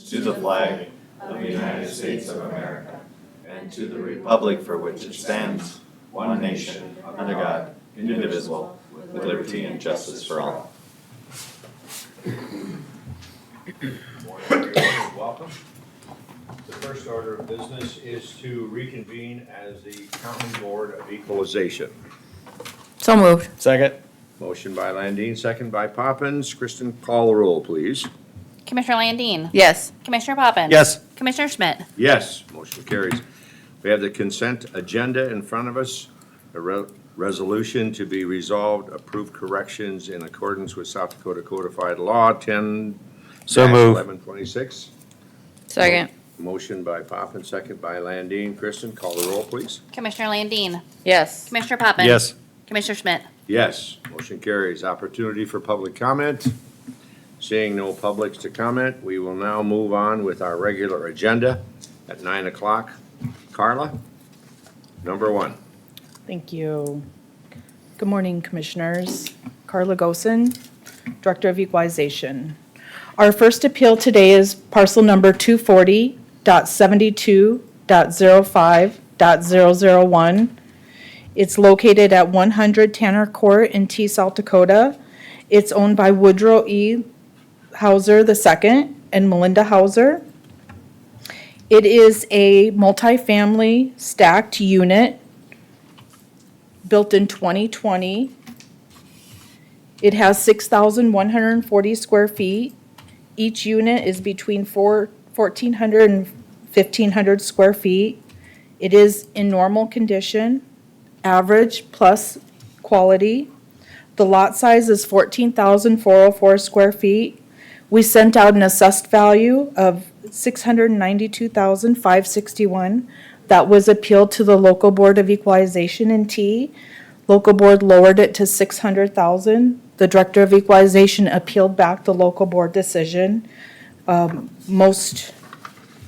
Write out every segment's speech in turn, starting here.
to the flag of the United States of America and to the republic for which it stands, one nation, under God, indivisible, with liberty and justice for all. Good morning, everyone. Welcome. The first order of business is to reconvene as the County Board of Equalization. So moved. Second. Motion by Landine, second by Poppins. Kristen, call the roll, please. Commissioner Landine. Yes. Commissioner Poppins. Yes. Commissioner Schmidt. Yes, motion carries. We have the consent agenda in front of us. A resolution to be resolved, approve corrections in accordance with South Dakota Codified Law 10 So move. 1126. Second. Motion by Poppins, second by Landine. Kristen, call the roll, please. Commissioner Landine. Yes. Commissioner Poppins. Yes. Commissioner Schmidt. Yes, motion carries. Opportunity for public comment. Seeing no publics to comment, we will now move on with our regular agenda at 9 o'clock. Carla, number one. Thank you. Good morning, Commissioners. Carla Gosen, Director of Equalization. Our first appeal today is parcel number 240.72.05.001. It's located at 100 Tanner Court in T, South Dakota. It's owned by Woodrow E. Hauser II and Melinda Hauser. It is a multifamily stacked unit built in 2020. It has 6,140 square feet. Each unit is between 1,400 and 1,500 square feet. It is in normal condition, average plus quality. The lot size is 14,404 square feet. We sent out an assessed value of $692,561. That was appealed to the local board of equalization in T. Local board lowered it to $600,000. The director of equalization appealed back the local board decision. Most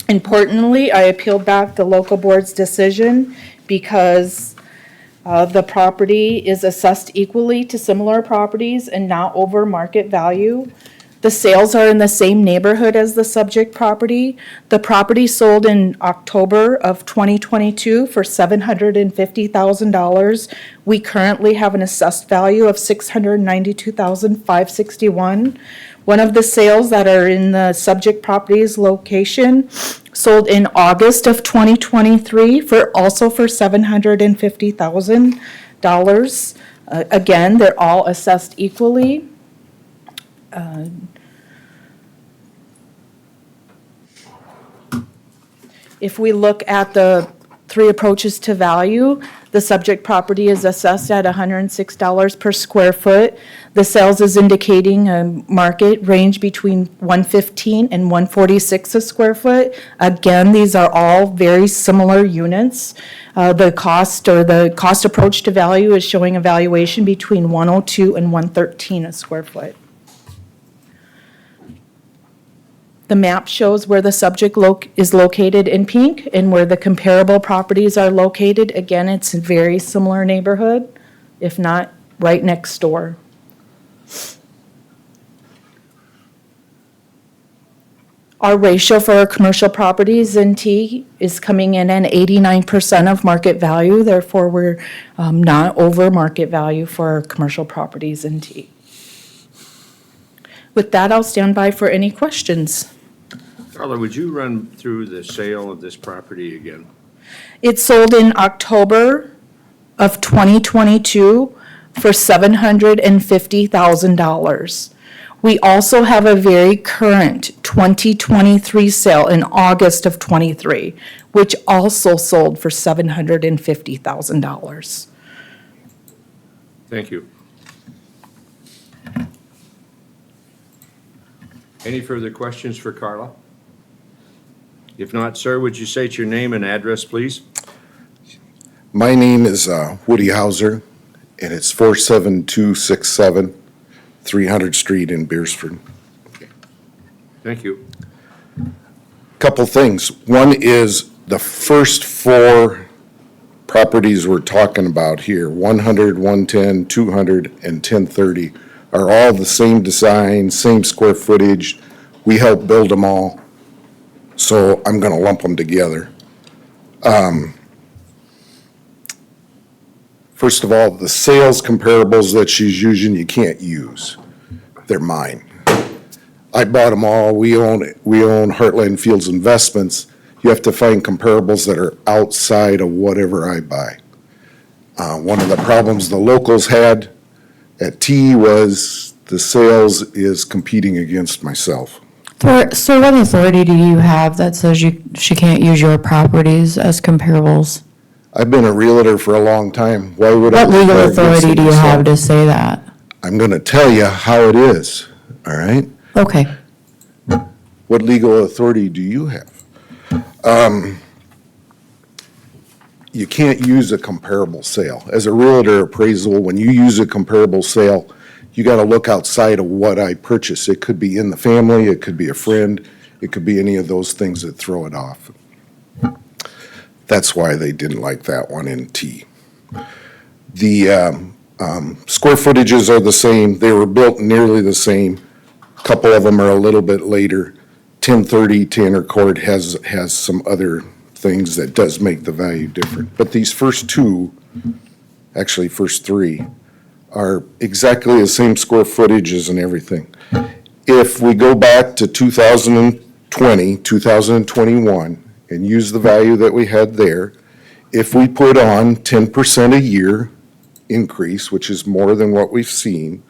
importantly, I appealed back the local board's decision because the property is assessed equally to similar properties and not over market value. The sales are in the same neighborhood as the subject property. The property sold in October of 2022 for $750,000. We currently have an assessed value of $692,561. One of the sales that are in the subject property's location sold in August of 2023 for $750,000. Again, they're all assessed equally. If we look at the three approaches to value, the subject property is assessed at $106 per square foot. The sales is indicating a market range between $115 and $146 a square foot. Again, these are all very similar units. The cost approach to value is showing a valuation between $102 and $113 a square foot. The map shows where the subject is located in pink and where the comparable properties are located. Again, it's a very similar neighborhood, if not right next door. Our ratio for our commercial properties in T is coming in at 89% of market value. Therefore, we're not over market value for our commercial properties in T. With that, I'll stand by for any questions. Carla, would you run through the sale of this property again? It sold in October of 2022 for $750,000. We also have a very current 2023 sale in August of 23, which also sold for $750,000. Thank you. Any further questions for Carla? If not, sir, would you state your name and address, please? My name is Woody Hauser, and it's 47267 300 Street in Beersford. Thank you. Couple things. One is the first four properties we're talking about here, 100, 110, 200, and 1030, are all the same design, same square footage. We helped build them all. So I'm gonna lump them together. First of all, the sales comparables that she's using, you can't use. They're mine. I bought them all. We own Heartland Fields Investments. You have to find comparables that are outside of whatever I buy. One of the problems the locals had at T was the sales is competing against myself. So what authority do you have that says she can't use your properties as comparables? I've been a realtor for a long time. Why would I? What legal compare against authority do you myself? have to say that? I'm gonna tell you how it is, all right? Okay. What legal authority do you have? You can't use a comparable sale. As a realtor appraisal, when you use a comparable sale, you gotta look outside of what I purchase. It could be in the family, it could be a friend, it could be any of those things that throw it off. That's why they didn't like that one in T. The square footages are the same. They were built nearly the same. A couple of them are a little bit later. 1030 Tanner Court has some other things that does make the value different. But these first two, actually first three, are exactly the same square footages and everything. If we go back to 2020, 2021, and use the value that we had there, if we put on 10% a year increase, which is more than what we've seen,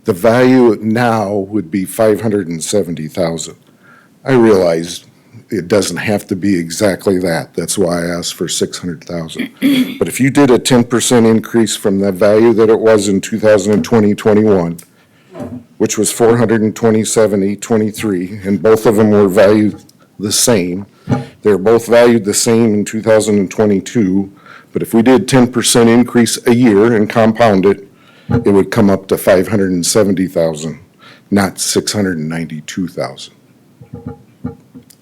the value now would be $570,000. I realize it doesn't have to be exactly that. That's why I asked for $600,000. But if you did a 10% increase from the value that it was in 2020-21, which was $427,823, and both of them were valued the same. They're both valued the same in 2022, but if we did 10% increase a year and compound it, it would come up to $570,000, not $692,000.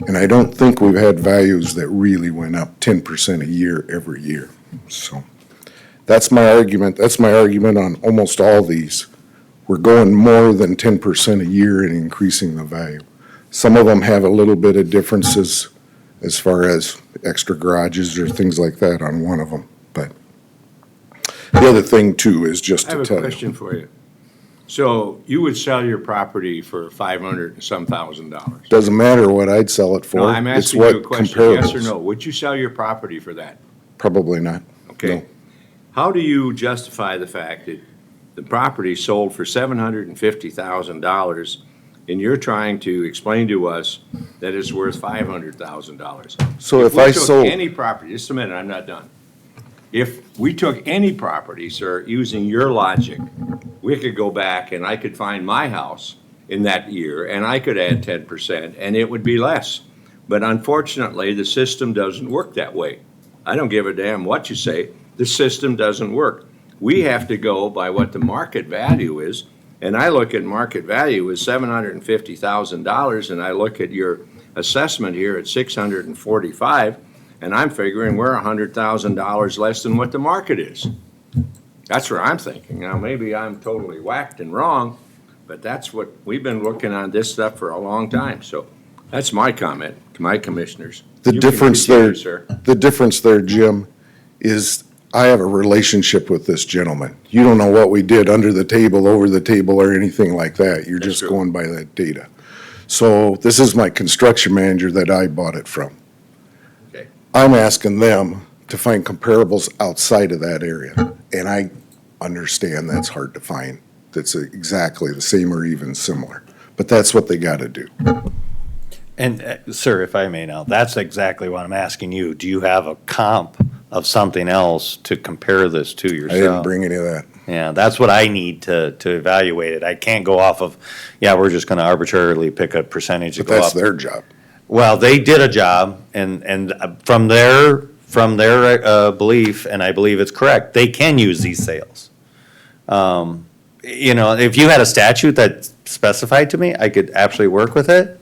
And I don't think we've had values that really went up 10% a year every year. So that's my argument. That's my argument on almost all these. We're going more than 10% a year and increasing the value. Some of them have a little bit of differences as far as extra garages or things like that on one of them. But the other thing too is just I to have tell a you. question for you. So you would sell your property for $500 and some thousand dollars? Doesn't matter what I'd sell it for. No, I'm It's asking what you a question, yes or comparables. no? Would you sell your property for that? Probably not. Okay. No. How do you justify the fact that the property sold for $750,000 and you're trying to explain to us that it's worth $500,000? So if I sold, We took any property, just a minute, I'm not done. If we took any property, sir, using your logic, we could go back and I could find my house in that year and I could add 10% and it would be less. But unfortunately, the system doesn't work that way. I don't give a damn what you say, the system doesn't work. We have to go by what the market value is, and I look at market value as $750,000, and I look at your assessment here at $645,000, and I'm figuring we're $100,000 less than what the market is. That's where I'm thinking. Now, maybe I'm totally whacked and wrong, but that's what, we've been looking on this stuff for a long time, so that's my comment to my commissioners. the You can difference continue, there, sir. the difference there, Jim, is I have a relationship with this gentleman. You don't know what we did under the table, over the table, or anything like that. You're That's just true. going by that data. So this is my construction manager that I bought it from. Okay. I'm asking them to find comparables outside of that area. And I understand that's hard to find, that's exactly the same or even similar. But that's what they gotta do. And, sir, if I may now, that's exactly what I'm asking you. Do you have a comp of something else to compare this to I didn't yourself? bring any of that. Yeah, that's what I need to evaluate it. I can't go off of, yeah, we're just gonna arbitrarily pick a percentage to But go that's up. their job. Well, they did a job, and from their belief, and I believe it's correct, they can use these sales. You know, if you had a statute that specified to me, I could actually work with it.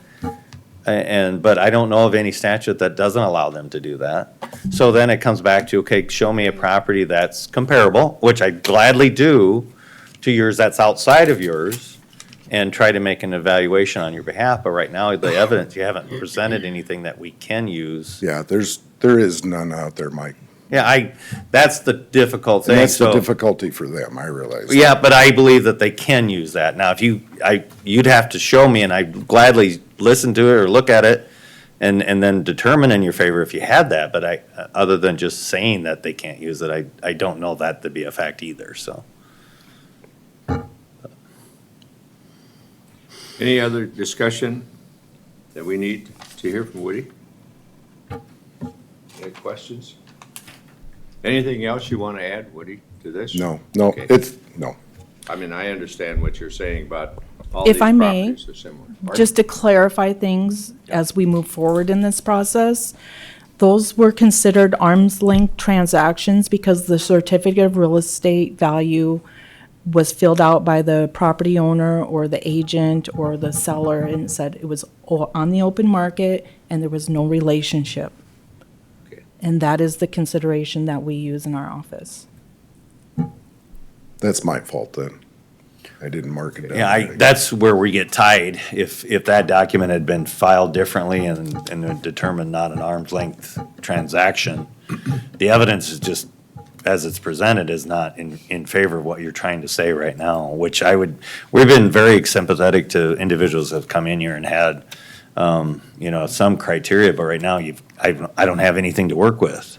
But I don't know of any statute that doesn't allow them to do that. So then it comes back to, okay, show me a property that's comparable, which I gladly do, to yours that's outside of yours. and try to make an evaluation on your behalf, but right now, the evidence, you haven't presented anything that we can use. Yeah, there is none out there, Mike. Yeah, that's the difficult And thing, that's the so. difficulty for them, I realize. Yeah, but I believe that they can use that. Now, if you'd have to show me, and I'd gladly listen to it or look at it, and then determine in your favor if you had that, but other than just saying that they can't use it, I don't know that to be a fact either, so. Any other discussion that we need to hear from Woody? Any questions? Anything else you want to add, Woody, to this? No, Okay. no. I mean, I understand what you're saying about all If these I may, properties are similar. Pardon? Just to clarify things as we move forward in this process, those were considered arm's length transactions because the certificate of real estate value was filled out by the property owner or the agent or the seller and said it was on the open market and there was no relationship. Okay. And that is the consideration that we use in our office. That's my fault then. I didn't mark it down. Yeah, that's where we get tied. If that document had been filed differently and determined not an arm's length transaction, the evidence is just, as it's presented, is not in favor of what you're trying to say right now, which we've been very sympathetic to individuals that have come in here and had, some criteria, but right now I don't have anything to work with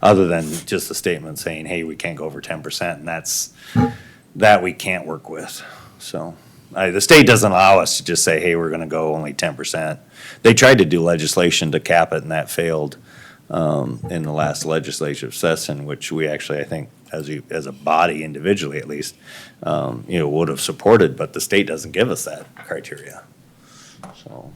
other than just a statement saying, hey, we can't go over 10%, and that we can't work with. So the state doesn't allow us to just say, hey, we're gonna go only 10%. They tried to do legislation to cap it, and that failed in the last legislative session, which we actually, I think, as a body, individually at least, would have supported, but the state doesn't give us that criteria. So,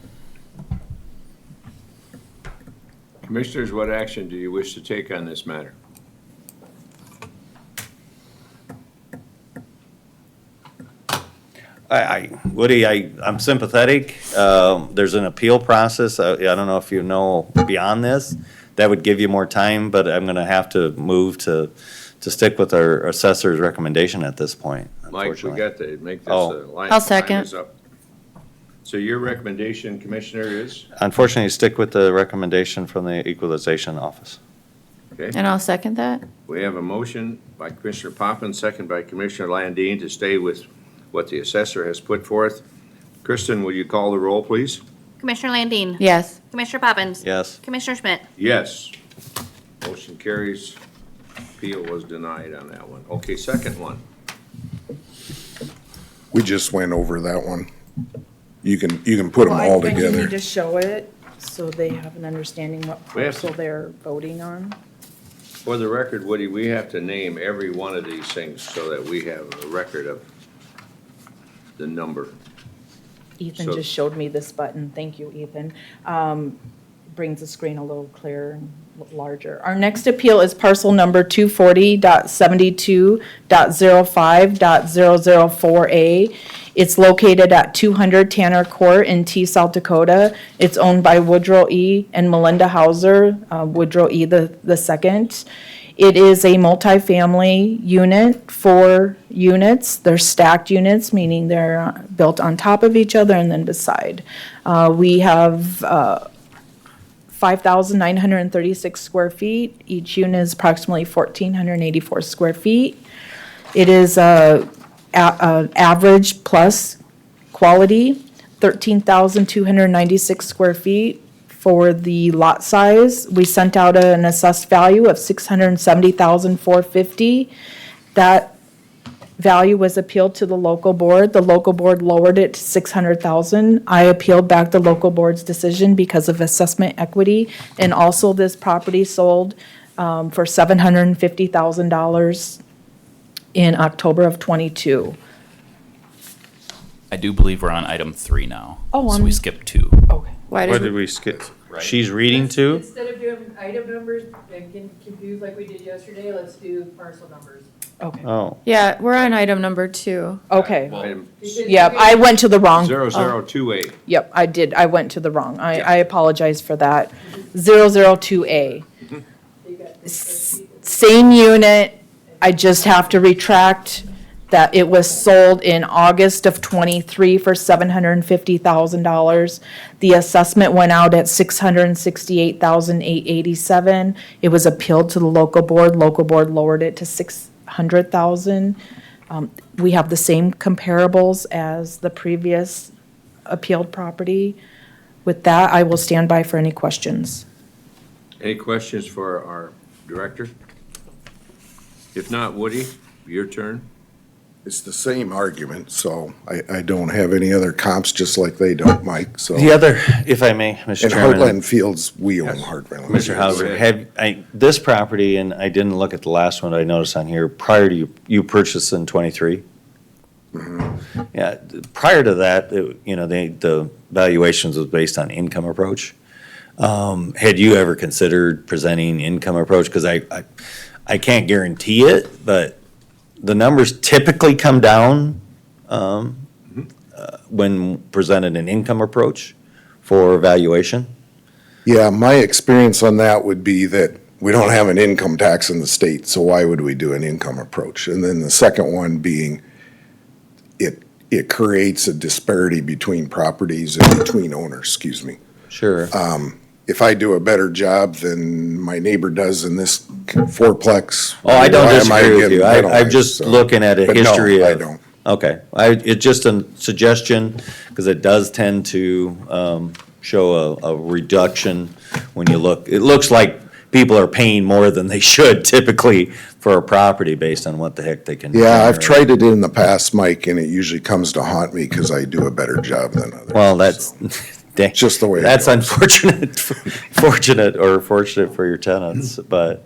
Commissioners, what action do you wish to take on this matter? Woody, I'm sympathetic. There's an appeal process. I don't know if you know beyond this. That would give you more time, but I'm gonna have to move to stick with our assessor's recommendation at this point, Mike, we unfortunately. got to make this Oh. line. I'll second. line is up. So your recommendation, Commissioner, is? Unfortunately, stick with the recommendation from the Equalization Office. Okay. And I'll second that. We have a motion by Commissioner Poppins, second by Commissioner Landine to stay with what the assessor has put forth. Kristen, will you call the roll, please? Commissioner Landine. Yes. Commissioner Poppins. Yes. Commissioner Schmidt. Yes. Motion carries. Appeal was denied on that one. Okay, second one. We just went over that one. You can put them all I together. need to show it so they have an understanding what We have parcel to- they're voting on. For the record, Woody, we have to name every one of these things so that we have a record of the number. Ethan So- just showed me this button. Thank you, Ethan. Brings the screen a little clearer and larger. Our next appeal is parcel number 240.72.05.004A. It's located at 200 Tanner Court in T, South Dakota. It's owned by Woodrow E. and Melinda Hauser, Woodrow E. the second. It is a multifamily unit, 4 units. They're stacked units, meaning they're built on top of each other and then beside. We have 5,936 square feet. Each unit is approximately 1,484 square feet. It is average plus quality, 13,296 square feet. For the lot size, we sent out an assessed value of $670,450. That value was appealed to the local board. The local board lowered it to $600,000. I appealed back the local board's decision because of assessment equity. And also, this property sold for $750,000 in October of '22. I do believe we're on item 3 now. Oh, So on- we skipped 2. Okay. Why What did did we? we skip? Right. She's reading too? Instead of doing item numbers and getting confused like we did yesterday, let's do parcel numbers. Okay. Oh, Yeah, we're on item number 2. Okay. Item Yep, I went to the wrong. 002A. Yep, I did. I went to the wrong. I apologize for that. 002A. So you got this spreadsheet. Same unit. I just have to retract that it was sold in August of '23 for $750,000. The assessment went out at $668,887. It was appealed to the local board. Local board lowered it to $600,000. We have the same comparables as the previous appealed property. With that, I will stand by for any questions. Any questions for our director? If not, Woody, your turn. It's the same argument, so I don't have any other comps, just like they don't, Mike, so. The other, if I may, Mr. And Chairman. Heartland Fields, we own Yes. Heartland. Mr. Hauser, this property, and I didn't look at the last one, I noticed on here, prior to you purchased in '23? Yeah, prior to that, the valuations was based on income approach. Had you ever considered presenting income approach? Because I can't guarantee it, but the numbers typically come down when presented an income approach for valuation. Yeah, my experience on that would be that we don't have an income tax in the state, so why would we do an income approach? And then the second one being, it creates a disparity between properties and between owners, excuse me. Sure. If I do a better job than my neighbor does in this fourplex. Oh, I don't why am I disagree with getting you. I'm penalized? just So- looking at a But no, history of. I don't. Okay, it's just a suggestion, because it does tend to show a reduction when you look. It looks like people are paying more than they should typically for a property based on what the heck they can. Yeah, I've generate. tried it in the past, Mike, and it usually comes to haunt me because I do a better job than others. Well, that's, so. Just the way it that's goes. unfortunate, fortunate for your tenants, but,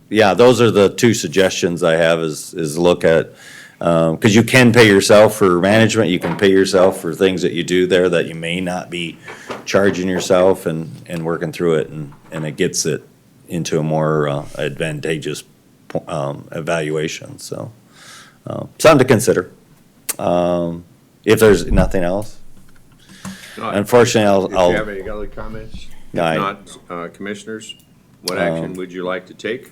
yeah, those are the two suggestions I have is look at, because you can pay yourself for management, you can pay yourself for things that you do there that you may not be charging yourself and working through it, and it gets it into a more advantageous evaluation, so, something to consider. If there's nothing else. Unfortunately, If you have any other comments? If I- not, commissioners, what action would you like to take?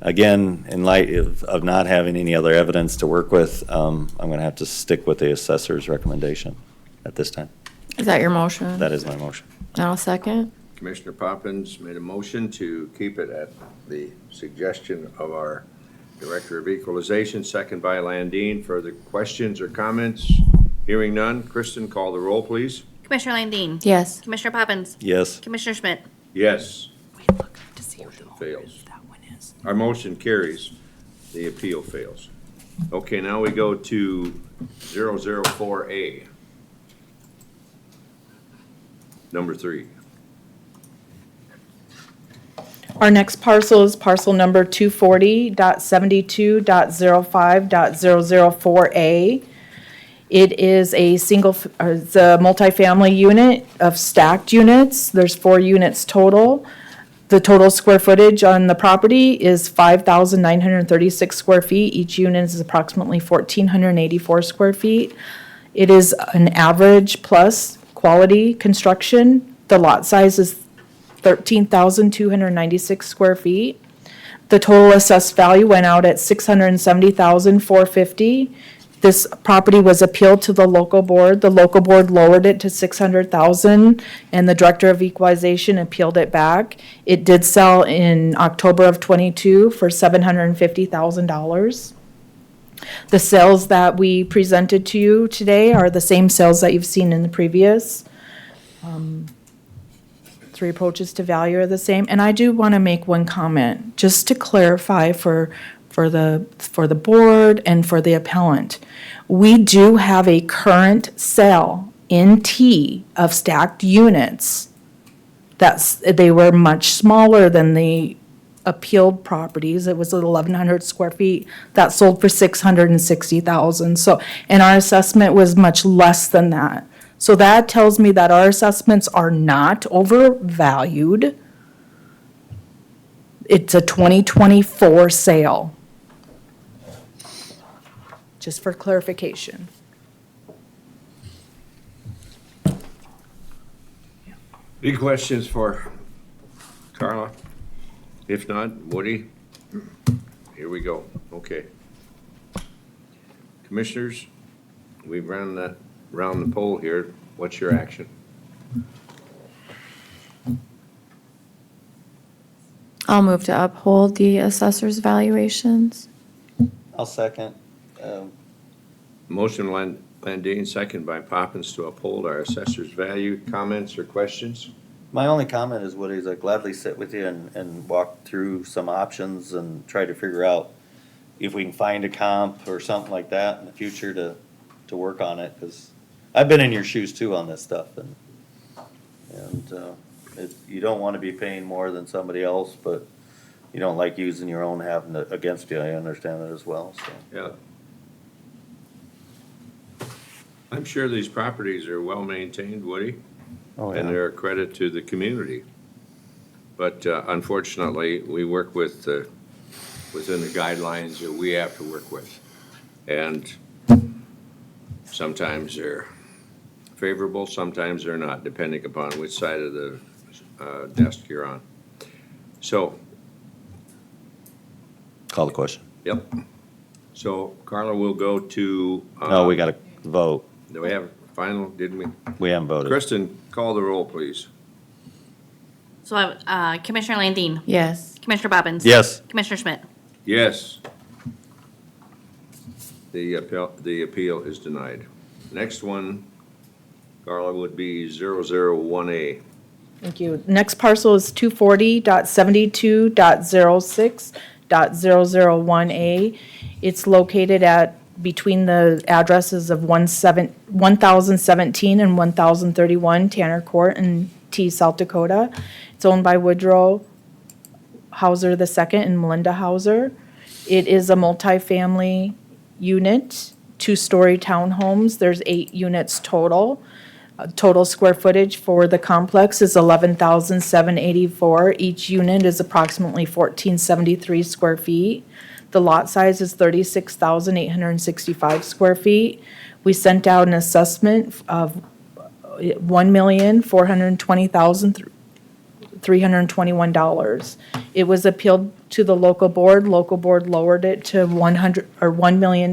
Again, in light of not having any other evidence to work with, I'm gonna have to stick with the assessor's recommendation at this time. Is that your motion? That is my motion. I'll second. Commissioner Poppins made a motion to keep it at the suggestion of our Director of Equalization, second by Landine. Further questions or comments? Hearing none. Kristen, call the roll, please. Commissioner Landine. Yes. Commissioner Poppins. Yes. Commissioner Schmidt. Yes. Motion fails. Our motion carries. The appeal fails. Okay, now we go to 004A. Number 3. Our next parcel is parcel number 240.72.05.004A. It is a it's a multifamily unit of stacked units. There's 4 units total. The total square footage on the property is 5,936 square feet. Each unit is approximately 1,484 square feet. It is an average plus quality construction. The lot size is 13,296 square feet. The total assessed value went out at $670,450. This property was appealed to the local board. The local board lowered it to $600,000, and the Director of Equalization appealed it back. It did sell in October of '22 for $750,000. The sales that we presented to you today are the same sales that you've seen in the previous. 3 approaches to value are the same. And I do want to make one comment, just to clarify for the board and for the appellant. We do have a current sale in T of stacked units. They were much smaller than the appealed properties. It was 1,100 square feet that sold for $660,000. So, and our assessment was much less than that. So that tells me that our assessments are not overvalued. It's a 2024 sale. Just for clarification. Any questions for Carla? If not, Woody? Here we go. Okay. Commissioners, we've run that, round the poll here. What's your action? I'll move to uphold the assessor's valuations. I'll second. Motion Landine, second by Poppins to uphold our assessor's value. Comments or questions? My only comment is, Woody, I'd gladly sit with you and walk through some options and try to figure out if we can find a comp or something like that in the future to work on it, because I've been in your shoes too on this stuff, and you don't want to be paying more than somebody else, but you don't like using your own having to, against you. I understand that as well, so. Yeah. I'm sure these properties are well-maintained, Woody, Oh, and they're a credit to the community. But unfortunately, we work with, within the guidelines that we have to work with. And sometimes they're favorable, sometimes they're not, depending upon which side of the desk you're on. So, Call the question. yep. So Carla will go to. No, we got to vote. Do we have a final, didn't we? We haven't voted. Kristen, call the roll, please. So I have Commissioner Landine, Yes. Commissioner Bobbins. Yes. Commissioner Schmidt. Yes. The appeal is denied. Next one, Carla, would be 001A. Thank you. Next parcel is 240.72.06.001A. It's located at, between the addresses of 1017 and 1031 Tanner Court in T, South Dakota. It's owned by Woodrow Hauser II and Melinda Hauser. It is a multifamily unit, two-story townhomes. There's 8 units total. Total square footage for the complex is 11,784. Each unit is approximately 1,473 square feet. The lot size is 36,865 square feet. We sent out an assessment of $1,420,321. It was appealed to the local board. Local board lowered it to $1 million.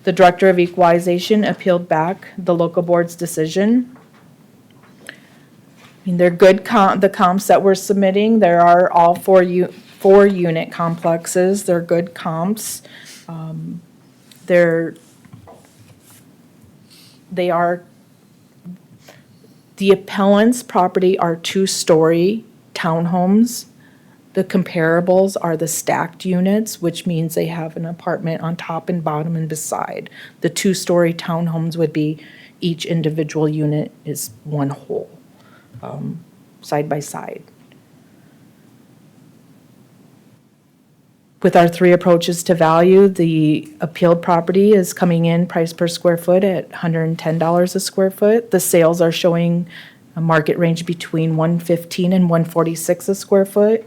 The Director of Equalization appealed back the local board's decision. I mean, they're good the comps that we're submitting. There are all 4-unit complexes. They're good comps. The appellant's property are 2-story townhomes. The comparables are the stacked units, which means they have an apartment on top and bottom and beside. The 2-story townhomes would be, each individual unit is one whole, side by side. With our 3 approaches to value, the appealed property is coming in price per square foot at $110 a square foot. The sales are showing a market range between $115 and $146 a square foot.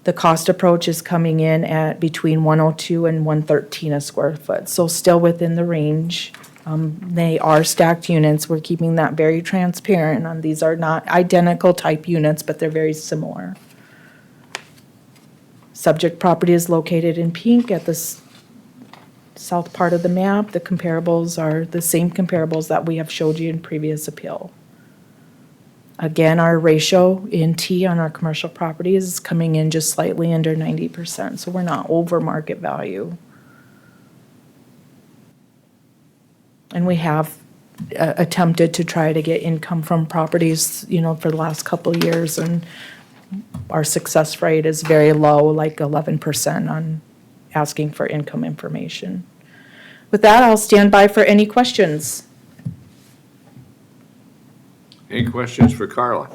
The cost approach is coming in at between $102 and $113 a square foot, so still within the range. They are stacked units. We're keeping that very transparent. These are not identical type units, but they're very similar. Subject property is located in pink at the south part of the map. The comparables are the same comparables that we have showed you in previous appeal. Again, our ratio in T on our commercial properties is coming in just slightly under 90%, so we're not over market value. And we have attempted to try to get income from properties, for the last couple of years, and our success rate is very low, like 11% on asking for income information. With that, I'll stand by for any questions. Any questions for Carla?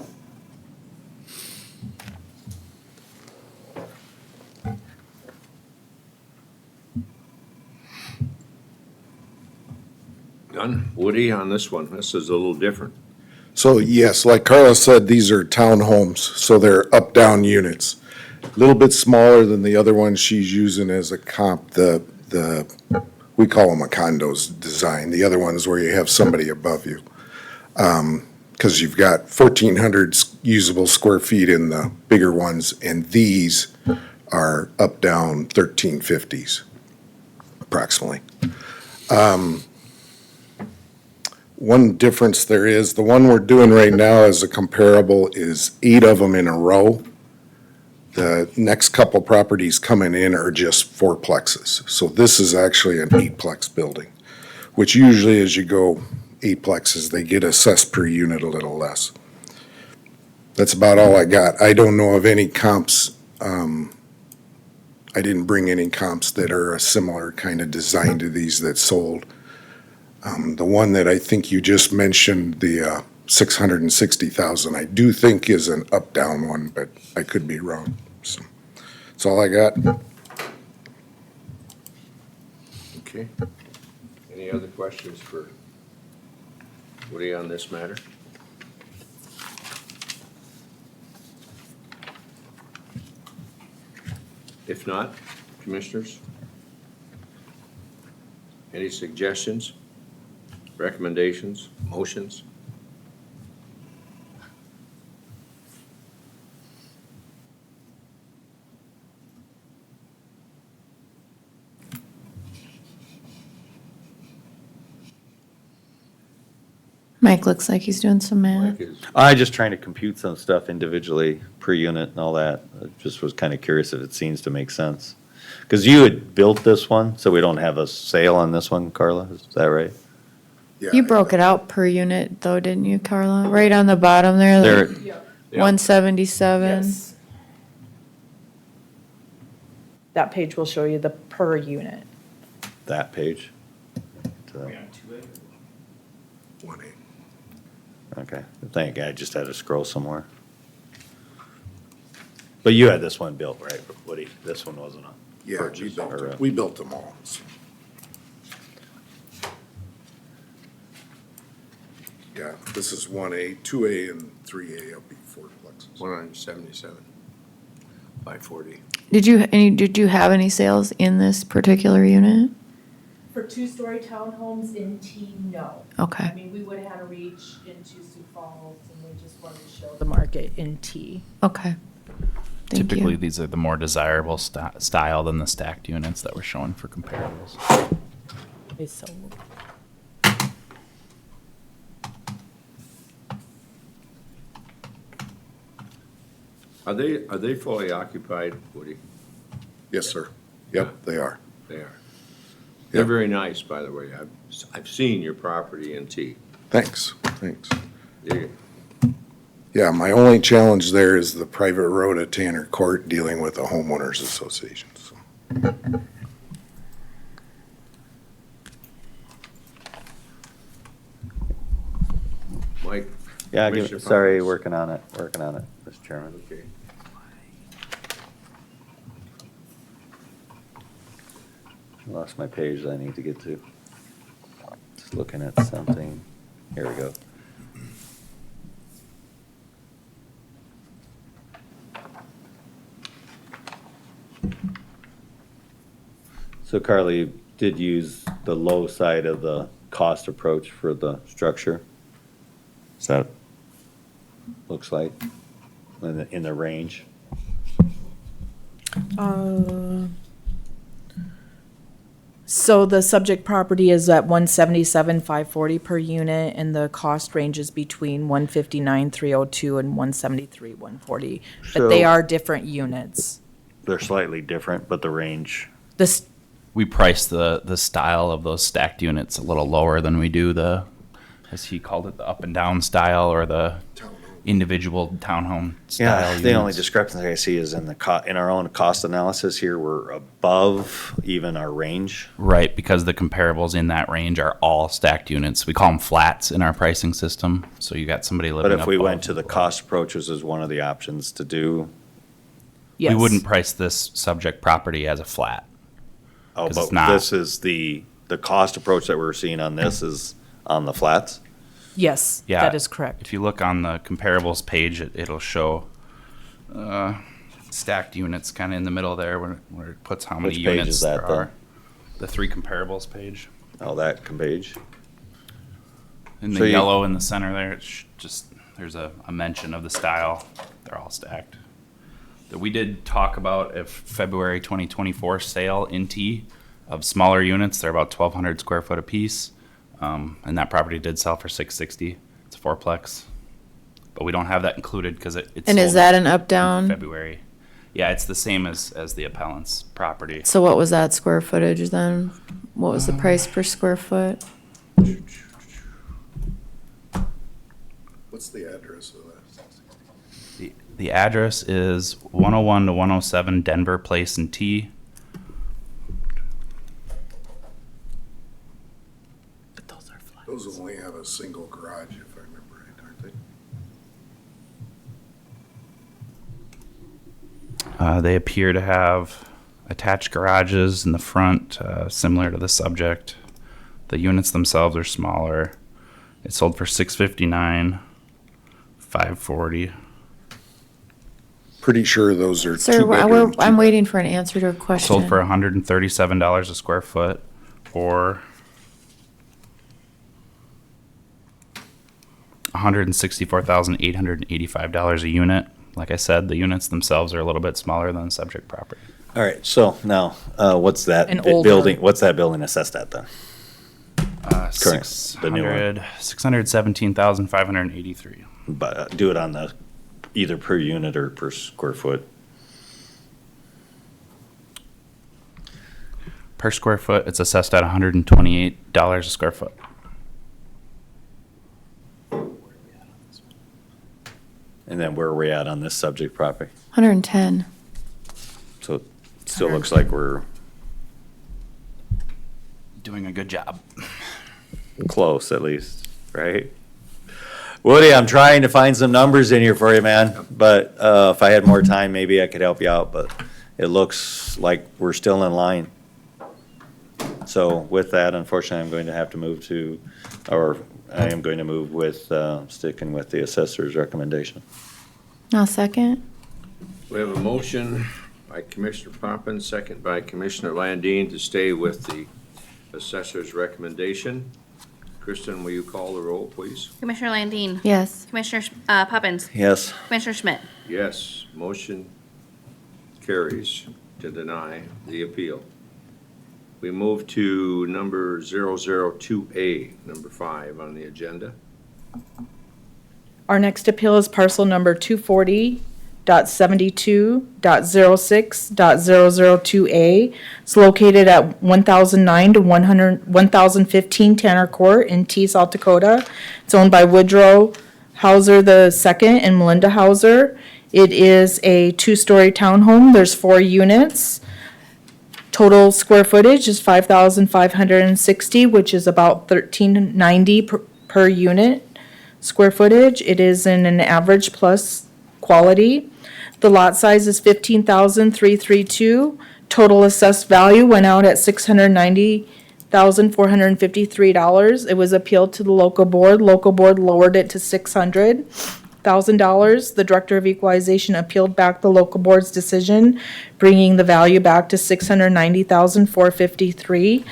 None? Woody, on this one, this is a little different. So yes, like Carla said, these are townhomes, so they're up-down units. A little bit smaller than the other one she's using as a comp, we call them a condos design. The other one is where you have somebody above you. Because you've got 1,400 usable square feet in the bigger ones, and these are up-down 1350s. approximately. One difference there is, the one we're doing right now as a comparable is 8 of them in a row. The next couple properties coming in are just 4plexes. So this is actually an 8plex building, which usually as you go 8plexes, they get assessed per unit a little less. That's about all I got. I don't know of any comps. I didn't bring any comps that are a similar kind of design to these that sold. The one that I think you just mentioned, the 660,000, I do think is an up-down one, but I could be wrong. So that's all I got. Okay. Any other questions for Woody on this matter? If not, commissioners? Any suggestions, recommendations, motions? Mike looks like he's doing some math. Mike is, I just trying to compute some stuff individually per unit and all that. I just was kind of curious if it seems to make sense. Because you had built this one, so we don't have a sale on this one, Carla, is that right? Yeah. You broke it out per unit though, didn't you, Carla? Right on the bottom there, There, like Yeah. Yeah. 177. Yes. That page will show you the per unit. that page. So, 1A. okay, thank you, I just had to scroll somewhere. But you had this one built, right, Woody? This one wasn't a Yeah, purchase or a- we built them all. Yeah, this is 1A, 2A, and 3A will be 4plexes. 177 by 40. Did you have any sales in this particular unit? For two-story townhomes in T, no. I Okay. mean, we would have had a reach into Sioux Falls, and we just wanted to show The market in T. Okay. Thank Typically, you. these are the more desirable style than the stacked units that we're showing for comparables. So Are they fully occupied, Woody? Yes, sir. Yep, they are. They are. They're Yeah. very nice, by the way. I've seen your property in T. Thanks, thanks. You- Yeah, my only challenge there is the private road at Tanner Court dealing with the homeowners association. So, Mike? Yeah, Commissioner sorry, Poppins. working on it, Mr. Chairman. Okay. Lost my page that I need to get to. Just looking at something. Here we go. So Carly did use the low side of the cost approach for the structure. Is that, looks like, in the range? So the subject property is at 177,540 per unit, and the cost ranges between 159,302 and 173,140. But they So- are different units. They're slightly different, but the range, This, We price the style of those stacked units a little lower than we do the, as he called it, the up and down style or the individual townhome style yeah, the only units. discrepancy I see is in in our own cost analysis here, we're above even our range. Right, because the comparables in that range are all stacked units. We call them flats in our pricing system. So you got somebody living But if we above- went to the cost approaches as one of the options to do, yes. We wouldn't price this subject property as a flat. oh, 'Cause it's but not. this is the cost approach that we're seeing on this is on the flats? Yes, Yeah. that is correct. If you look on the comparables page, it'll show stacked units kind of in the middle there where it puts how many Which page units is that there then? are. The three comparables page. Oh, that page? In So the you- yellow in the center there, it's just, there's a mention of the style. They're all stacked. That we did talk about a February 2024 sale in T. of smaller units. They're about 1,200 square foot apiece. And that property did sell for $660. It's a fourplex. But we don't have that included because it's And is sold that an in up-down? February. Yeah, it's the same as the appellant's property. So what was that square footage then? What was the price per square foot? What's the address of that? The address is 101 to 107 Denver Place in T. But those are flats. Those only have a single garage, if I remember right, aren't they? They appear to have attached garages in the front, similar to the subject. The units themselves are smaller. It sold for $659, $540. Pretty sure those are Sir, two-bedroom. I'm waiting for an answer to a question. Sold for $137 a square foot, or $164,885 a unit. Like I said, the units themselves are a little bit smaller than the subject property. All right, so now, what's that An older- building, what's that building assessed at then? Correct, the new one. $617,583. But do it on the, either per unit or per square foot. Per square foot, it's assessed at $128 a square foot. And then where are we at on this subject property? 110. So it still looks like we're Doing a good job. close at least, right? Woody, I'm trying to find some numbers in here for you, man, but if I had more time, maybe I could help you out, but it looks like we're still in line. So with that, unfortunately, I'm going to have to move to, or I am going to move with sticking with the assessor's recommendation. I'll second. We have a motion by Commissioner Poppins, second by Commissioner Landine to stay with the assessor's recommendation. Kristen, will you call the roll, please? Commissioner Landine. Yes. Commissioner Poppins. Yes. Commissioner Schmidt. Yes, motion carries to deny the appeal. We move to number 002A, number 5 on the agenda. Our next appeal is parcel number 240.72.06.002A. It's located at 1009 to 1015 Tanner Court in T, South Dakota. It's owned by Woodrow Hauser II and Melinda Hauser. It is a two-story townhome. There's 4 units. Total square footage is 5,560, which is about 1,390 per unit square footage. It is in an average plus quality. The lot size is 15,332. Total assessed value went out at $690,453. It was appealed to the local board. Local board lowered it to $600,000. The Director of Equalization appealed back the local board's decision, bringing the value back to $690,453.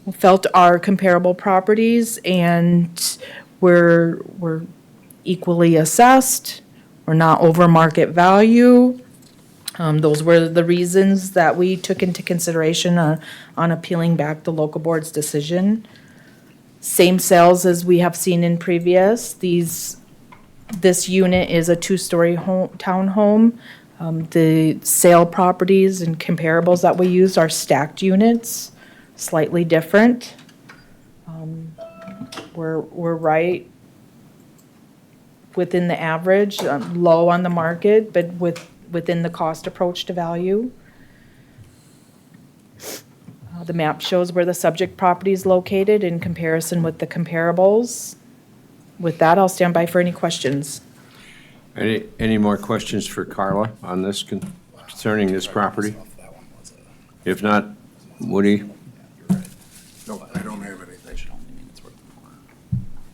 We felt our comparable properties and we're equally assessed. We're not over market value. Those were the reasons that we took into consideration on appealing back the local board's decision. Same sales as we have seen in previous. This unit is a two-story townhome. The sale properties and comparables that we use are stacked units, slightly different. We're right within the average, low on the market, but within the cost approach to value. The map shows where the subject property is located in comparison with the comparables. With that, I'll stand by for any questions. Any more questions for Carla on this concerning this property? If not, Woody? No, I don't have anything.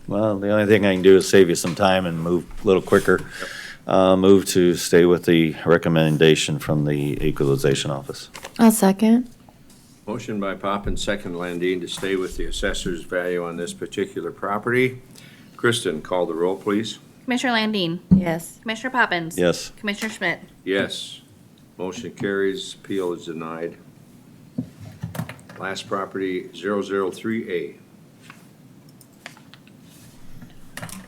Well, the only thing I can do is save you some time and move a little quicker. Move to stay with the recommendation from the Equalization Office. I'll second. Motion by Poppins, second Landine to stay with the assessor's value on this particular property. Kristen, call the roll, please. Commissioner Landine. Yes. Commissioner Poppins. Yes. Commissioner Schmidt. Yes. Motion carries, appeal is denied. Last property, 003A.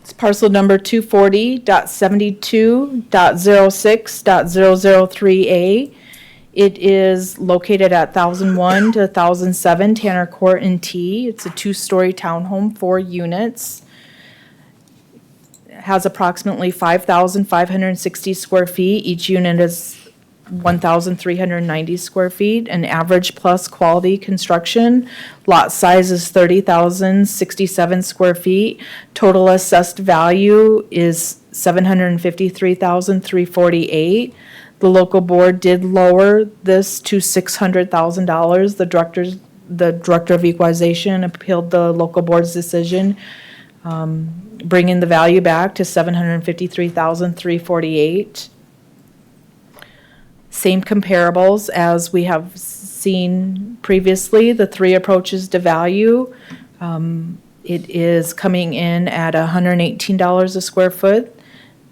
It's parcel number 240.72.06.003A. It is located at 1001 to 1007 Tanner Court in T. It's a two-story townhome, 4 units. It has approximately 5,560 square feet. Each unit is 1,390 square feet, an average plus quality construction. Lot size is 30,067 square feet. Total assessed value is 753,348. The local board did lower this to $600,000. The director of equalization appealed the local board's decision, bringing the value back to $753,348. Same comparables as we have seen previously, the 3 approaches to value. It is coming in at $118 a square foot.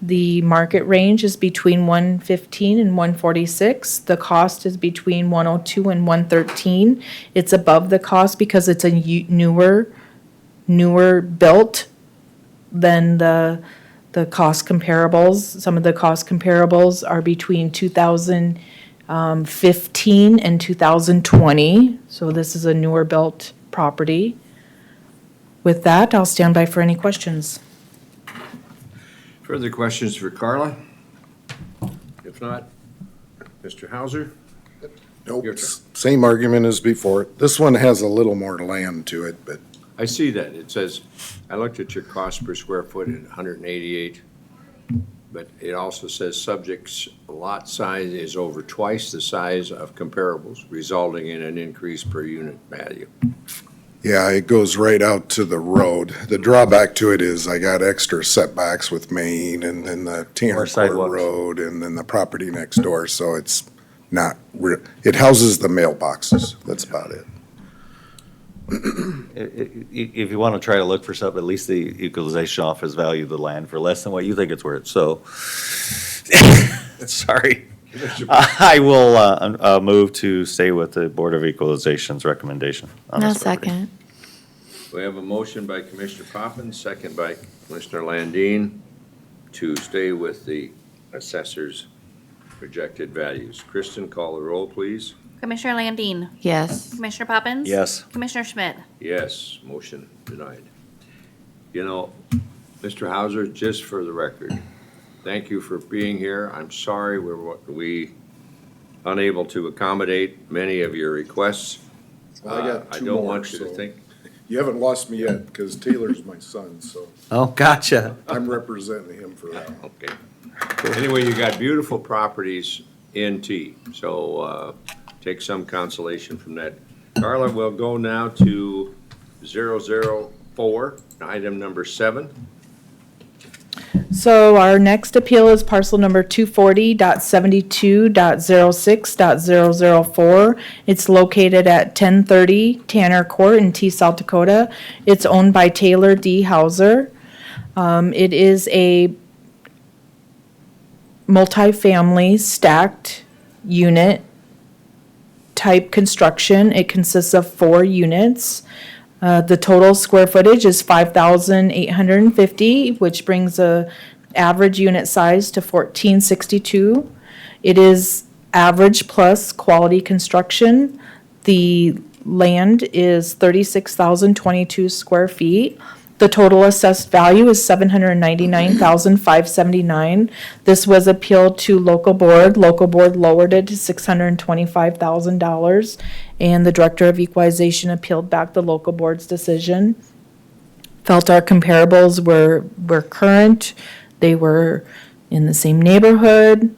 The market range is between $115 and $146. The cost is between $102 and $113. It's above the cost because it's a newer built than the cost comparables. Some of the cost comparables are between 2015 and 2020. So this is a newer built property. With that, I'll stand by for any questions. Further questions for Carla? If not, Mr. Hauser? Nope, Your turn. same argument as before. This one has a little more land to it, but I see that. It says, I looked at your cost per square foot at 188, but it also says subject's lot size is over twice the size of comparables, resulting in an increase per unit value. yeah, it goes right out to the road. The drawback to it is I got extra setbacks with Maine and then the Tanner More Court sidewalks. Road and then the property next door, so it's not, it houses the mailboxes. That's about it. If you want to try to look for something, at least the equalization office valued the land for less than what you think it's worth, so. Sorry. I will move to stay with the Board of Equalization's recommendation on No this property. second. We have a motion by Commissioner Poppins, second by Commissioner Landine, to stay with the assessor's projected values. Kristen, call the roll, please. Commissioner Landine. Yes. Commissioner Poppins. Yes. Commissioner Schmidt. Yes, motion denied. You know, Mr. Hauser, just for the record, thank you for being here. I'm sorry we unable to accommodate many of your requests. Well, I got I two don't more, want you to so- think, You haven't lost me yet, because Taylor's my son, so Oh, gotcha. I'm representing him for that. okay. Anyway, you got beautiful properties in T, so take some consolation from that. Carla, we'll go now to 004, item number 7. So our next appeal is parcel number 240.72.06.004. It's located at 1030 Tanner Court in T, South Dakota. It's owned by Taylor D. Hauser. It is a multifamily stacked unit type construction. It consists of 4 units. The total square footage is 5,850, which brings a average unit size to 1462. It is average plus quality construction. The land is 36,022 square feet. The total assessed value is $799,579. This was appealed to local board. Local board lowered it to $625,000. And the director of equalization appealed back the local board's decision. Felt our comparables were current. They were in the same neighborhood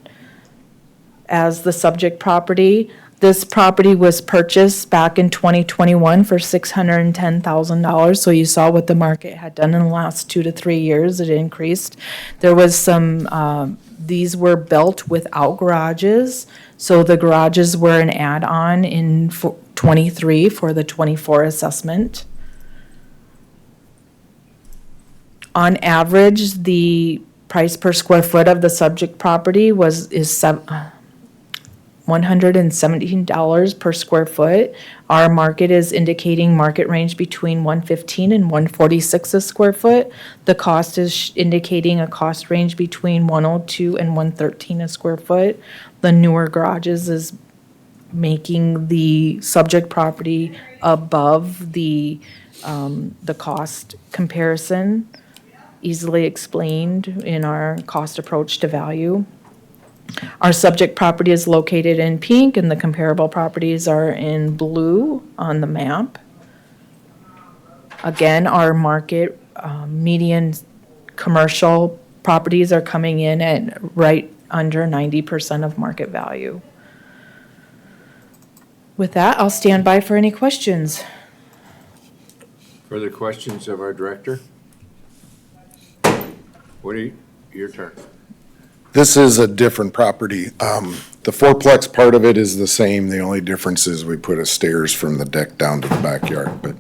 as the subject property. This property was purchased back in 2021 for $610,000. So you saw what the market had done in the last 2 to 3 years. It increased. There was some, these were built without garages. So the garages were an add-on in 23 for the 24 assessment. On average, the price per square foot of the subject property $117 per square foot. Our market is indicating market range between 115 and 146 a square foot. The cost is indicating a cost range between 102 and 113 a square foot. The newer garages is making the subject property above the cost comparison, easily explained in our cost approach to value. Our subject property is located in pink and the comparable properties are in blue on the map. Again, our market median commercial properties are coming in at right under 90% of market value. With that, I'll stand by for any questions. Further questions of our director? Woody, your turn. This is a different property. The fourplex part of it is the same. The only difference is we put a stairs from the deck down to the backyard. But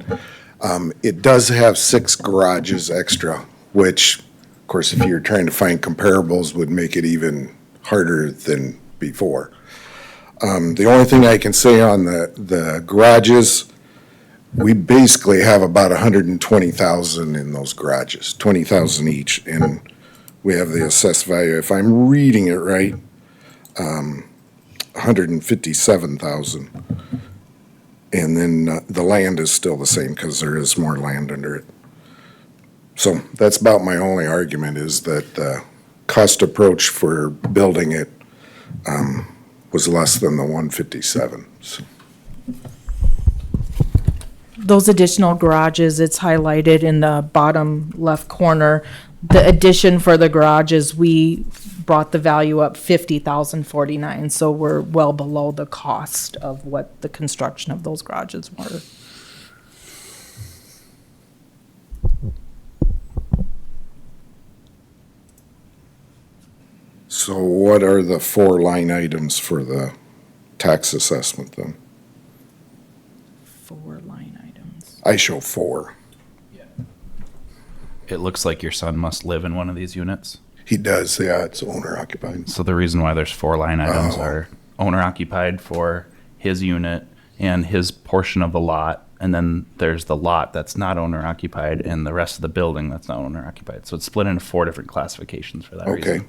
it does have 6 garages extra, which, of course, if you're trying to find comparables, would make it even harder than before. The only thing I can say on the garages, we basically have about 120,000 in those garages, 20,000 each, and we have the assessed value, if I'm reading it right, 157,000. And then the land is still the same because there is more land under it. So that's about my only argument, is that the cost approach for building it was less than the 157. So. Those additional garages, it's highlighted in the bottom left corner. The addition for the garages, we brought the value up 50,049, so we're well below the cost of what the construction of those garages were. So what are the 4 line items for the tax assessment then? 4 line items. I show 4. It looks like your son must live in one of these units. He does, yeah, it's owner occupied. So the reason why there's 4 line items Oh. are owner occupied for his unit and his portion of the lot. And then there's the lot that's not owner occupied and the rest of the building that's not owner occupied. So it's split into 4 different classifications for that Okay, reason.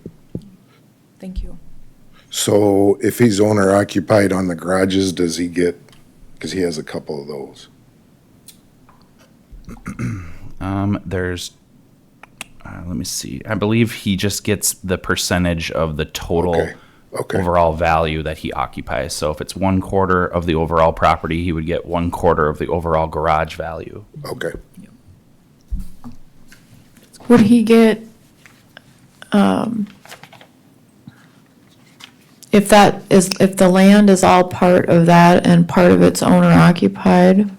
Thank you. so if he's owner occupied on the garages, does he get, because he has a couple of those? Let me see. I believe he just gets the percentage of the total Okay, overall value that he occupies. So if it's 1/4 of the overall property, he would get 1/4 of the overall garage value. okay. Would he get, if the land is all part of that and part of it's owner occupied,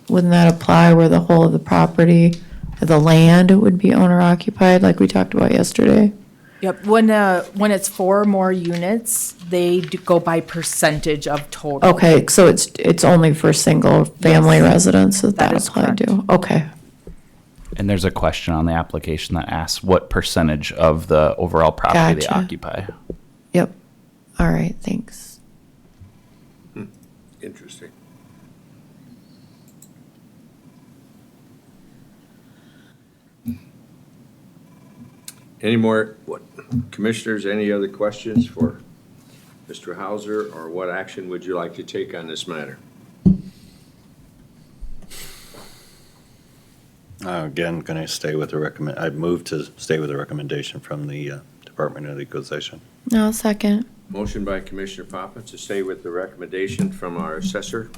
wouldn't that apply where the whole of the property, the land would be owner occupied, like we talked about yesterday? Yep, when it's 4 more units, they go by percentage of total. Okay, so it's only for single family residents that That is applied to? correct. Okay. And there's a question on the application that asks what percentage of the overall property they Gotcha. occupy. Yep. All right, thanks. Interesting. Any more, commissioners, any other questions for Mr. Hauser, or what action would you like to take on this matter? Again, can I stay with the I move to stay with the recommendation from the Department of Equalization. No, second. Motion by Commissioner Poppins to stay with the recommendation from our assessor,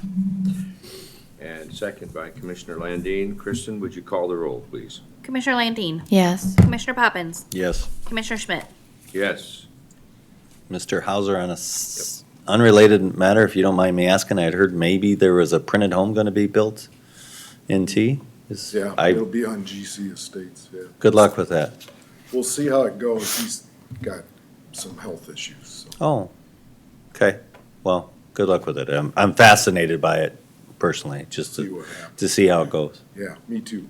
and second by Commissioner Landine. Kristen, would you call the roll, please? Commissioner Landine. Yes. Commissioner Poppins. Yes. Commissioner Schmidt. Yes. Mr. Hauser, on a unrelated matter, if you don't mind me asking, I'd heard maybe there was a printed home going to be built in T. Yeah, it'll be on GC Estates, yeah. Good luck with that. We'll see how it goes. He's got some health issues, so. Oh, okay. Well, good luck with it. I'm fascinated by it personally, just See what happens. to see how it goes. Yeah, me too.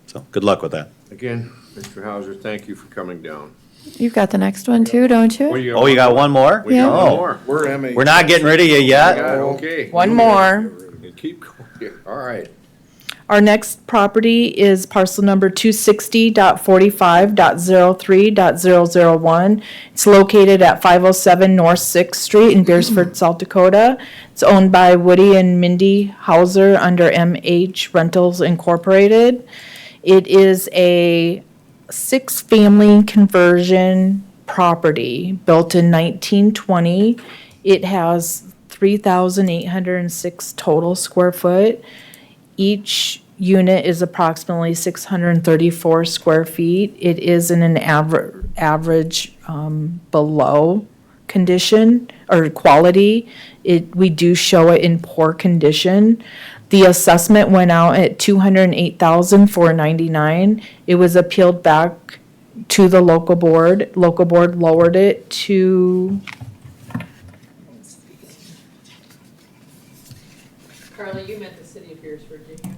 So good luck with that. Again, Mr. Hauser, thank you for coming down. You've got the next one too, don't What you? Oh, you got one more? We got Yeah. one Oh, more. We're MH. we're not getting rid of you We yet. got it, okay. One more. Keep going, all right. Our next property is parcel number 260.45.03.001. It's located at 507 North Sixth Street in Beersford, South Dakota. It's owned by Woody and Mindy Hauser under MH Rentals Incorporated. It is a six-family conversion property built in 1920. It has 3,806 total square foot. Each unit is approximately 634 square feet. It is in an average below condition or quality. We do show it in poor condition. The assessment went out at $208,499. It was appealed back to the local board. Local board lowered it to, Carla, you meant the city of Beersford, didn't you?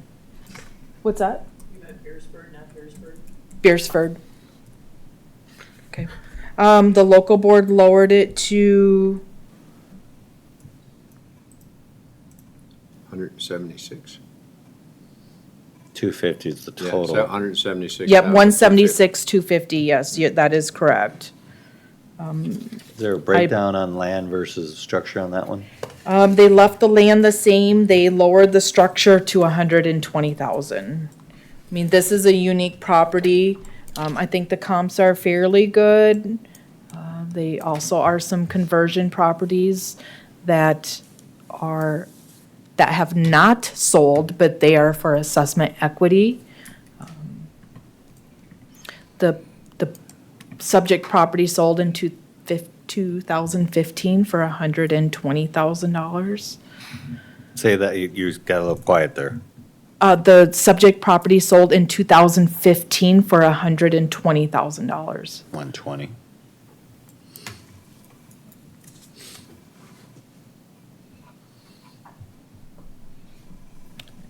what's that? You meant Beersford, not Beersford. Beersford. Okay. The local board lowered it to, 176. 250 is the Yeah, total. 176. yep, 176, 250, yes, that is correct. Is there a breakdown on land versus structure on that one? They left the land the same, they lowered the structure to 120,000. I mean, this is a unique property. I think the comps are fairly good. They also are some conversion properties that have not sold, but they are for assessment equity. The subject property sold in 2015 for $120,000. Say that, you got a little quiet there. The subject property sold in 2015 for $120,000. 120.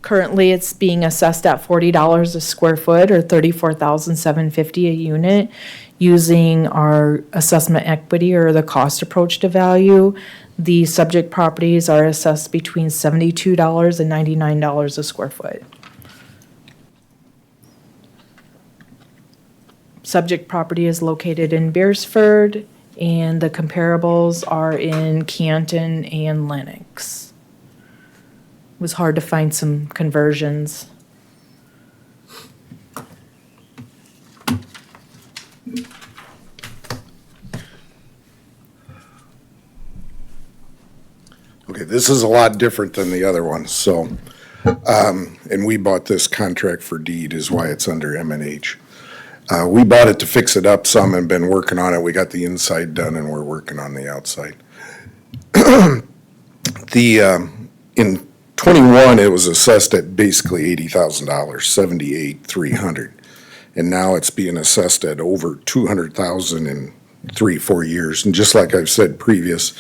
Currently, it's being assessed at $40 a square foot or $34,750 a unit using our assessment equity or the cost approach to value. The subject properties are assessed between $72 and $99 a square foot. Subject property is located in Beersford, and the comparables are in Canton and Lenox. It was hard to find some conversions. Okay, this is a lot different than the other ones, so, and we bought this contract for deed is why it's under M&H. We bought it to fix it up some and been working on it. We got the inside done and we're working on the outside. In '21, it was assessed at basically $80,000, $78,300. And now it's being assessed at over $200,000 in 3-4 years. And just like I've said previous,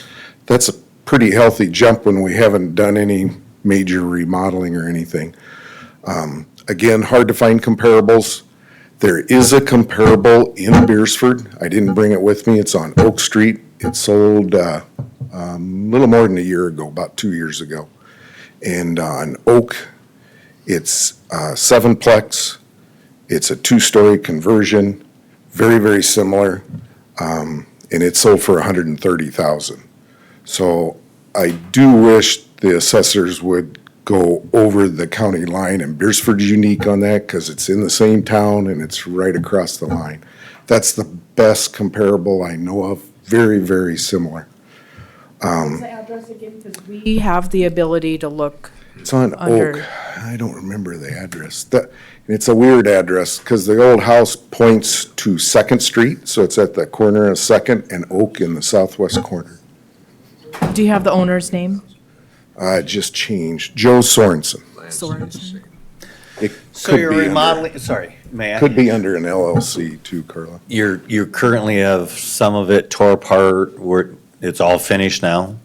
that's a pretty healthy jump when we haven't done any major remodeling or anything. Again, hard to find comparables. There is a comparable in Beersford. I didn't bring it with me. It's on Oak Street. It sold a little more than a year ago, about 2 years ago. And on Oak, it's 7-plex. It's a 2-story conversion, very, very similar. And it sold for $130,000. So I do wish the assessors would go over the county line, and Beersford's unique on that because it's in the same town and it's right across the line. That's the best comparable I know of, very, very similar. What's the address again? Because we have the ability to look. It's on Under- Oak. I don't remember the address. It's a weird address because the old house points to Second Street, so it's at the corner of Second and Oak in the southwest corner. Do you have the owner's name? It just changed. Joe Sorensen. Sorensen. It So could you're be under- remodeling, sorry, may I? Could be under an LLC too, Carla. You currently have some of it tore apart, where it's all finished now?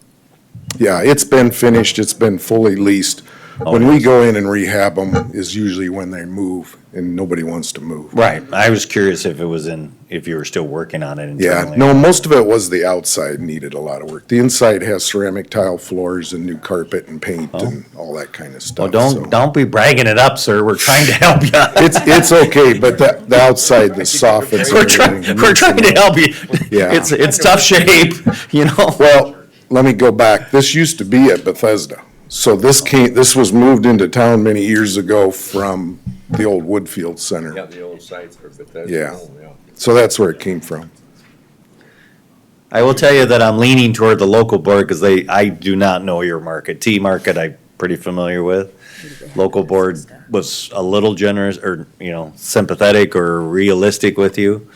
Yeah, it's been finished, it's been fully leased. When we go in and rehab them is usually when they move, and nobody wants to move. Right, I was curious if it was in if you were still working on it Yeah, internally. no, most of it was the outside needed a lot of work. The inside has ceramic tile floors and new carpet and paint and all that kind of stuff. Well, so. don't be bragging it up, sir. We're trying to help you. It's okay, but the outside, the soffits. We're and trying, everything we're trying to help you. Yeah. It's tough shape, you know? Well, let me go back. This used to be at Bethesda. So this was moved into town many years ago from the old Woodfield Center. Yeah, the old sites for Bethesda. Yeah. home, yeah. So that's where it came from. I will tell you that I'm leaning toward the local board because I do not know your market. T market, I'm pretty familiar with. Local board was a little generous or, sympathetic or realistic with you.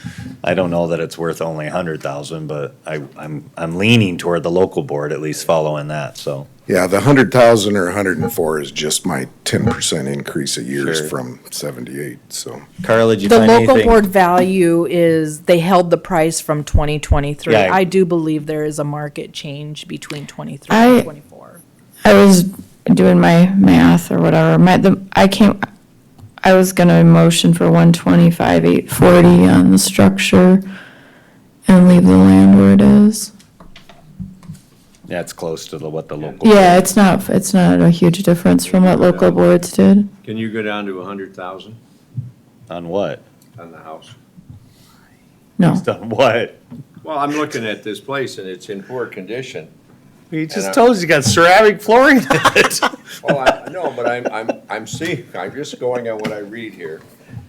I don't know that it's worth only 100,000, but I'm leaning toward the local board, at least following that, so. Yeah, the 100,000 or 104 is just my 10% increase a year Sure. from 78, so. Carla, did you The find anything? local board value is, they held the price from 2023. Yeah. I do believe there is a market change between 23 I- and 24. I was doing my math or whatever, I was gonna motion for 125, 840 on the structure and leave the land where it is. That's close to what the local. Yeah, it's not a huge difference from what local boards did. Can you go down to 100,000 On what? on the house? No. On what? Well, I'm looking at this place and it's in poor condition. He just just told you got ceramic flooring in it. Well, no, but I'm seeing, I'm just going on what I read here,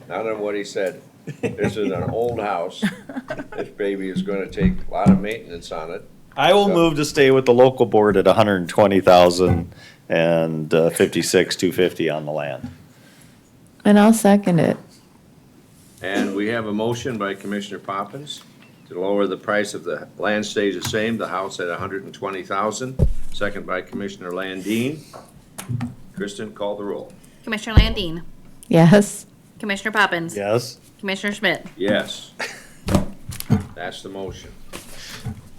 not on what he said. This is an old house. This baby is gonna take a lot of maintenance on it. I will move to stay with the local board at 120,000 and 250 on the land. And I'll second it. And we have a motion by Commissioner Poppins to lower the price of the land stays the same, the house at 120,000. Second by Commissioner Landine. Kristen, call the roll. Commissioner Landine. Yes. Commissioner Poppins. Yes? Commissioner Schmidt. Yes. That's the motion.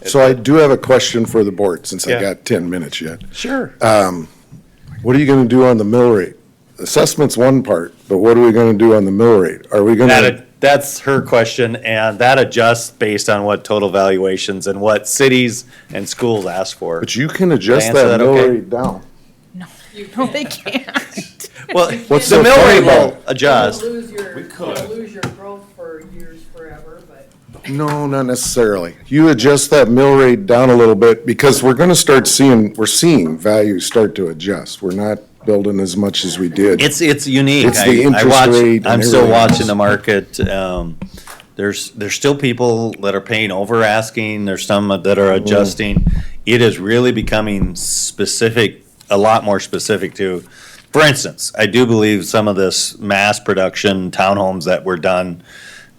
So I do have a question for the board, since I Yeah. got 10 minutes yet. Sure. What are you gonna do on the mill rate? Assessment's one part, but what are we gonna do on the mill rate? Are we gonna, That's her question, and that adjusts based on what total valuations and what cities and schools ask for. but you can adjust Answer that that mill okay? rate down. No, they can't. Well, What's the so mill funny rate about will adjust. You'll lose your, We could. you'll lose your growth for years forever, but. No, not necessarily. You adjust that mill rate down a little bit, because we're seeing values start to adjust. We're not building as much as we did. It's unique. It's the I interest watch- rate and I'm still everything watching else. the market. There's still people that are paying over asking. There's some that are adjusting. It is really becoming specific, a lot more specific to, for instance, I do believe some of this mass production townhomes that were done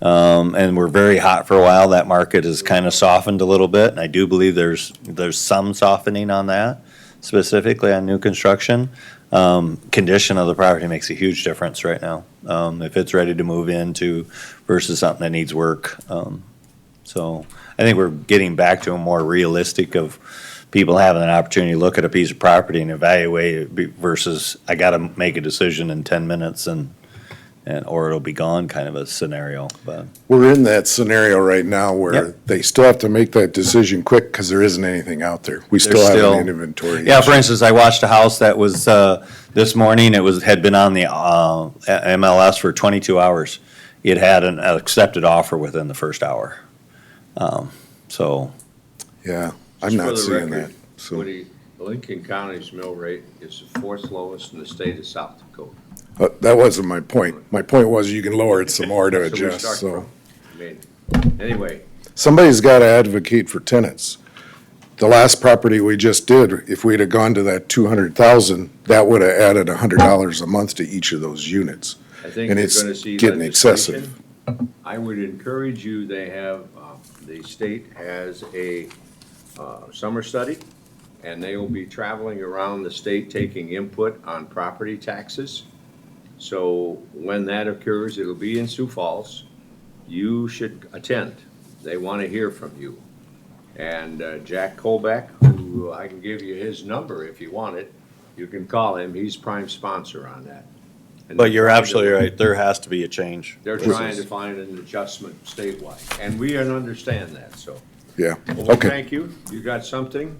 and were very hot for a while, that market has kind of softened a little bit. And I do believe there's some softening on that, specifically on new construction. Condition of the property makes a huge difference right now. If it's ready to move into versus something that needs work. So I think we're getting back to a more realistic of people having an opportunity to look at a piece of property and evaluate it versus I gotta make a decision in 10 minutes or it'll be gone kind of a scenario, but. We're in that scenario right now where Yep. they still have to make that decision quick, because there isn't anything out there. We still There's have still- an inventory. Yeah, for instance, I watched a house that was, this morning, had been on the, MLS for 22 hours. It had an accepted offer within the first hour. So, Yeah, I'm Just not for the seeing that. record, So, Woody, Lincoln County's mill rate is the fourth lowest in the state of South Dakota. that wasn't my point. My point was you can lower it some more to That's where we adjust, start so. from. I mean, anyway, Somebody's got to advocate for tenants. The last property we just did, if we'd have gone to that 200,000, that would have added $100 a month to each of those units. I think And you're it's gonna see getting legislation. excessive. I would encourage you, they have, the state has a summer study, and they will be traveling around the state taking input on property taxes. So when that occurs, it'll be in Sioux Falls. You should attend. They want to hear from you. And Jack Colbeck, who I can give you his number if you want it, you can call him. He's prime sponsor on that. And But they're you're trying to- absolutely right, there has to be a change. They're trying to find an adjustment statewide, and we understand that, so. Yeah, Well, okay. thank you. You got something?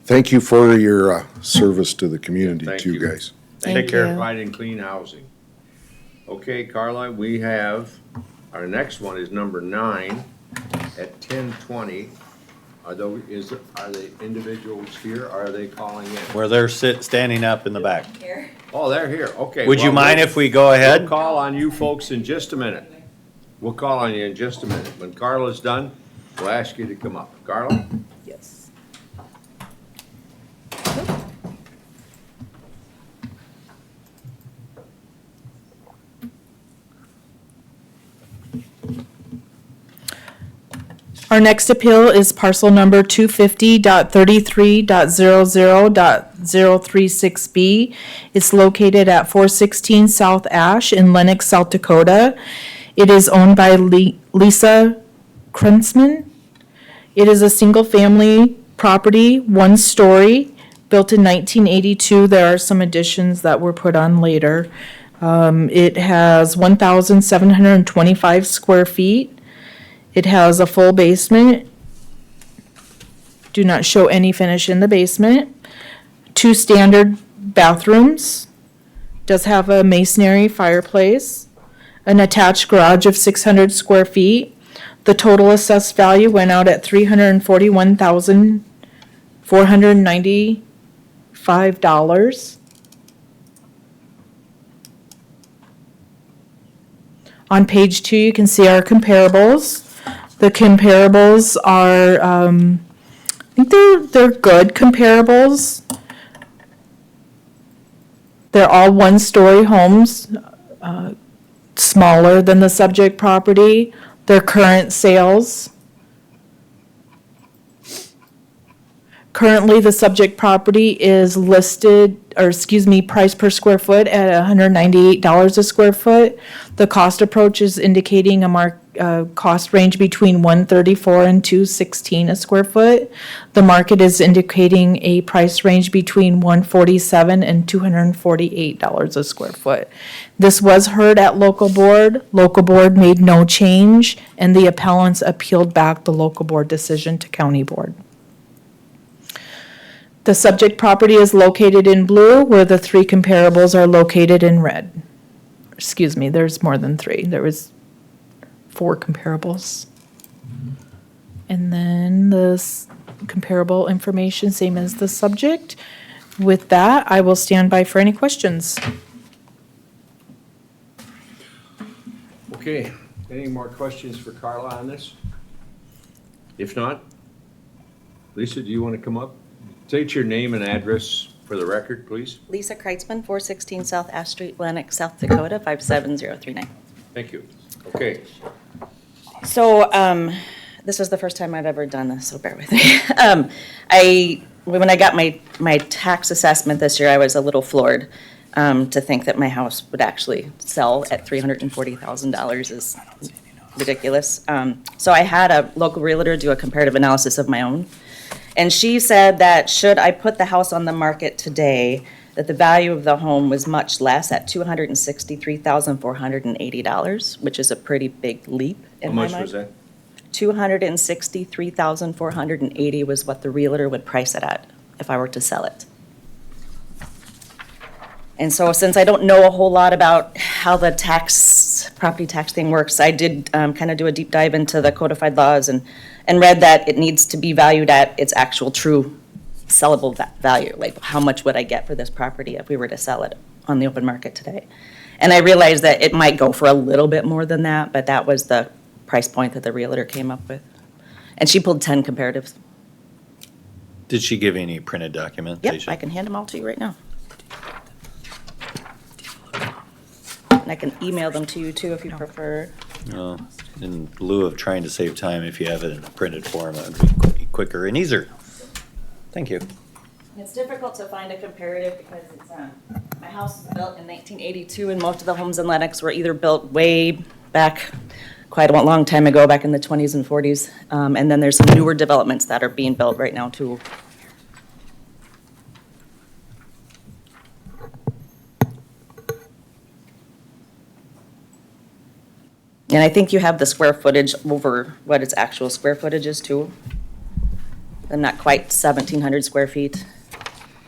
Thank you for your service to the community Thank too, you. guys. Thank Thank you for you. providing clean housing. Okay, Carla, we have, our next one is number 9 at 10:20. Are the individuals here, or are they calling in? Where they're standing up in the back. Oh, they're here, okay. Would you well, mind we'll- if we go We'll ahead? call on you folks in just a minute. We'll call on you in just a minute. When Carla's done, we'll ask you to come up. Carla? Yes. Our next appeal is parcel number 250.33.00.036B. It's located at 416 South Ash in Lenox, South Dakota. It is owned by Lisa Krensman. It is a single-family property, one story, built in 1982. There are some additions that were put on later. It has 1,725 square feet. It has a full basement. Do not show any finish in the basement. 2 standard bathrooms. Does have a masonry fireplace. An attached garage of 600 square feet. The total assessed value went out at $341,495. On page 2, you can see our comparables. The comparables are, I think they're good comparables. They're all one-story homes, smaller than the subject property. Their current sales. Currently, the subject property is listed, price per square foot at $198 a square foot. The cost approach is indicating a cost range between $134 and $216 a square foot. The market is indicating a price range between $147 and $248 a square foot. This was heard at local board. Local board made no change, and the appellants appealed back the local board decision to county board. The subject property is located in blue, where the 3 comparables are located in red. Excuse me, there's more than 3. There was 4 comparables. And then the comparable information, same as the subject. With that, I will stand by for any questions. Okay, any more questions for Carla on this? If not, Lisa, do you want to come up? State your name and address for the record, please. Lisa Kreitzman, 416 South Ash Street, Lenox, South Dakota, 57039. Thank you. Okay, So, this is the first time I've ever done this, so bear with me. When I got my tax assessment this year, I was a little floored to think that my house would actually sell at $340,000 is ridiculous. So I had a local realtor do a comparative analysis of my own. And she said that should I put the house on the market today, that the value of the home was much less at $263,480, which is a pretty big leap how in my much mind. was that? $263,480 was what the realtor would price it at if I were to sell it. And so since I don't know a whole lot about how the property tax thing works, I did kind of do a deep dive into the codified laws and read that it needs to be valued at its actual true sellable value. Like, how much would I get for this property if we were to sell it on the open market today? And I realized that it might go for a little bit more than that, but that was the price point that the realtor came up with. And she pulled 10 comparatives. Did she give any printed Yep, documentation? I can hand them all to you right now. And I can email them to you too if you prefer. No. In lieu of trying to save time, if you have it in a printed form, that would be quicker and easier. Thank you. It's difficult to find a comparative because it's, my house was built in 1982 and most of the homes in Lenox were either built way back, quite a long time ago, back in the 20s and 40s. And then there's some newer developments that are being built right now too. And I think you have the square footage over what its actual square footage is too. I'm not quite 1,700 square feet.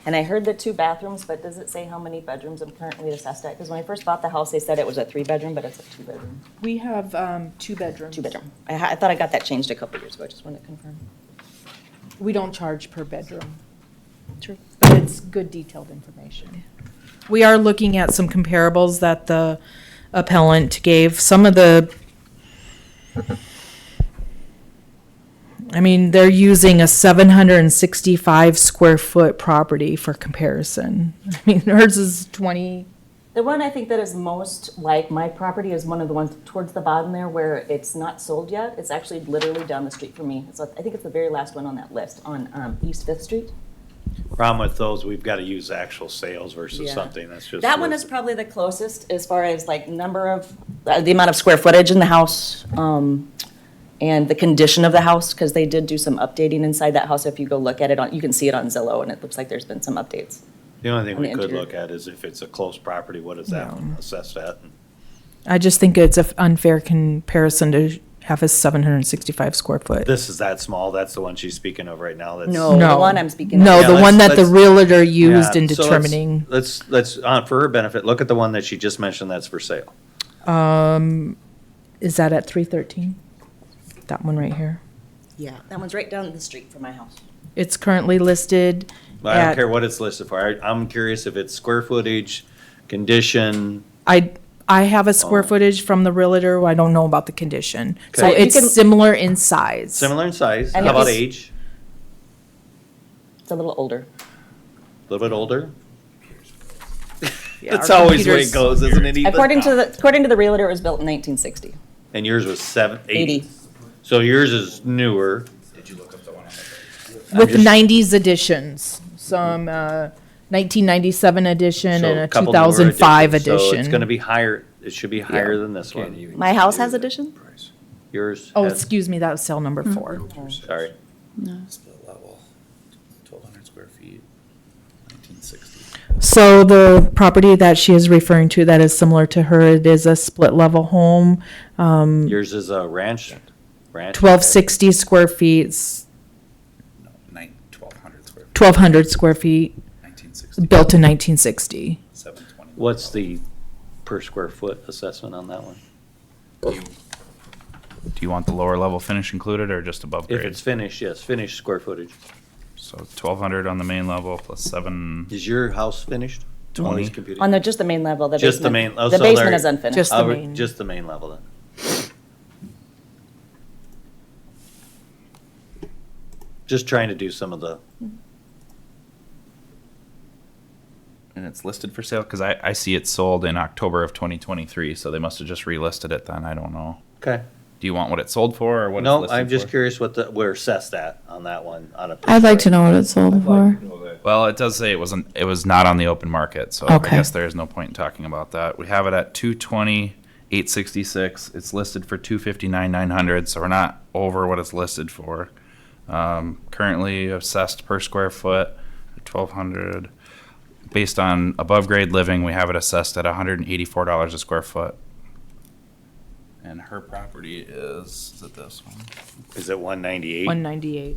And I heard the 2 bathrooms, but does it say how many bedrooms I'm currently assessed at? Because when I first bought the house, they said it was a 3-bedroom, but it's a 2-bedroom. We have 2 bedrooms. 2-bedroom. I thought I got that changed a couple years ago. I just wanted to confirm. We don't charge per bedroom, True. but it's good detailed information. We are looking at some comparables that the appellant gave. Some of the, I mean, they're using a 765 square foot property for comparison. I mean, hers is 20. The one I think that is most like my property is one of the ones towards the bottom there where it's not sold yet. It's actually literally down the street from me. So I think it's the very last one on that list on East Fifth Street. Problem with those, we've got to use actual sales versus Yeah. something that's just. That one is probably the closest as far as like number of, the amount of square footage in the house, and the condition of the house, because they did do some updating inside that house. If you go look at it you can see it on Zillow, and it looks like there's been some updates. The only thing on we the could interior. look at is if it's a close property, what is that one assessed at? I just think it's an unfair comparison to have a 765 square foot. This is that small, that's the one she's speaking of right now, that's. No, the one I'm speaking of. No, Yeah, the one that the let's- realtor used Yeah, in so determining. Let's, for her benefit, look at the one that she just mentioned that's for sale. Is that at 313? That one right here. Yeah, that one's right down the street from my house. It's currently listed I don't at, care what it's listed for, I'm curious if it's square footage, condition, I have a square Oh. footage from the realtor. I don't know about the condition. So Okay. You it's can- similar in size. similar in size, how And about it's- age? It's a little older. A little bit older? Yeah, That's our always the way it computers- goes, isn't it, Ethan? According to the realtor, it was built in 1960. And yours was 80. 80. So yours is newer. With just- 90s editions, some 1997 edition So and a couple newer 2005 additions. So it's edition. gonna be higher, it should be higher than this one. My house has addition? Yours Oh, has, excuse me, that was cell number 4. sorry. Split level, 1,200 square feet, 1960. So the property that she is referring to that is similar to her, it is a split level home, Yours is a ranch. 1260 square feet, No, 1,200 square feet, 1200 square feet, 1960, built in 1960. 720. What's the per square foot assessment on that one? Do you want the lower level finish included or just above If grade? it's finished, yes, finished square footage. So 1,200 on the main level plus 7, Is your house finished? All these 20. computers? Just the main level, the Just the basement. main- oh, The so basement there- is unfinished. Just the main. Just the main level then. Just trying to do some of the, and it's listed for sale, because I see it sold in October of 2023, so they must have just relisted it then, I don't know. okay. Do you want what it sold for or what it's No, listed I'm just for? curious what we're assessed at on that one. On a I'd like to know what it's sold for. Well, it does say it was not on the open market, so Okay. I guess there is no point in talking about that. We have it at 220,866. It's listed for 259,900, so we're not over what it's listed for. Currently assessed per square foot, 1,200. Based on above grade living, we have it assessed at $184 a square foot. And her property is it this one? Is it 198? 198.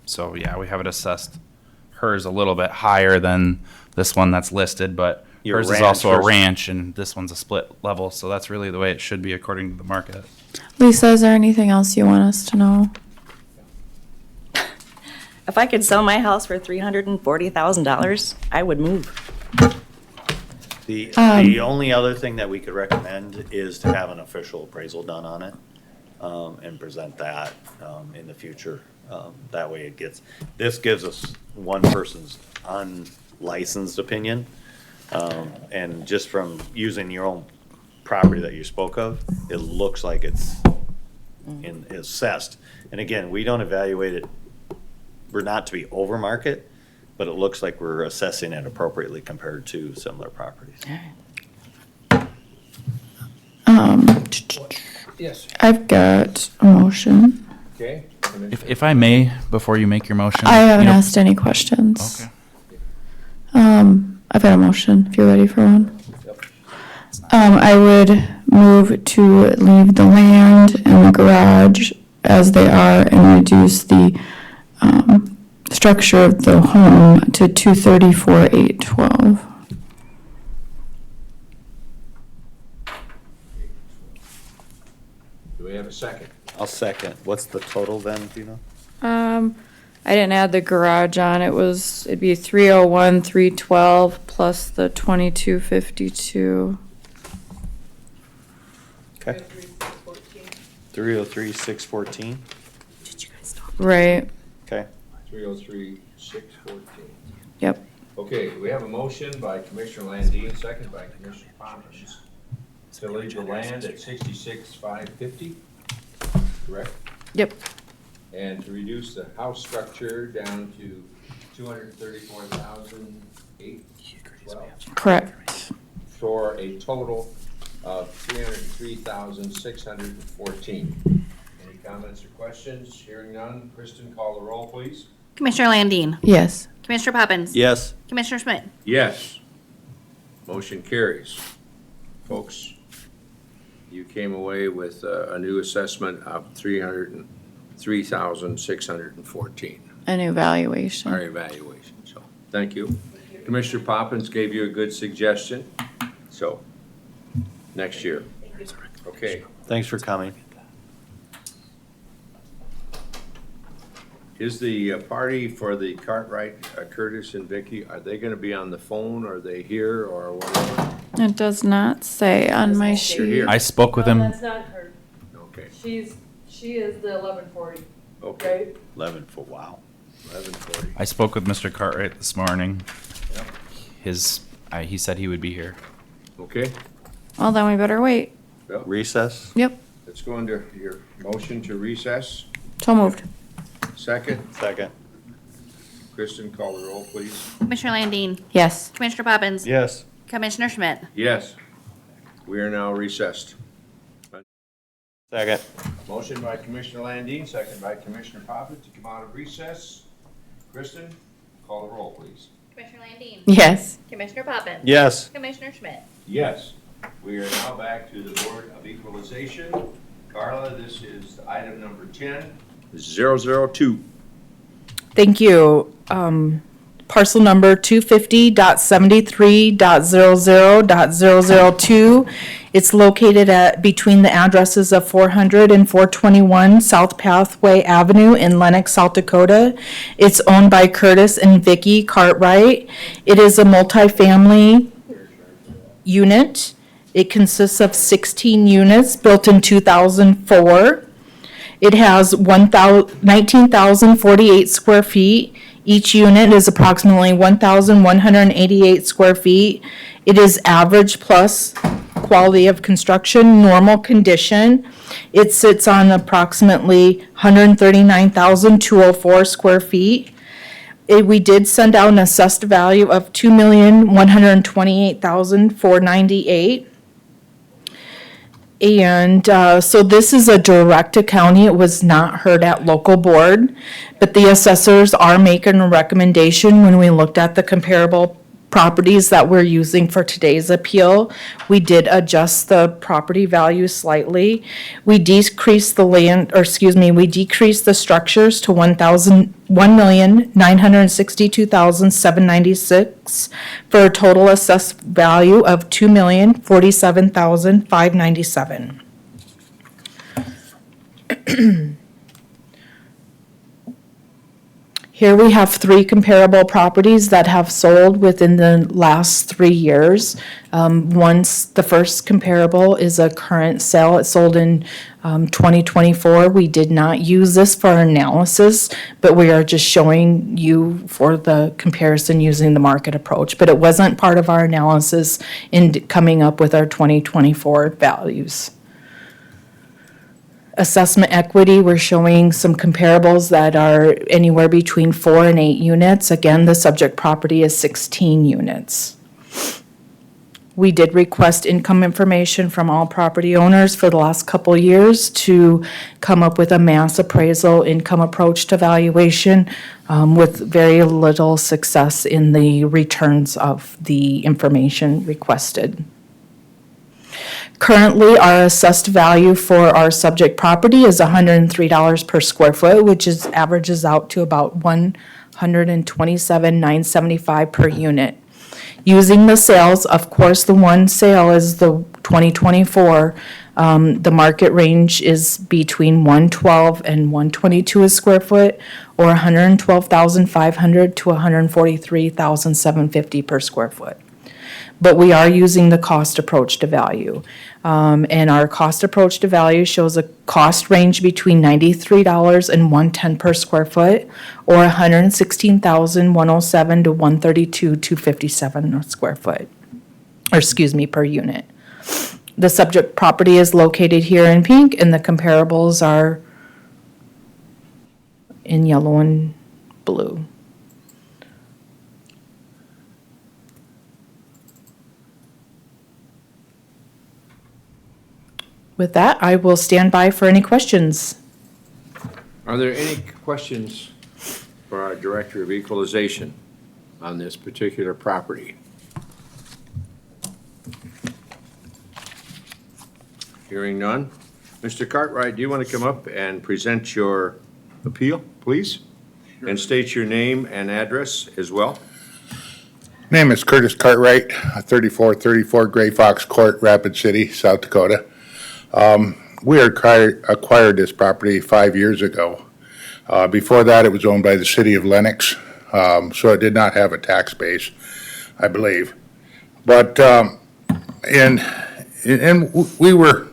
So yeah, we have it assessed. Hers a little bit higher than this one that's listed, but Your hers is ranch also a versus- ranch, and this one's a split level. So that's really the way it should be according to the market. Lisa, is there anything else you want us to know? If I could sell my house for $340,000, I would move. The Um, only other thing that we could recommend is to have an official appraisal done on it, and present that, in the future. That way this gives us one person's unlicensed opinion. And just from using your own property that you spoke of, it looks like it's assessed. And again, we don't evaluate it, we're not to be over market, but it looks like we're assessing it appropriately compared to similar properties. Yes. I've got a motion. Okay. If I may, before you make your motion, I haven't you know- asked any questions. Okay. I've got a motion, if you're ready for one. I would move to leave the land and the garage as they are and reduce the, structure of the home to 234,812. Do we have a second? I'll second. What's the total then, do you know? I didn't add the garage on, it'd be 301, 312 plus the 2252. Okay. 303, 614. Right, Okay. 303, 614. yep. Okay, we have a motion by Commissioner Landine, second by Commissioner Poppins, to leave the land at 66,550, correct? Yep. And to reduce the house structure down to 234,812, Correct. for a total of 303,614. Any comments or questions? Hearing none, Kristen, call the roll, please. Commissioner Landine. Yes. Commissioner Poppins. Yes. Commissioner Schmidt. Yes. Motion carries. Folks, you came away with a new assessment of 303,614, An evaluation. our evaluation, so, thank you. Commissioner Poppins gave you a good suggestion, so, next year. Okay, Thanks for coming. is the party for the Cartwright, Curtis and Vicky, are they gonna be on the phone, are they here, or whatever? It does not say on my You're sheet. here, I spoke with No, him. that's not her. okay, She is the 1140, okay, right? 11 foot, wow. 11:40. I spoke with Mr. Cartwright this morning. Yep. He said he would be here. Okay, Well, then we better wait. well, Recess? Yep. let's go into your motion to recess. So moved. Second, Second. Kristen, call the roll, please. Commissioner Landine. Yes. Commissioner Poppins. Yes. Commissioner Schmidt. Yes, we are now recessed. Second. Motion by Commissioner Landine, second by Commissioner Poppins to come out of recess. Kristen, call the roll, please. Commissioner Landine. Yes. Commissioner Poppins. Yes. Commissioner Schmidt. Yes, we are now back to the Board of Equalization. Carla, this is item number 10-002. Thank you. Parcel number 250.73.00.002. It's located between the addresses of 400 and 421 South Pathway Avenue in Lenox, South Dakota. It's owned by Curtis and Vicky Cartwright. It is a multifamily unit. It consists of 16 units built in 2004. It has 19,048 square feet. Each unit is approximately 1,188 square feet. It is average plus quality of construction, normal condition. It sits on approximately 139,204 square feet. We did send out an assessed value of $2,128,498. And so this is a direct to county. It was not heard at local board, but the assessors are making a recommendation when we looked at the comparable properties that we're using for today's appeal. We did adjust the property value slightly. We decreased the we decreased the structures to 1,962,796 for a total assessed value of $2,047,597. Here we have three comparable properties that have sold within the last 3 years. The first comparable is a current sale. It sold in 2024. We did not use this for analysis, but we are just showing you for the comparison using the market approach. But it wasn't part of our analysis in coming up with our 2024 values. Assessment equity, we're showing some comparables that are anywhere between 4 and 8 units. Again, the subject property is 16 units. We did request income information from all property owners for the last couple years to come up with a mass appraisal income approach to valuation with very little success in the returns of the information requested. Currently, our assessed value for our subject property is $103 per square foot, which averages out to about $127,975 per unit. Using the sales, of course, the one sale is the 2024. The market range is between 112 and 122 a square foot, or 112,500 to 143,750 per square foot. But we are using the cost approach to value. And our cost approach to value shows a cost range between $93 and $110 per square foot, or $116,107 to $132,257 a square foot, or per unit. The subject property is located here in pink, and the comparables are in yellow and blue. With that, I will stand by for any questions. Are there any questions for our Director of Equalization on this particular property? Hearing none. Mr. Cartwright, do you want to come up and present your appeal, please? And state your name and address as well? Name is Curtis Cartwright, 3434 Gray Fox Court, Rapid City, South Dakota. We acquired this property 5 years ago. Before that, it was owned by the city of Lenox, so it did not have a tax base, I believe. But we were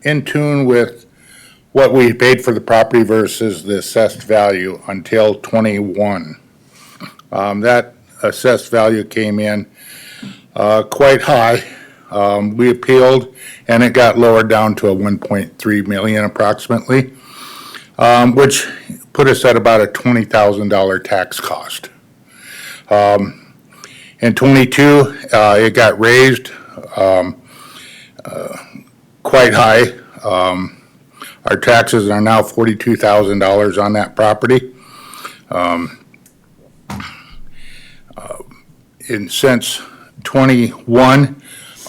in tune with what we paid for the property versus the assessed value until '21. That assessed value came in quite high. We appealed, and it got lowered down to a 1.3 million approximately, which put us at about a $20,000 tax cost. In '22, it got raised quite high. Our taxes are now $42,000 on that property. And since '21,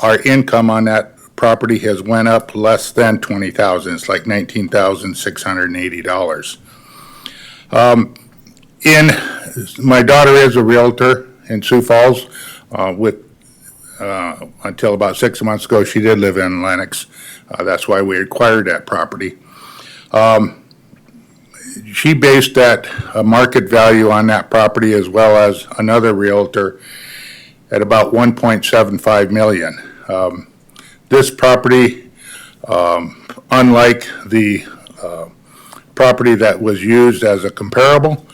our income on that property has went up less than $20,000. It's like $19,680. My daughter is a realtor in Sioux Falls. Until about 6 months ago, she did live in Lenox. That's why we acquired that property. She based that market value on that property, as well as another realtor, at about 1.75 million. This property, unlike the property that was used as a comparable,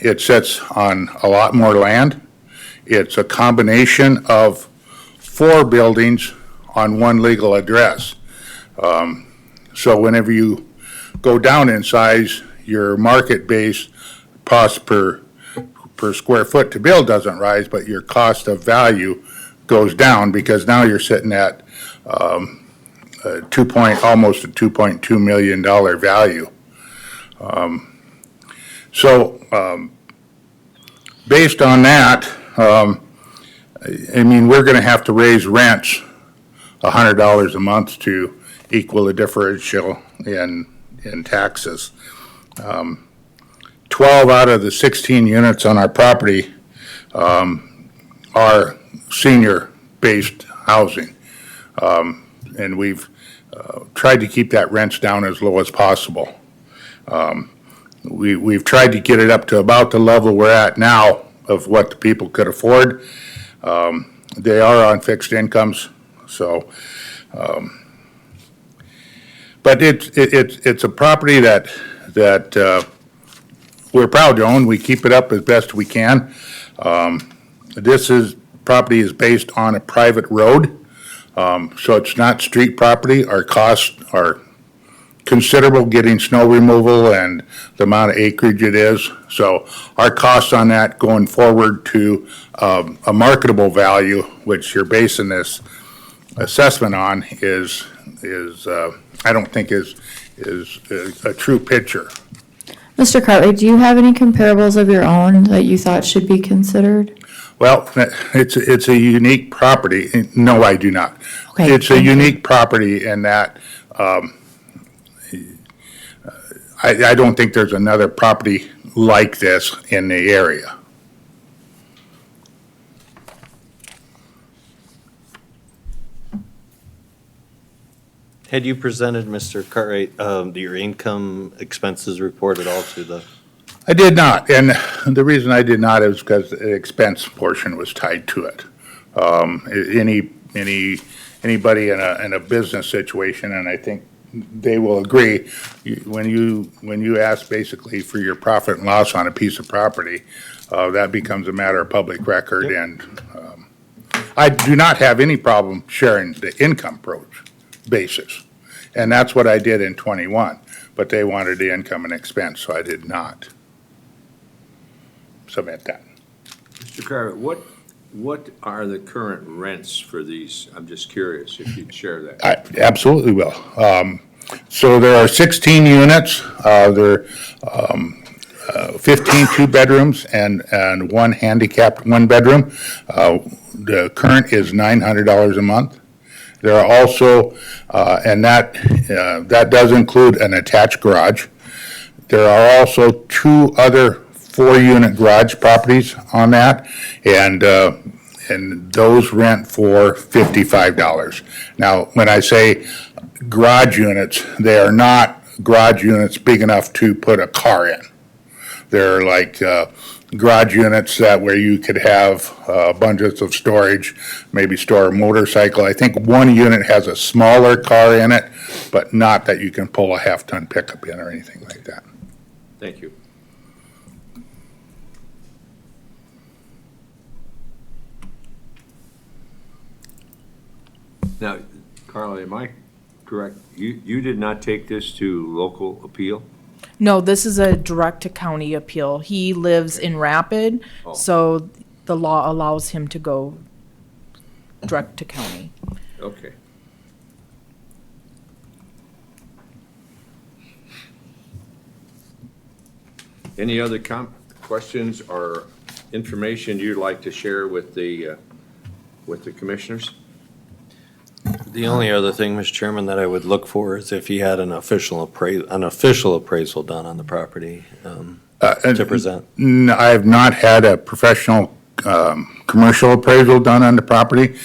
it sits on a lot more land. It's a combination of 4 buildings on one legal address. So whenever you go down in size, your market base cost per square foot to build doesn't rise, but your cost of value goes down, because now you're sitting at almost a $2.2 million value. Based on that, we're going to have to raise rents $100 a month to equal the differential in taxes. 12 out of the 16 units on our property are senior-based housing. And we've tried to keep that rents down as low as possible. We've tried to get it up to about the level we're at now of what the people could afford. They are on fixed incomes, so. But it's a property that we're proud to own. We keep it up as best we can. Property is based on a private road, so it's not street property. Our costs are considerable getting snow removal and the amount of acreage it is. So our costs on that going forward to a marketable value, which you're basing this assessment on, I don't think is a true picture. Mr. Cartwright, do you have any comparables of your own that you thought should be considered? Well, it's a unique property. No, I do not. Okay, It's a thank you. unique property in that, I don't think there's another property like this in the area. Had you presented, Mr. Cartwright, your income expenses report at all to the? I did not, and the reason I did not is because the expense portion was tied to it. Anybody in a business situation, and I think they will agree, when you ask basically for your profit and loss on a piece of property, that becomes a matter of public record, and I do not have any problem sharing the income basis, and that's what I did in '21, but they wanted the income and expense, so I did not submit that. Mr. Carver, what are the current rents for these? I'm just curious if you'd share that. I absolutely will. So there are 16 units. There are 15 two-bedrooms and one handicapped one-bedroom. The current is $900 a month. There are also, and that does include an attached garage. There are also 2 other 4-unit garage properties on that, and those rent for $55. Now, when I say garage units, they are not garage units big enough to put a car in. They're like garage units where you could have abundance of storage, maybe store a motorcycle. I think one unit has a smaller car in it, but not that you can pull a half-ton pickup in or anything like that. Thank you. Now, Carla, am I correct? You did not take this to local appeal? No, this is a direct-to-county appeal. He lives in Rapid, Oh. so the law allows him to go direct to county. Okay. Any other questions or information you'd like to share with the commissioners? The only other thing, Mr. Chairman, that I would look for is if he had an official appraisal done on the property to present. I have not had a professional commercial appraisal done on the property.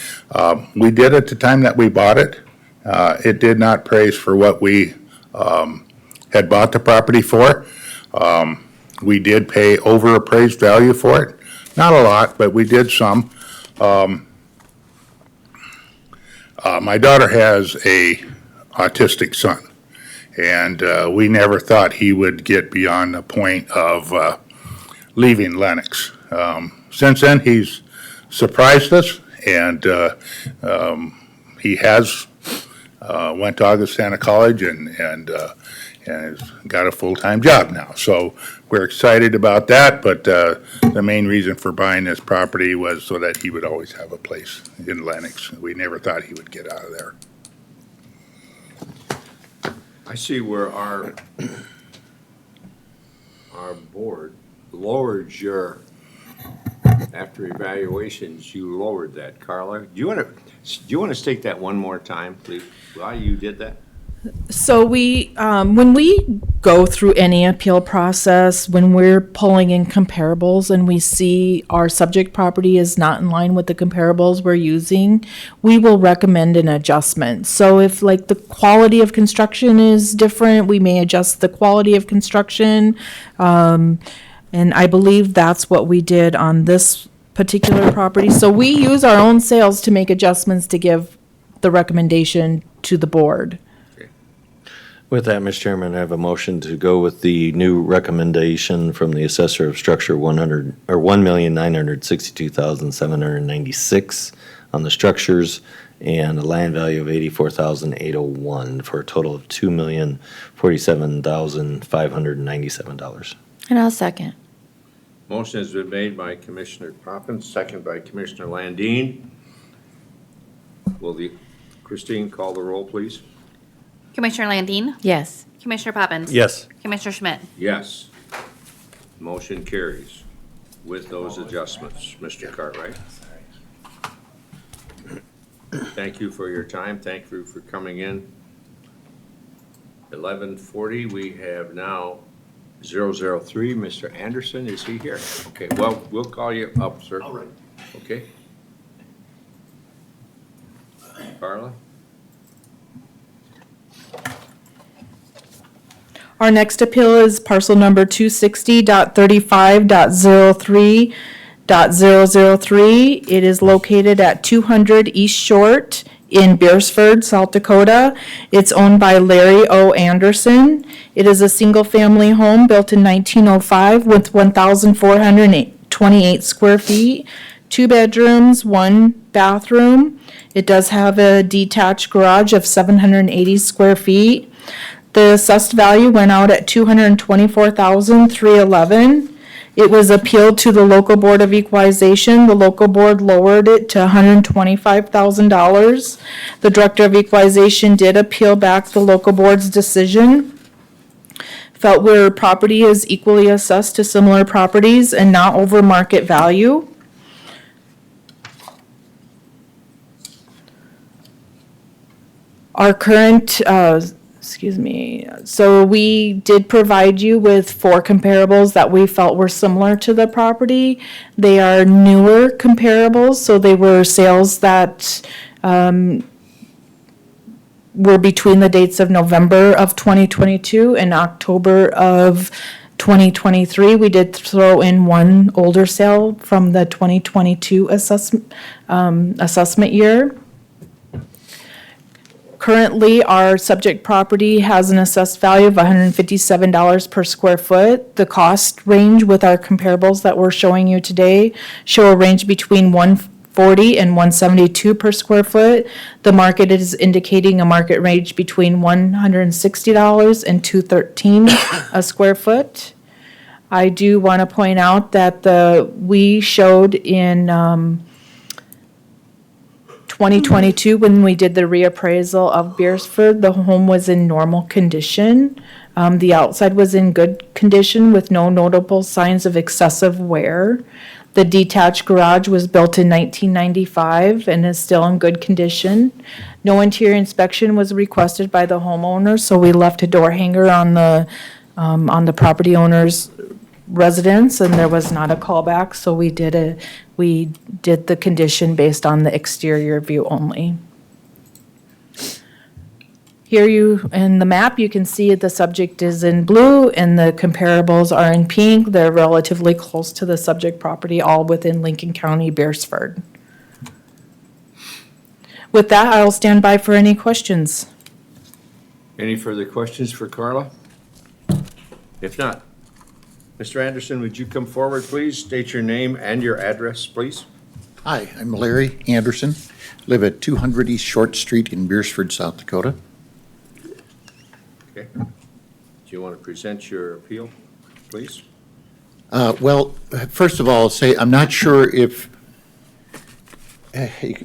We did at the time that we bought it. It did not praise for what we had bought the property for. We did pay over appraised value for it. Not a lot, but we did some. My daughter has a autistic son, and we never thought he would get beyond the point of leaving Lennox. Since then, he's surprised us, and he has went to Augustana College and has got a full-time job now. So we're excited about that, but the main reason for buying this property was so that he would always have a place in Lennox. We never thought he would get out of there. I see where our board lowered your, after evaluations, you lowered that, Carla. Do you want to state that one more time, please? Why you did that? So when we go through any appeal process, when we're pulling in comparables and we see our subject property is not in line with the comparables we're using, we will recommend an adjustment. So if like the quality of construction is different, we may adjust the quality of construction. And I believe that's what we did on this particular property. So we use our own sales to make adjustments to give the recommendation to the board. With that, Mr. Chairman, I have a motion to go with the new recommendation from the assessor of structure $1,962,796 on the structures and a land value of $84,801 for a total of $2,047,597. And I'll second. Motion has been made by Commissioner Poppins, second by Commissioner Landine. Will Christine call the roll, please? Commissioner Landine. Yes. Commissioner Poppins. Yes. Commissioner Schmidt. Yes. Motion carries with those adjustments. Mr. Cartwright? Thank you for your time. Thank you for coming in. 11:40, we have now 003. Mr. Anderson, is he here? Okay, well, we'll call you up, sir. All right. Okay. Carla? Our next appeal is parcel number 260.35.03.003. It is located at 200 East Short in Beersford, South Dakota. It's owned by Larry O. Anderson. It is a single-family home built in 1905 with 1,428 square feet, 2 bedrooms, 1 bathroom. It does have a detached garage of 780 square feet. The assessed value went out at $224,311. It was appealed to the local board of equalization. The local board lowered it to $125,000. The director of equalization did appeal back the local board's decision. Felt where property is equally assessed to similar properties and not over market value. Our current, so we did provide you with 4 comparables that we felt were similar to the property. They are newer comparables, so they were sales that were between the dates of November of 2022 and October of 2023. We did throw in 1 older sale from the 2022 assessment year. Currently, our subject property has an assessed value of $157 per square foot. The cost range with our comparables that we're showing you today show a range between $140 and $172 per square foot. The market is indicating a market range between $160 and $213 a square foot. I do want to point out that we showed in 2022, when we did the reappraisal of Beersford, the home was in normal condition. The outside was in good condition with no notable signs of excessive wear. The detached garage was built in 1995 and is still in good condition. No interior inspection was requested by the homeowner, so we left a door hanger on the property owner's residence, and there was not a callback, so we did the condition based on the exterior view only. Here in the map, you can see the subject is in blue and the comparables are in pink. They're relatively close to the subject property, all within Lincoln County, Beersford. With that, I'll stand by for any questions. Any further questions for Carla? If not, Mr. Anderson, would you come forward, please? State your name and your address, please. Hi, I'm Larry Anderson, live at 200 East Short Street in Beersford, South Dakota. Okay. Do you want to present your appeal, please? Well, first of all, I'll say I'm not sure if,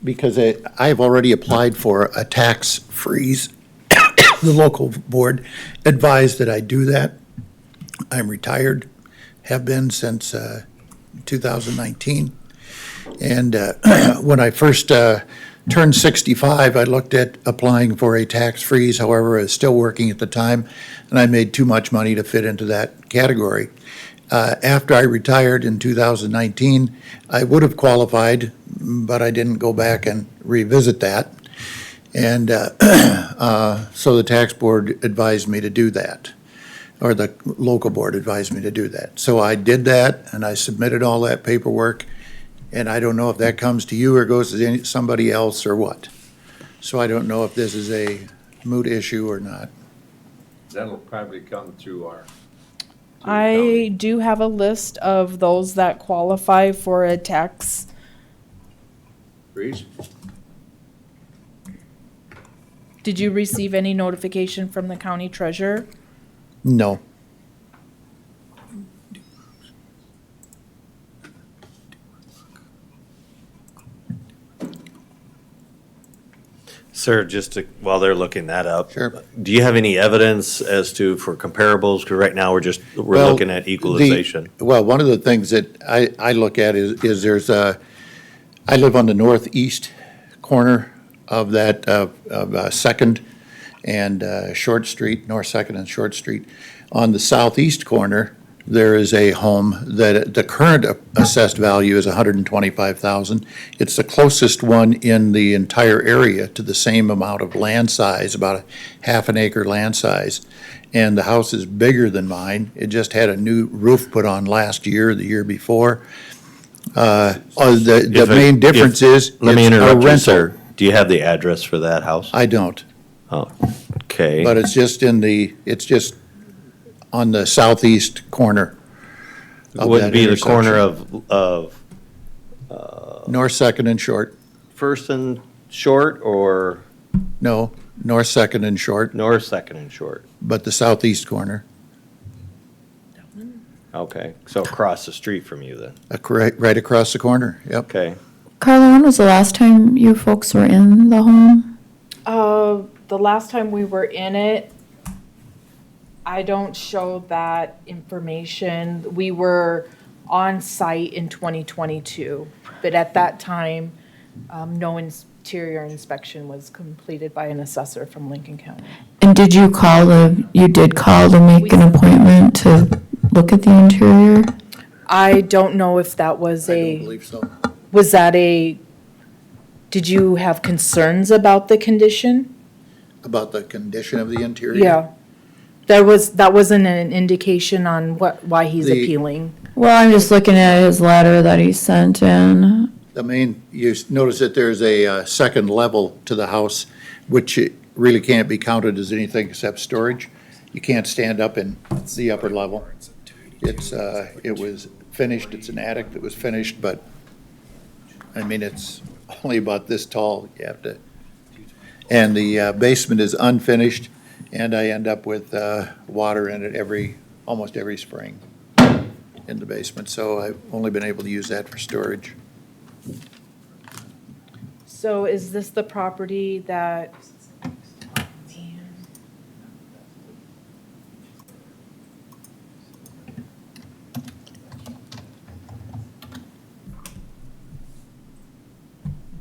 because I have already applied for a tax freeze. The local board advised that I do that. I'm retired, have been since 2019. And when I first turned 65, I looked at applying for a tax freeze. However, I was still working at the time, and I made too much money to fit into that category. After I retired in 2019, I would have qualified, but I didn't go back and revisit that. And so the tax board advised me to do that, or the local board advised me to do that. So I did that, and I submitted all that paperwork, and I don't know if that comes to you or goes to somebody else or what. So I don't know if this is a moot issue or not. That'll probably come through our. I do have a list of those that qualify for a tax. Freeze? Did you receive any notification from the county treasurer? No. Sir, just to, while they're looking that up. Sure. Do you have any evidence as to, for comparables? Because right now, we're Well, looking at equalization. Well, one of the things that I look at is there's I live on the northeast corner of that, Second and Short Street, North Second and Short Street. On the southeast corner, there is a home that the current assessed value is $125,000. It's the closest one in the entire area to the same amount of land size, about a half an acre land size. And the house is bigger than mine. It just had a new roof put on last year, the year before. The main difference is Let me it's a interrupt you, rental. sir. Do you have the address for that house? I don't, Oh, okay. but it's just on the southeast corner of Would that be the corner intersection. of North Second and Short. First and Short or No, North Second and Short, North Second and Short? but the southeast corner, Okay, so across the street from you then. right across the corner, yep. Okay. Carla, when was the last time you folks were in the home? The last time we were in it, I don't show that information. We were on site in 2022, but at that time, no interior inspection was completed by an assessor from Lincoln County. And did you did call to make an appointment to look at the interior? I don't know if that was I don't believe so. was that did you have concerns about the condition? About the condition of the interior? Yeah. That wasn't an indication on why he's The- appealing. Well, I'm just looking at his letter that he sent in. You notice that there's a second level to the house, which it really can't be counted as anything except storage. You can't stand up in the upper level. It was finished, it's an attic that was finished, but, I mean, it's only about this tall, and the basement is unfinished, and I end up with water in it almost every spring in the basement, so I've only been able to use that for storage. So is this the property that?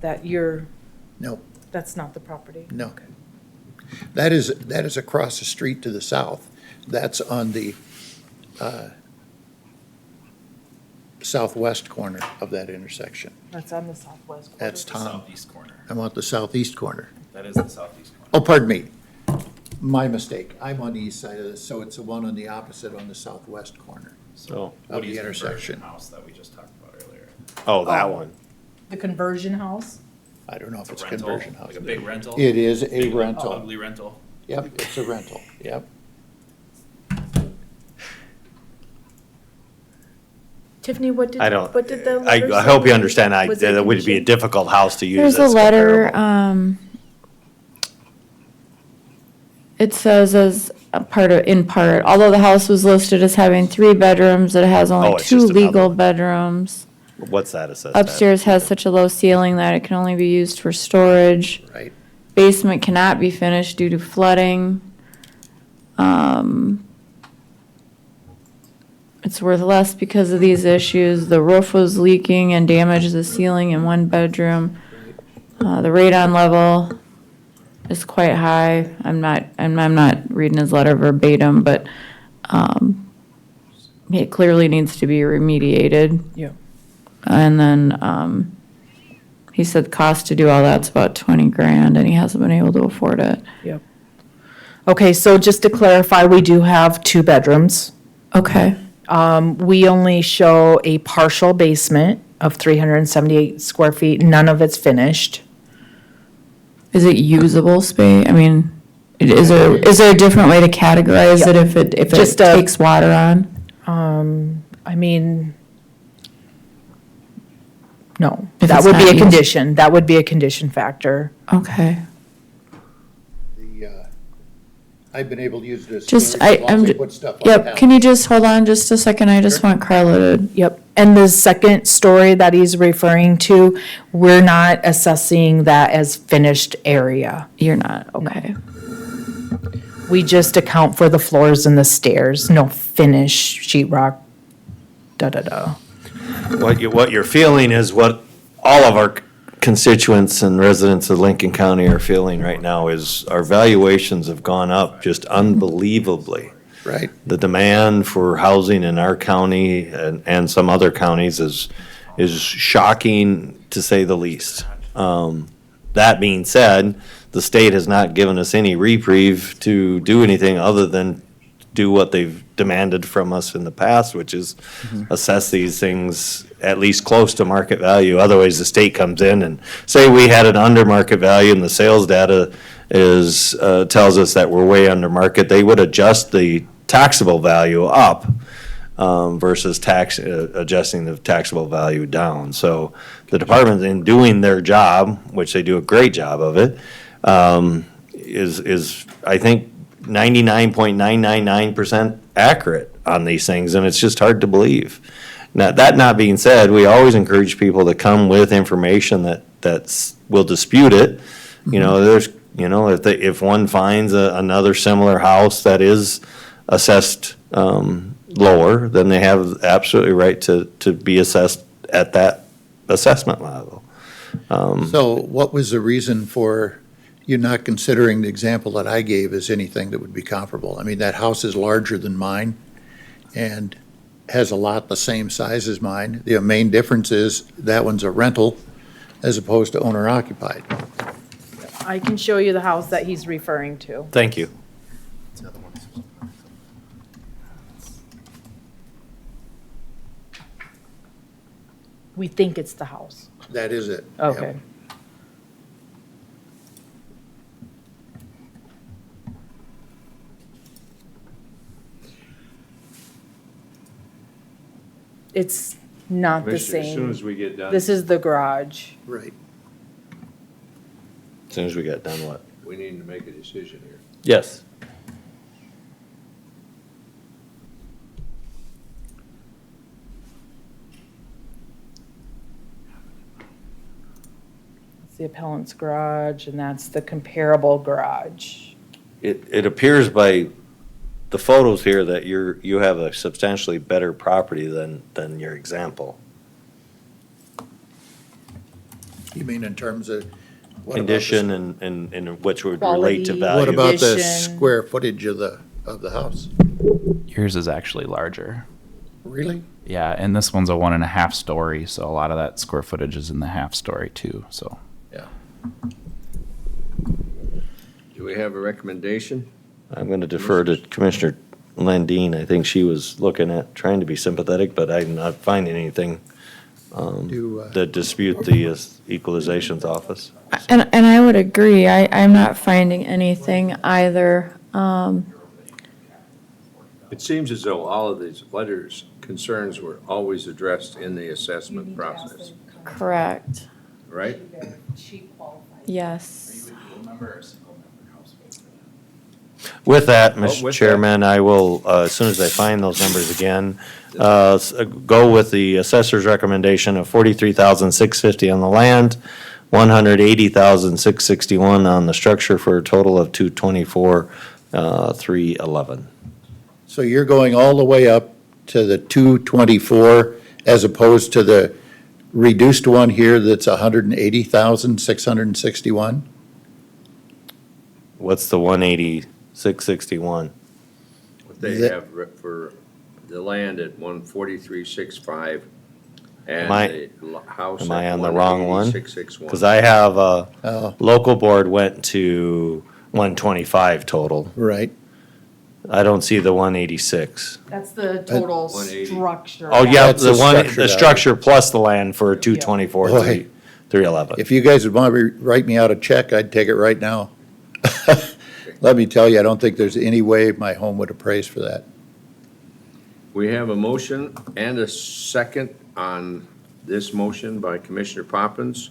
That No, that's not the property? no. That is across the street to the south. That's on the southwest corner of that intersection. That's on the southwest corner. That's Tom. Southeast corner. I'm on the southeast corner. That is the southeast corner. Oh, pardon me. My mistake. I'm on the east side of this, so it's the one on the opposite on the southwest corner So, of the intersection. House that we just talked about earlier. oh, that one. The conversion house? I don't know if it's a Rental, conversion house. like a big rental. It is a Big, rental. Ugly rental. Yep, it's a rental, yep. Tiffany, what did I don't, what did the letter I hope say? you understand, Was it that would be a condition? difficult house to use There's as a letter, comparable. it says in part, although the house was listed as having 3 bedrooms, it has Oh, only it's 2 just another legal one. bedrooms. What's that assessed at? Upstairs has such a low ceiling that it can only be used for storage. Right. Basement cannot be finished due to flooding. It's worth less because of these issues. The roof was leaking and damaged the ceiling in 1 bedroom. The radon level is quite high. I'm not reading his letter verbatim, but, it clearly needs to be remediated. Yeah. And then, he said cost to do all that's about 20 grand and he hasn't been able to afford it. Yep. Okay, so just to clarify, we do have 2 bedrooms. Okay. We only show a partial basement of 378 square feet. None of it's finished. Is it usable space? I mean, is there a different way to categorize it if it Just takes water on? I mean, no, If that it's would be not a used- condition. That would be a condition factor. Okay. I've been able to use this. Just, as long as they put stuff on yep, top. can you just hold on just a second? I just want Carla to, Yep, and the second story that he's referring to, we're not assessing that as finished area. you're not, okay. We just account for the floors and the stairs, no finish, sheetrock, da-da-da. What you're feeling is what all of our constituents and residents of Lincoln County are feeling right now is our valuations have gone up just unbelievably. Right. The demand for housing in our county and some other counties is shocking, to say the least. That being said, the state has not given us any reprieve to do anything other than do what they've demanded from us in the past, which is assess these things at least close to market value. Otherwise, the state comes in and say we had an under market value and the sales data is, tells us that we're way under market. They would adjust the taxable value up versus adjusting the taxable value down. So the department, in doing their job, which they do a great job of it, is I think 99.999% accurate on these things, and it's just hard to believe. Now, that not being said, we always encourage people to come with information that will dispute it. You know, there's, you know, if one finds another similar house that is assessed lower, then they have absolutely right to be assessed at that assessment level. So what was the reason for you not considering the example that I gave as anything that would be comparable? I mean, that house is larger than mine and has a lot the same size as mine. The main difference is that one's a rental as opposed to owner occupied. I can show you the house that he's referring to. Thank you. We think it's the house. That is it. Okay. It's not the Commissioner, as soon same. as we get done, This is the garage. Right. As soon as we get done, what? we need to make a decision here. Yes. It's the appellant's garage, and that's the comparable garage. It appears by the photos here that you have a substantially better property than your example. You mean in terms of? what about the- Condition and which would relate to Quality. value. What about the Condition. square footage of the house? Yours is actually larger. Really? Yeah, and this one's a 1.5 story, so a lot of that square footage is in the half story too, so. Yeah. Do we have a recommendation? I'm going to defer to Commissioner Landine. I think she was looking at, trying to be sympathetic, but I'm not finding anything that dispute the equalization's office. And I would agree, I'm not finding anything either. It seems as though all of these letters, concerns were always addressed in the assessment process, Correct, right? yes. With that, with Mr. that- Chairman, I will, as soon as I find those numbers again, go with the assessor's recommendation of 43,650 on the land, 180,661 on the structure for a total of 224,311. So you're going all the way up to the 224 as opposed to the reduced one here that's 180,661? What's the 180,661? What they That- have for the land at 143,65 and Am I- the house am I at on the wrong one? 180,661. Because I have, Oh, local board went to 125 total. right. I don't see the 186. That's the total 180. structure. Oh, yeah, That's the the one, structure the value. structure plus the land for 224, Boy. 311. If you guys would want to write me out a check, I'd take it right now. Let me tell you, I don't think there's any way my home would appraise for that. We have a motion and a second on this motion by Commissioner Poppins.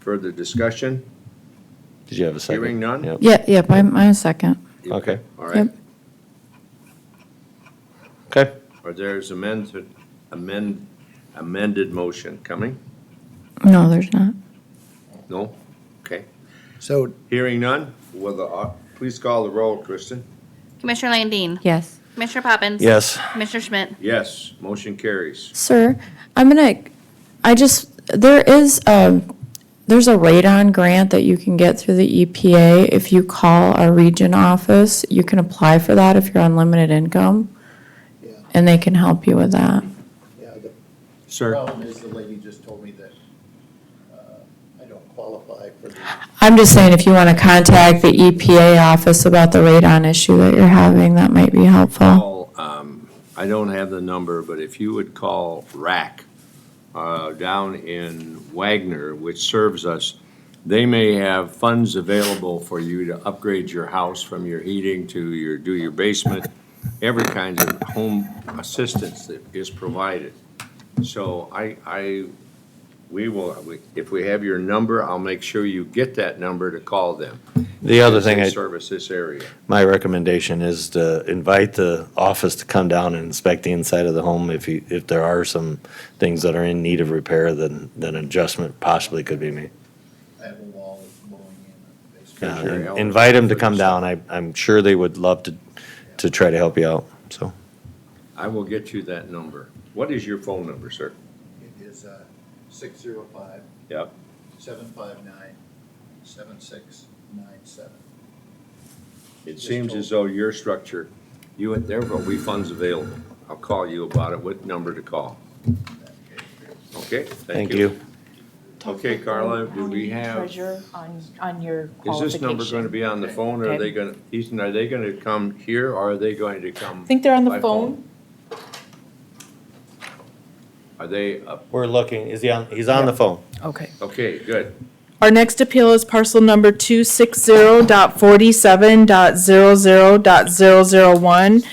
Further discussion? Did you have a second? Hearing none? Yep. Yeah, yep, I'm a second. Okay. All right. Yep. Okay. Or there's amended motion coming? No, there's not. No? Okay. So Hearing none, will please call the roll, Kristen? Commissioner Landine. Yes. Commissioner Poppins. Yes. Commissioner Schmidt. Yes, motion carries. Sir, there's a radon grant that you can get through the EPA. If you call our region office, you can apply for that if you're on limited income. Yeah. And they can help you with that. Yeah, the Sir? problem is the lady just told me that I don't qualify for the. I'm just saying, if you want to contact the EPA office about the radon issue that you're having, that might be helpful. Call, I don't have the number, but if you would call RAC down in Wagner, which serves us, they may have funds available for you to upgrade your house from your heating to do your basement, every kind of home assistance that is provided. So if we have your number, I'll make sure you get that number to call them. The other thing They service this area. my recommendation is to invite the office to come down and inspect the inside of the home. If there are some things that are in need of repair, then an adjustment possibly could be made. I have a wall that's blowing in the basement. Sure, Alan. Invite them to come down. I'm sure they would love to try to help you out, so. I will get you that number. What is your phone number, sir? It is 605 Yep. 759 7697. It seems as though your structure, there will be funds available. I'll call you about it, what number to call. Okay, Thank you. Okay, Carla, do we have, Treasure on your is qualification. this number going to be on the phone, or are they going to, Ethan, are they going to come here, or are they going to come? I think they're on the by phone. Are they up? We're looking, he's on the phone. Okay. Okay, good. Our next appeal is parcel number 260.47.00.001.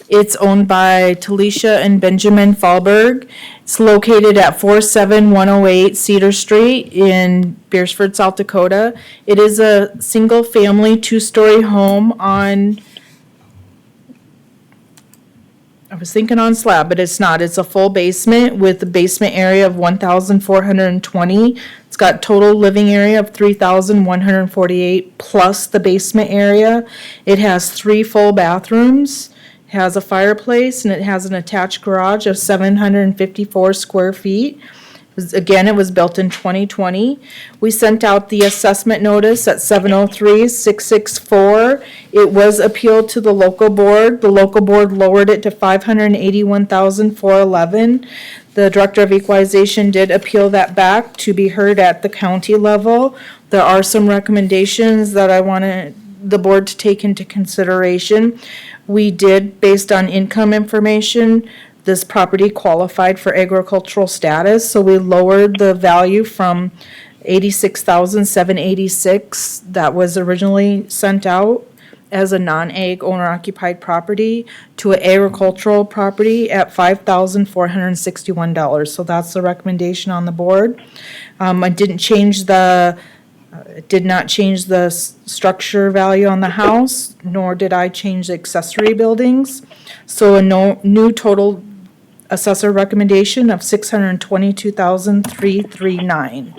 It's owned by Talisha and Benjamin Fallberg. It's located at 47108 Cedar Street in Beersford, South Dakota. It is a single-family, two-story home on, I was thinking on slab, but it's not. It's a full basement with a basement area of 1,420. It's got total living area of 3,148 plus the basement area. It has 3 full bathrooms, has a fireplace, and it has an attached garage of 754 square feet. Again, it was built in 2020. We sent out the assessment notice at 703-664. It was appealed to the local board. The local board lowered it to $581,411. The Director of Equalization did appeal that back to be heard at the county level. There are some recommendations that I wanted the board to take into consideration. We did, based on income information, this property qualified for agricultural status, so we lowered the value from $86,786 that was originally sent out as a non-ag owner-occupied property to an agricultural property at $5,461. So that's the recommendation on the board. I did not change the structure value on the house, nor did I change the accessory buildings. So a new total assessor recommendation of $622,339.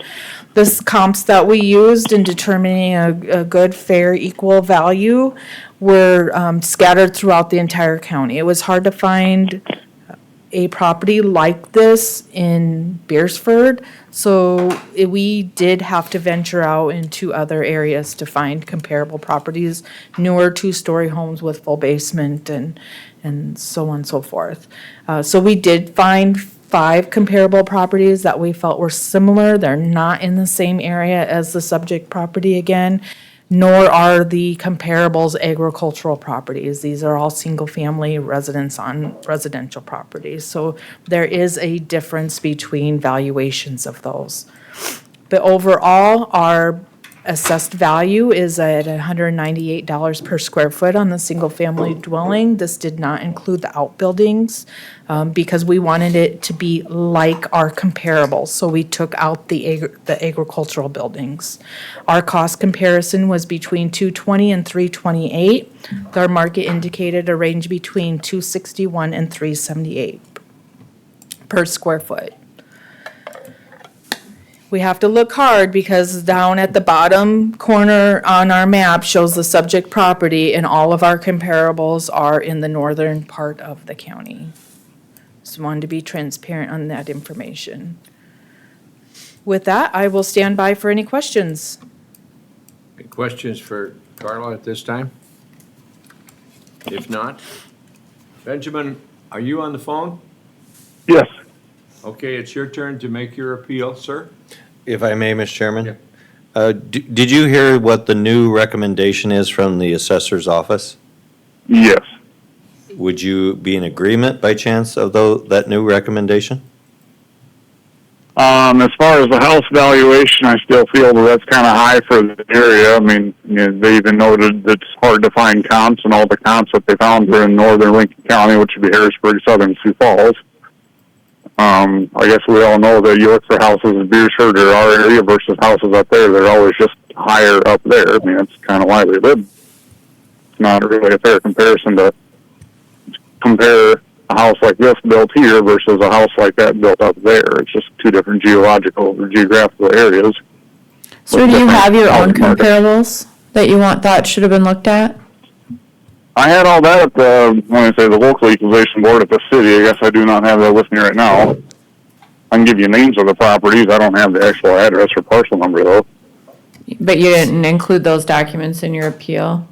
The comps that we used in determining a good, fair, equal value were scattered throughout the entire county. It was hard to find a property like this in Beersford, so we did have to venture out into other areas to find comparable properties, newer two-story homes with full basement and so on and so forth. So we did find 5 comparable properties that we felt were similar. They're not in the same area as the subject property again, nor are the comparables agricultural properties. These are all single-family residents on residential properties. So there is a difference between valuations of those. But overall, our assessed value is at $198 per square foot on the single-family dwelling. This did not include the outbuildings, because we wanted it to be like our comparables, so we took out the agricultural buildings. Our cost comparison was between $220 and $328. Our market indicated a range between $261 and $378 per square foot. We have to look hard because down at the bottom corner on our map shows the subject property, and all of our comparables are in the northern part of the county. Just wanted to be transparent on that information. With that, I will stand by for any questions. Any questions for Carla at this time? If not, Benjamin, are you on the phone? Yes. Okay, it's your turn to make your appeal, sir. If I may, Mr. Chairman? Yeah. Did you hear what the new recommendation is from the assessor's office? Yes. Would you be in agreement by chance of that new recommendation? As far as the house valuation, I still feel that that's kind of high for the area. I mean, they even noted that it's hard to find comps, and all the comps that they found were in northern Lincoln County, which would be Harrisburg, southern Sioux Falls. I guess we all know that you look for houses in Beersford or our area versus houses up there, they're always just higher up there. I mean, that's kind of why we live. It's not really a fair comparison to compare a house like this built here versus a house like that built up there. It's just two different geological or geographical areas. So do you have your own housing market. comparables that you thought should have been looked at? I had all that at the local equalization board at the city. I guess I do not have that with me right now. I can give you names of the properties. I don't have the actual address or parcel number though. But you didn't include those documents in your appeal?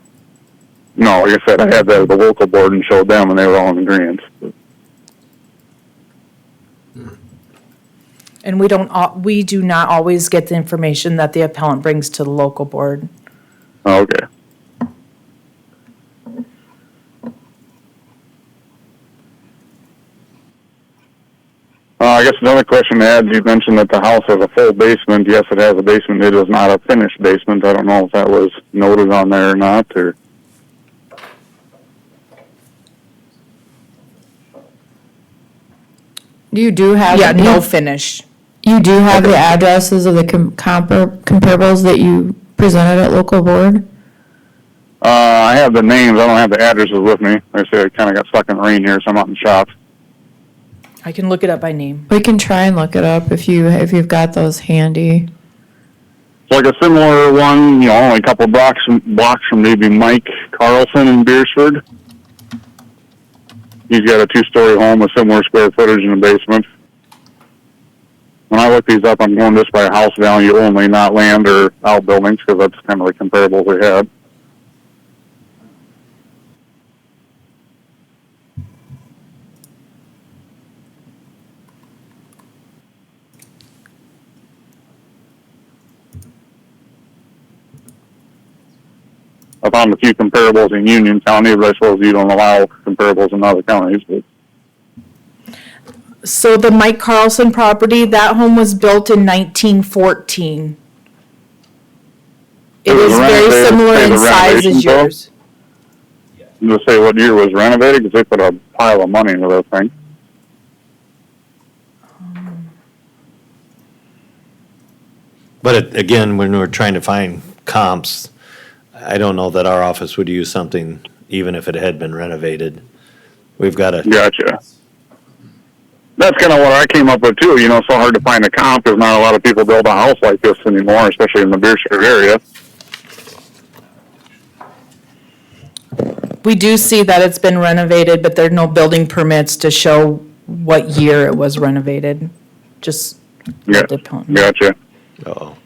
No, like I said, I had that at the local board and showed them, and they were all in agreement. And we do not always get the information that the appellant brings to the local board. Oh, okay. I guess another question to add, you mentioned that the house has a full basement. Yes, it has a basement. It is not a finished basement. I don't know if that was noted on there or not, or... You do have. Yeah, no finish. You do have the addresses of the comparables that you presented at local board? I have the names. I don't have the addresses with me. Like I say, I kind of got stuck in the rain here, so I'm out in the shop. I can look it up by name. We can try and look it up if you've got those handy. It's like a similar one, only a couple blocks from maybe Mike Carlson in Beersford. He's got a two-story home with similar square footage in the basement. When I look these up, I'm going just by house value only, not land or outbuildings, because that's kind of the comparables we had. I found a few comparables in Union County, but I suppose you don't allow comparables in other counties. But So the Mike Carlson property, that home was built in 1914. It is very renovated, similar say in the size as renovations, though? yours. Just say what year was renovated, because they put a pile of money into that thing. But again, when we're trying to find comps, I don't know that our office would use something, even if it had been renovated. We've got to. Gotcha. That's kind of what I came up with too. It's so hard to find a comp because not a lot of people build a house like this anymore, especially in the Beersford area. We do see that it's been renovated, but there are no building permits to show what year it was renovated. Just Yeah. the opponent. Gotcha. Uh-oh.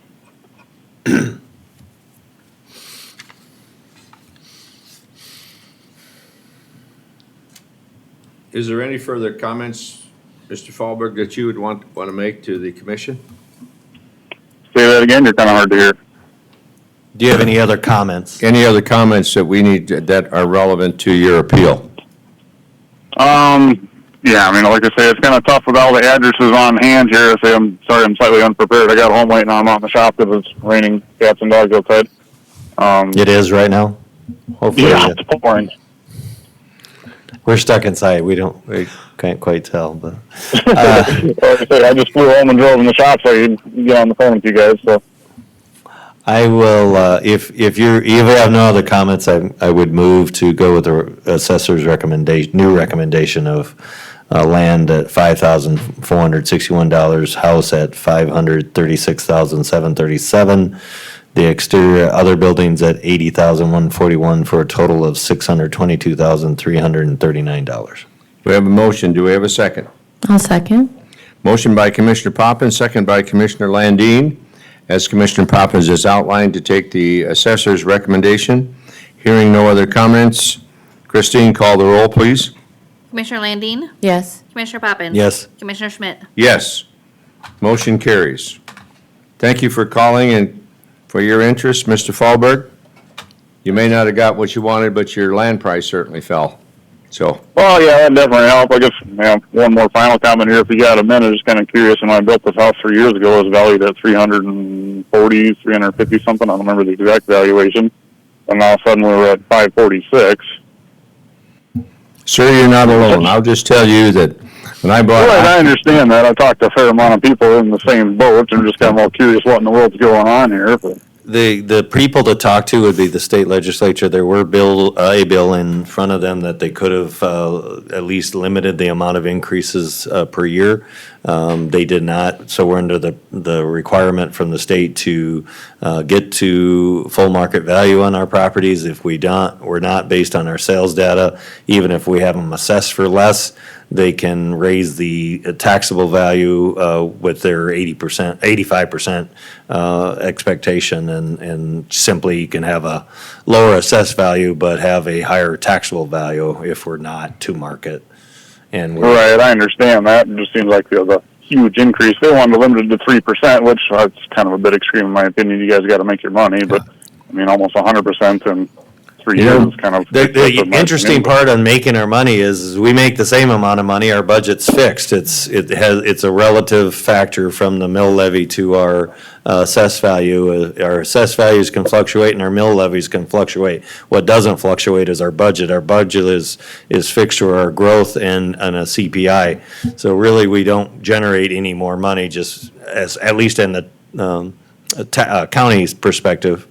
Is there any further comments, Mr. Fallberg, that you would want to make to the commission? Say that again. You're kind of hard to hear. Do you have any other comments? Any other comments that we need that are relevant to your appeal? Yeah, I mean, like I say, it's kind of tough with all the addresses on hand here. I say, I'm sorry, I'm slightly unprepared. I got home late now. I'm out in the shop because it's raining cats and dogs outside. It is right now? Hopefully, Yeah, it's pouring. we're stuck inside. We can't quite tell, but. Like I say, I just flew home and drove in the shop so I could get on the phone with you guys, so. I will, if you have no other comments, I would move to go with the assessor's new recommendation of land at $5,461, house at $536,737, the exterior other buildings at $80,141 for a total of $622,339. We have a motion. Do we have a second? I'll second. Motion by Commissioner Poppins, second by Commissioner Landine. As Commissioner Poppins has outlined, to take the assessor's recommendation. Hearing no other comments, Christine, call the roll, please. Commissioner Landine. Yes. Commissioner Poppins. Yes. Commissioner Schmidt. Yes. Motion carries. Thank you for calling and for your interest, Mr. Fallberg. You may not have got what you wanted, but your land price certainly fell. So, Well, yeah, that definitely helped. I guess, one more final comment here, if you got a minute, just kind of curious, when I built this house 3 years ago, it was valued at 340, 350 something, I don't remember the exact valuation, and all of a sudden we were at 546. sir, you're not alone. I'll just tell you that when I bought. Right, I understand that. I talked to a fair amount of people in the same boat, and just kind of all curious what in the world's going on here, but. The people to talk to would be the state legislature. There were a bill in front of them that they could have at least limited the amount of increases per year. They did not, so we're under the requirement from the state to get to full market value on our properties. If we're not based on our sales data, even if we have them assessed for less, they can raise the taxable value with their 80%, 85% expectation, and simply can have a lower assessed value but have a higher taxable value if we're not to market. And we're, Right, I understand that. It just seems like the huge increase. They wanted to limit it to 3%, which is kind of a bit extreme in my opinion. You guys got to make your money, but I mean, almost 100% in 3 years is kind of. the interesting part on making our money is we make the same amount of money, our budget's fixed. It's a relative factor from the mill levy to our assessed value. Our assessed values can fluctuate and our mill levies can fluctuate. What doesn't fluctuate is our budget. Our budget is fixed to our growth and a CPI. So really, we don't generate any more money, just at least in the county's perspective.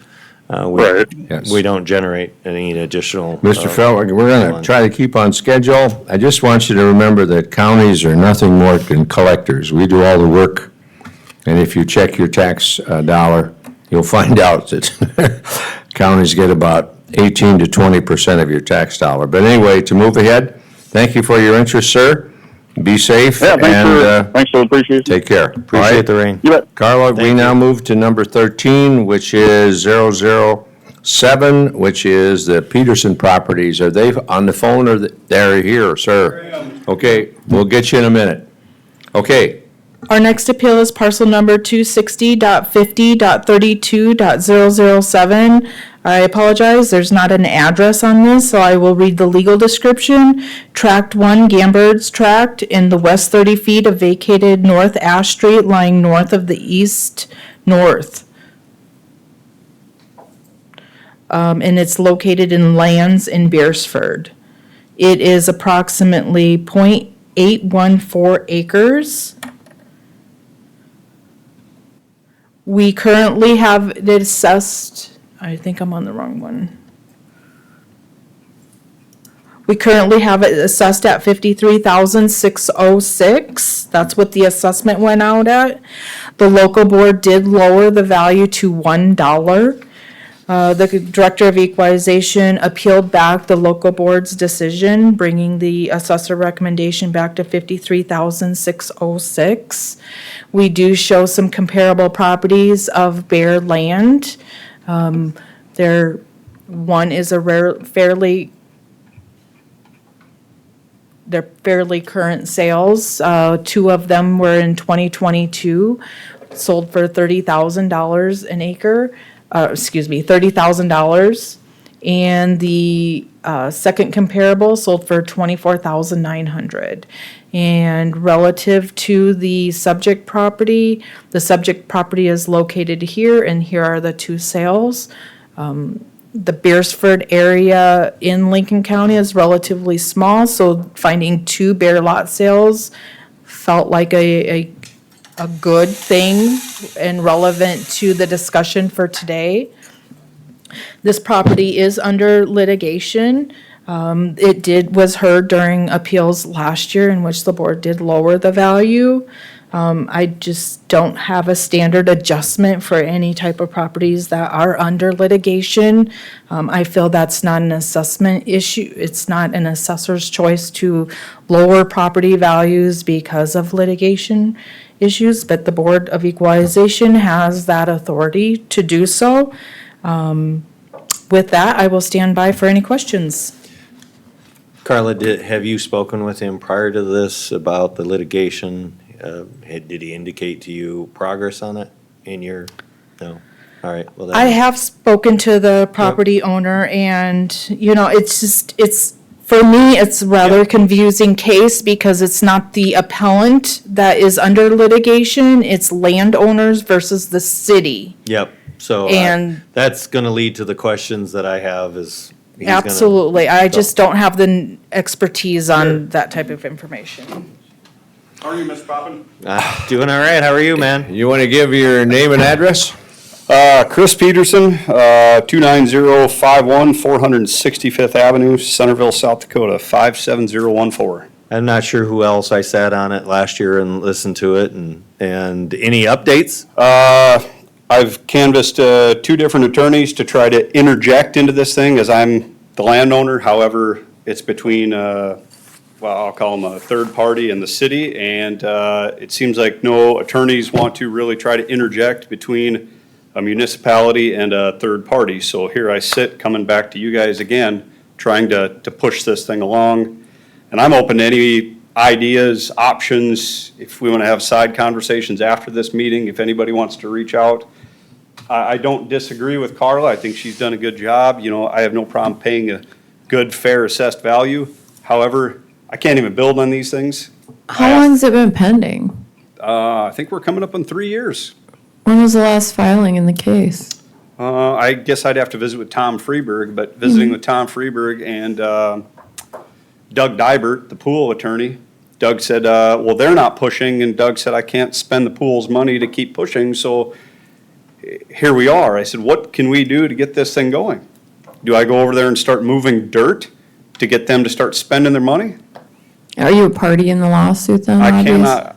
Right. Yes. We don't generate any additional. Mr. Felton, we're going to try to keep on schedule. I just want you to remember that counties are nothing more than collectors. We do all the work, and if you check your tax dollar, you'll find out that counties get about 18 to 20% of your tax dollar. But anyway, to move ahead, thank you for your interest, sir. Be safe. Yeah, and thanks for the appreciation. take care. Appreciate the rain. You bet. Carla, we now move to number 13, which is 007, which is the Peterson properties. Are they on the phone or they're here, sir? Okay, we'll get you in a minute. Okay, Our next appeal is parcel number 260.50.32.007. I apologize, there's not an address on this, so I will read the legal description. Tract 1, Gambird's Tract, in the west 30 feet of vacated North Ash Street, lying north of the east north. And it's located in lands in Beersford. It is approximately .814 acres. We currently have it assessed, I think I'm on the wrong one. We currently have it assessed at $53,606. That's what the assessment went out at. The local board did lower the value to $1. The Director of Equalization appealed back the local board's decision, bringing the assessor recommendation back to $53,606. We do show some comparable properties of bare land. One is they're fairly current sales. Two of them were in 2022, sold for $30,000 an acre. $30,000. And the second comparable sold for $24,900. And relative to the subject property is located here, and here are the two sales. The Beersford area in Lincoln County is relatively small, so finding two bare lot sales felt like a good thing and relevant to the discussion for today. This property is under litigation. Was heard during appeals last year, in which the board did lower the value. I just don't have a standard adjustment for any type of properties that are under litigation. I feel that's not an assessment issue. It's not an assessor's choice to lower property values because of litigation issues, but the Board of Equalization has that authority to do so. With that, I will stand by for any questions. Carla, have you spoken with him prior to this about the litigation? Did he indicate to you progress on it no? All right, well then. I have spoken to the property owner, and, for me, it's a rather confusing case because it's not the appellant that is under litigation, it's landowners versus the city. Yep, so And- that's gonna lead to the questions that I have is. he's gonna- Absolutely, I just don't have the expertise on that type of information. How are you, Mr. Poppin? Doing all right, how are you, man? You want to give your name and address? Chris Peterson, 29051 465th Avenue, Centerville, South Dakota, 57014. I'm not sure who else I sat on it last year and listened to it, and any updates? I've canvassed two different attorneys to try to interject into this thing as I'm the landowner. However, it's between, I'll call them a third party and the city, and it seems like no attorneys want to really try to interject between a municipality and a third party. So here I sit, coming back to you guys again, trying to push this thing along. And I'm open to any ideas, options, if we want to have side conversations after this meeting, if anybody wants to reach out. I don't disagree with Carla. I think she's done a good job. I have no problem paying a good, fair assessed value. However, I can't even build on these things. How long's it been pending? I think we're coming up on 3 years. When was the last filing in the case? I guess I'd have to visit with Tom Freeberg, but visiting with Tom Freeberg and Doug Dybert, the pool attorney, Doug said, well, they're not pushing, and Doug said, I can't spend the pool's money to keep pushing, so here we are. I said, what can we do to get this thing going? Do I go over there and start moving dirt to get them to start spending their money? Are you a party in the lawsuit then? I obvious? cannot.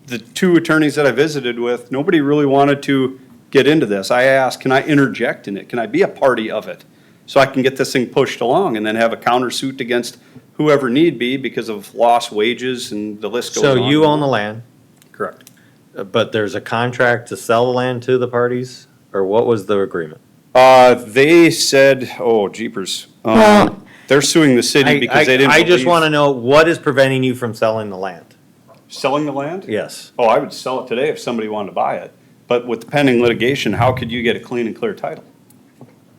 The two attorneys that I visited with, nobody really wanted to get into this. I asked, can I interject in it? Can I be a party of it? So I can get this thing pushed along and then have a countersuit against whoever need be because of lost wages and the list goes on. So you own the land, Correct. but there's a contract to sell the land to the parties, or what was the agreement? They said, oh jeepers. Well- They're suing the city because they didn't I just believe- want to know, what is preventing you from selling the land? Selling the land? Yes. Oh, I would sell it today if somebody wanted to buy it. But with the pending litigation, how could you get a clean and clear title?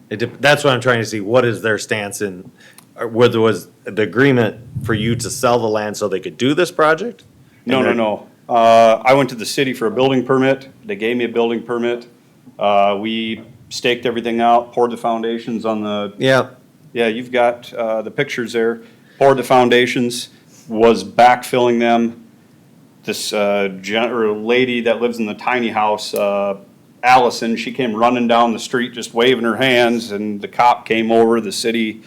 That's what I'm trying to see. What is their stance in, or whether was the agreement for you to sell the land so they could do this project? No. I went to the city for a building permit. They gave me a building permit. We staked everything out, poured the foundations on the. Yeah. Yeah, you've got the pictures there. Poured the foundations, was backfilling them. This lady that lives in the tiny house, Allison, she came running down the street just waving her hands, and the cop came over. The city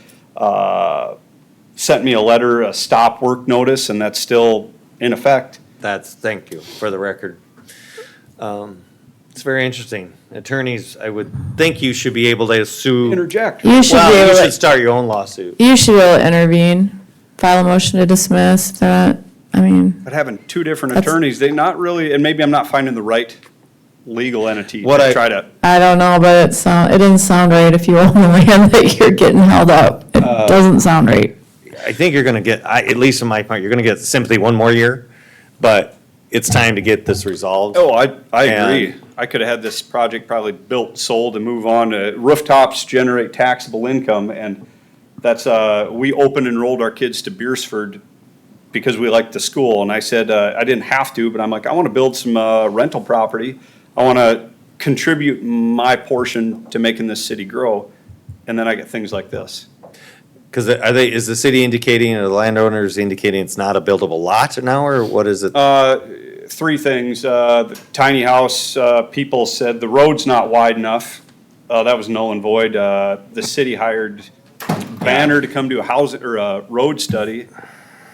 sent me a letter, a stop work notice, and that's still in effect. Thank you for the record. It's very interesting. Attorneys, I would think you should be able to sue. Interject. You should be Well, able you to- should start your own lawsuit. You should be able to intervene, file a motion to dismiss, that, But having two different That's- attorneys, they not really, and maybe I'm not finding the right legal entity What to I- try to. I don't know, but it didn't sound right if you own the land that you're getting held up. It doesn't sound right. I think you're gonna get, at least in my point, you're gonna get simply one more year, but it's time to get this resolved. Oh, I agree. I could have had this project probably built, sold, and move on. Rooftops generate taxable income, and that's, we open enrolled our kids to Beersford because we liked the school, and I said, I didn't have to, but I'm like, I want to build some rental property. I want to contribute my portion to making this city grow, and then I get things like this. Because is the city indicating, or the landowners indicating it's not a buildable lot now, or what is it? Three things. The tiny house, people said the road's not wide enough. That was null and void. The city hired Banner to come do a house, or a road study,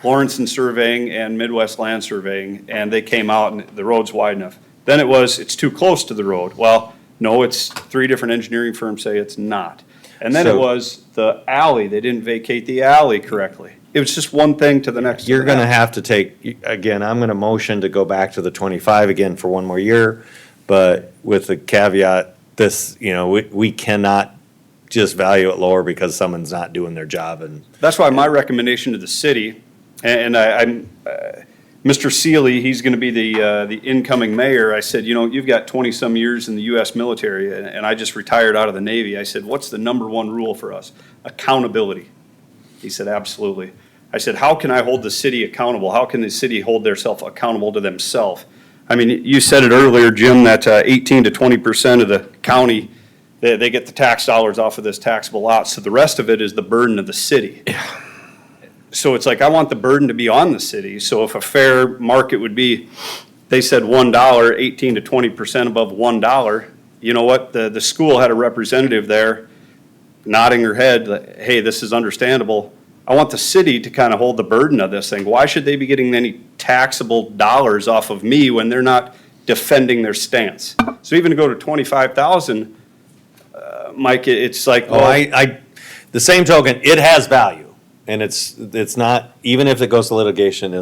Lawrence Surveying and Midwest Land Surveying, and they came out and the road's wide enough. Then it's too close to the road. Well, no, it's three different engineering firms say it's not. And then it was the alley, they didn't vacate the alley correctly. It was just one thing to the next. You're gonna have to take, again, I'm gonna motion to go back to the 25 again for one more year, but with the caveat, this, we cannot just value it lower because someone's not doing their job. And that's why my recommendation to the city, and I'm, Mr. Seeley, he's gonna be the incoming mayor. I said, you've got 20-some years in the US military, and I just retired out of the Navy. I said, what's the number one rule for us? Accountability. He said, absolutely. I said, how can I hold the city accountable? How can the city hold themselves accountable to themselves? I mean, you said it earlier, Jim, that 18 to 20% of the county, they get the tax dollars off of this taxable lot. So the rest of it is the burden of the city. So it's like, I want the burden to be on the city. So if a fair market would be, they said $1, 18 to 20% above $1, you know what? The school had a representative there nodding her head, hey, this is understandable. I want the city to kind of hold the burden of this thing. Why should they be getting any taxable dollars off of me when they're not defending their stance? So even to go to 25,000, Mike, it's like, the same token, it has value. And it's not, even if it goes to litigation,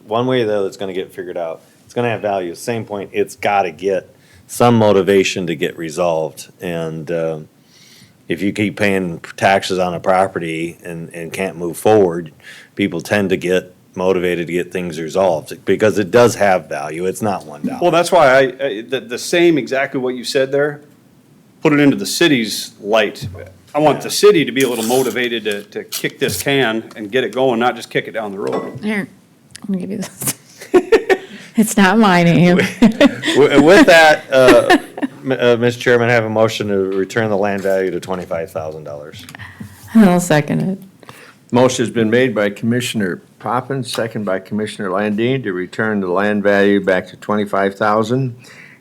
one way or the other, it's gonna get figured out. It's gonna have value. Same point, it's gotta get some motivation to get resolved. And if you keep paying taxes on a property and can't move forward, people tend to get motivated to get things resolved because it does have value. It's not $1. well, that's why the same exactly what you said there, put it into the city's light. I want the city to be a little motivated to kick this can and get it going, not just kick it down the road. Here, let me give you this. It's not my name. With that, Mr. Chairman, I have a motion to return the land value to $25,000. I'll second it. Motion's been made by Commissioner Poppins, second by Commissioner Landine to return the land value back to $25,000.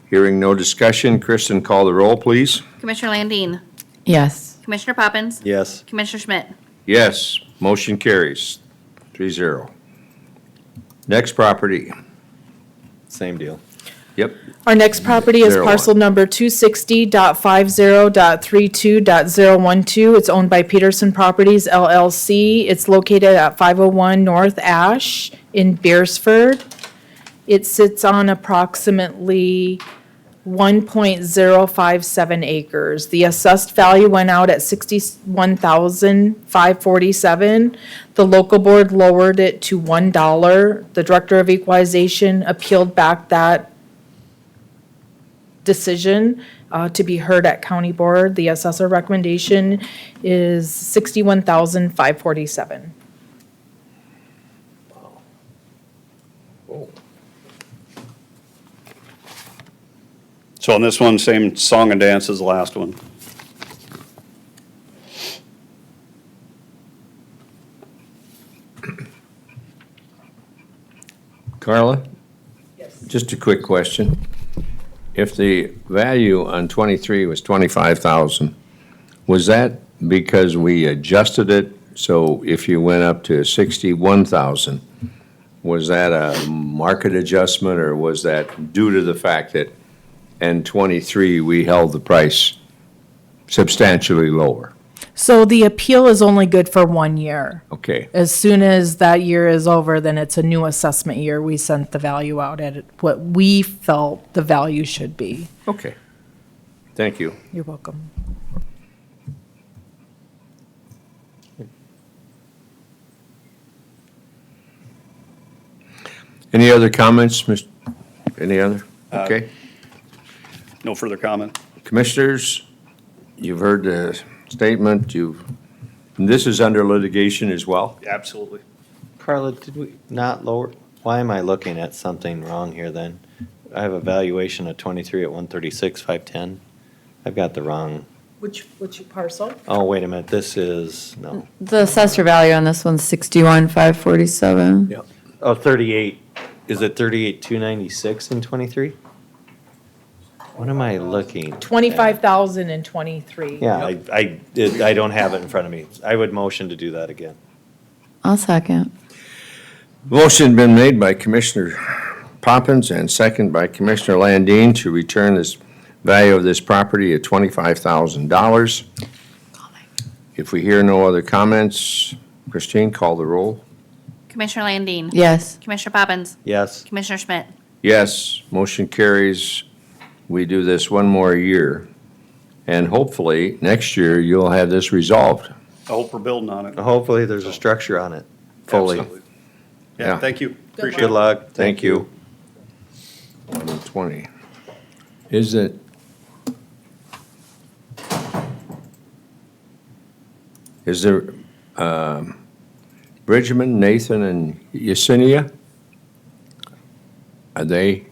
Hearing no discussion, Kristen, call the roll, please. Commissioner Landine. Yes. Commissioner Poppins. Yes. Commissioner Schmidt. Yes, motion carries 3-0. Next property. Same deal. Yep. Our next property is 01. parcel number 260.50.32.012. It's owned by Peterson Properties LLC. It's located at 501 North Ash in Beersford. It sits on approximately 1.057 acres. The assessed value went out at $61,547. The local board lowered it to $1. The Director of Equalization appealed back that decision to be heard at county board. The assessor recommendation is $61,547. So on this one, same song and dance as the last one. Carla? Yes. Just a quick question. If the value on 23 was 25,000, was that because we adjusted it? So if you went up to 61,000, was that a market adjustment or was that due to the fact that in 23 we held the price substantially lower? So the appeal is only good for 1 year. Okay. As soon as that year is over, then it's a new assessment year. We sent the value out at what we felt the value should be. Okay. Thank you. You're welcome. Any other comments, Any other? Okay. No further comment. Commissioners, you've heard the statement, this is under litigation as well? Absolutely. Carla, did we not lower, why am I looking at something wrong here then? I have a valuation of 23 at 136, 510. I've got the wrong, Which parcel? oh, wait a minute, this is, no. The assessor value on this one's 61,547. Yep. Oh, 38, is it 38, 296 in 23? What am I looking? at? 25,023. Yeah, I don't have it in front of me. I would motion to do that again. I'll second. Motion been made by Commissioner Poppins and second by Commissioner Landine to return this value of this property at $25,000. If we hear no other comments, Christine, call the roll. Commissioner Landine. Yes. Commissioner Poppins. Yes. Commissioner Schmidt. Yes, motion carries. We do this one more year. And hopefully, next year, you'll have this resolved. I hope we're building on it. Hopefully, there's a structure on it fully. Absolutely. Yeah. Yeah, thank you. Appreciate Good it. luck. Thank you. 11:20. Is it? Is there, Bridgman, Nathan, and Yesenia? Are they?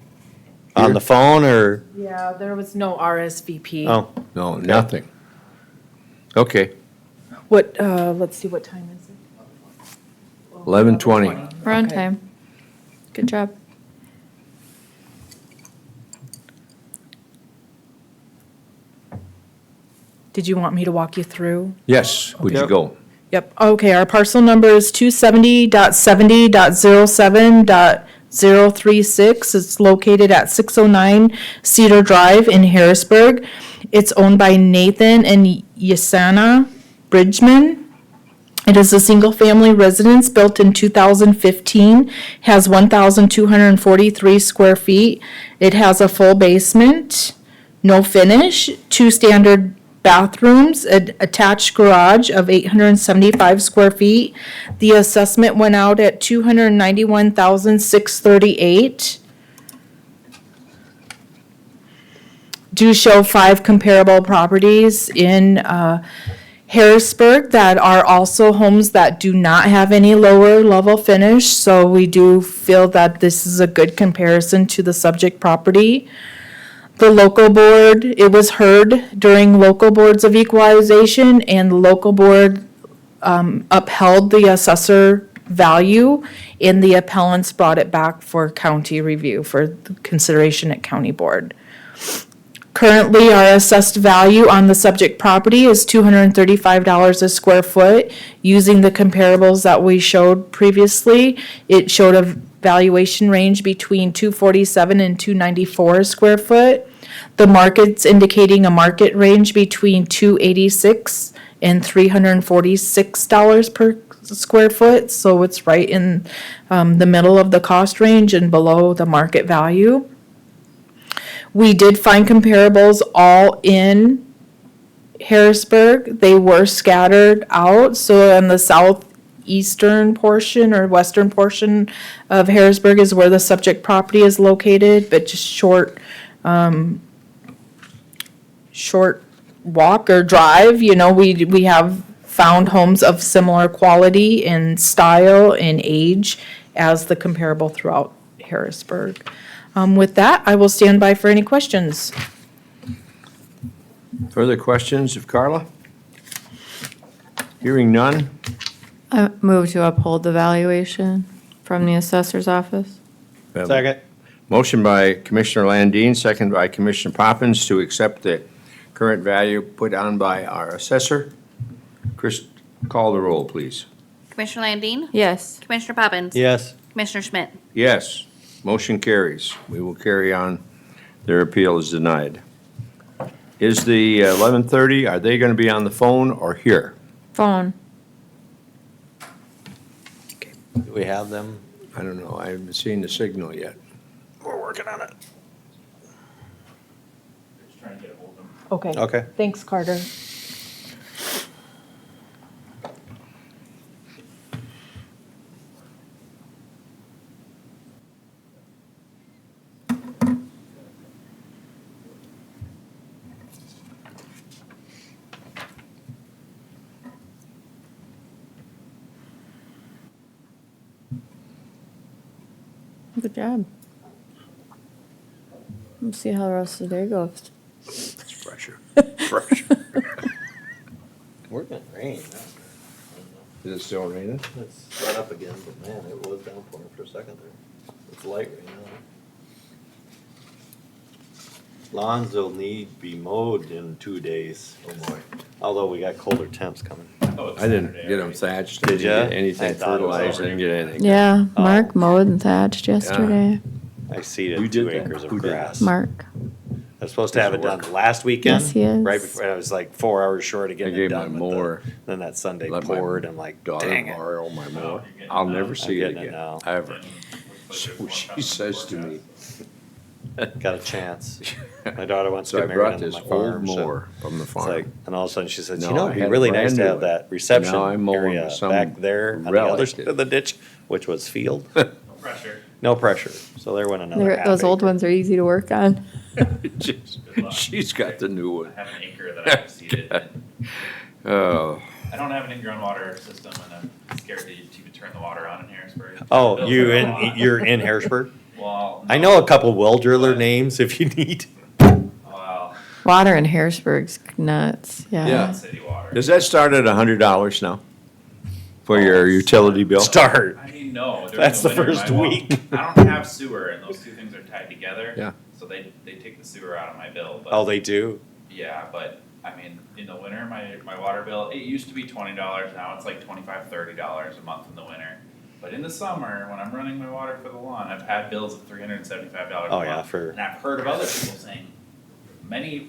On the phone or? Yeah, there was no RSVP. Oh, No, nothing. Okay, What, let's see, what time is it? 11:20. We're on Okay. time. Good job. Did you want me to walk you through? Yes, would you Yep. go? Yep, okay, our parcel number is 270.70.07.036. It's located at 609 Cedar Drive in Harrisburg. It's owned by Nathan and Yesana Bridgman. It is a single-family residence built in 2015, has 1,243 square feet. It has a full basement, no finish, 2 standard bathrooms, an attached garage of 875 square feet. The assessment went out at 291,638. Do show 5 comparable properties in Harrisburg that are also homes that do not have any lower level finish. So we do feel that this is a good comparison to the subject property. The local board, it was heard during local boards of equalization, and the local board upheld the assessor value, and the appellants brought it back for county review for consideration at county board. Currently, our assessed value on the subject property is $235 a square foot. Using the comparables that we showed previously, it showed a valuation range between $247 and $294 a square foot. The market's indicating a market range between $286 and $346 per square foot, so it's right in the middle of the cost range and below the market value. We did find comparables all in Harrisburg. They were scattered out, so on the southeastern portion or western portion of Harrisburg is where the subject property is located, but just short walk or drive, we have found homes of similar quality and style and age as the comparable throughout Harrisburg. With that, I will stand by for any questions. Further questions of Carla? Hearing none? I move to uphold the valuation from the assessor's office. We have a second. Motion by Commissioner Landine, second by Commissioner Poppins to accept the current value put on by our assessor. Chris, call the roll, please. Commissioner Landine. Yes. Commissioner Poppins. Yes. Commissioner Schmidt. Yes, motion carries. We will carry on. Their appeal is denied. Is the 11:30, are they going to be on the phone or here? Phone. Do we have them? I don't know. I haven't seen the signal yet. We're working on it. Okay. Okay. Thanks, Carter. Good job. Let's see how the rest of the day goes. It's pressure. Pressure. We're gonna rain. Is it still raining? It's let up again, but man, it was downpouring for a second there. It's light right now. Lawns will need be mowed in 2 days. Oh, boy. Although we got colder temps coming. I didn't get them thatched. Did ya? Didn't get anything I thought it was fertilized, didn't get anything. Yeah, Oh. Mark mowed and thatched yesterday. I Who seeded did 2 that? acres of Who did grass. Mark. I was supposed to have it done last weekend. Yes, he is. Right before, I was like 4 hours short of I getting it gave my done. but mower. Then that Sunday Let my poured, I'm like, daughter dang it. borrow my mower. I'll never see it getting it again, now. ever. So she says to me, Got a chance. My daughter wants to so I get married brought on this my farm. old so mower from the it's like, farm. and all of a sudden she says, No, you know, I it'd be had a really nice brand to new have one. that reception Now I'm mowing area with some back there on the relic other that- side of the ditch, which was field. Pressure. No pressure. So there went another half Those old acre. ones are easy to work on. She's got the new one. I have an acre that I've seeded. And Oh, I don't have an in-ground water system, and I'm scared to even turn the water on in Harrisburg. Oh, Bills you are a in, lot. you're in Harrisburg? Well, I know a couple well driller names if you need. Well, Water in Harrisburg's nuts, Yeah. yeah. city water. does that start at $100 now? For your utility bill? Start. I mean, no. during That's the winter, first my week. I don't have sewer, and those two things are tied together. Yeah. So they take the sewer out of my bill. But Oh, they do? yeah, but I mean, in the winter, my water bill, it used to be $20. Now it's like $25, $30 a month in the winter. But in the summer, when I'm running my water for the lawn, I've had bills of $375 a Oh, month. yeah, for- And I've heard of other people saying,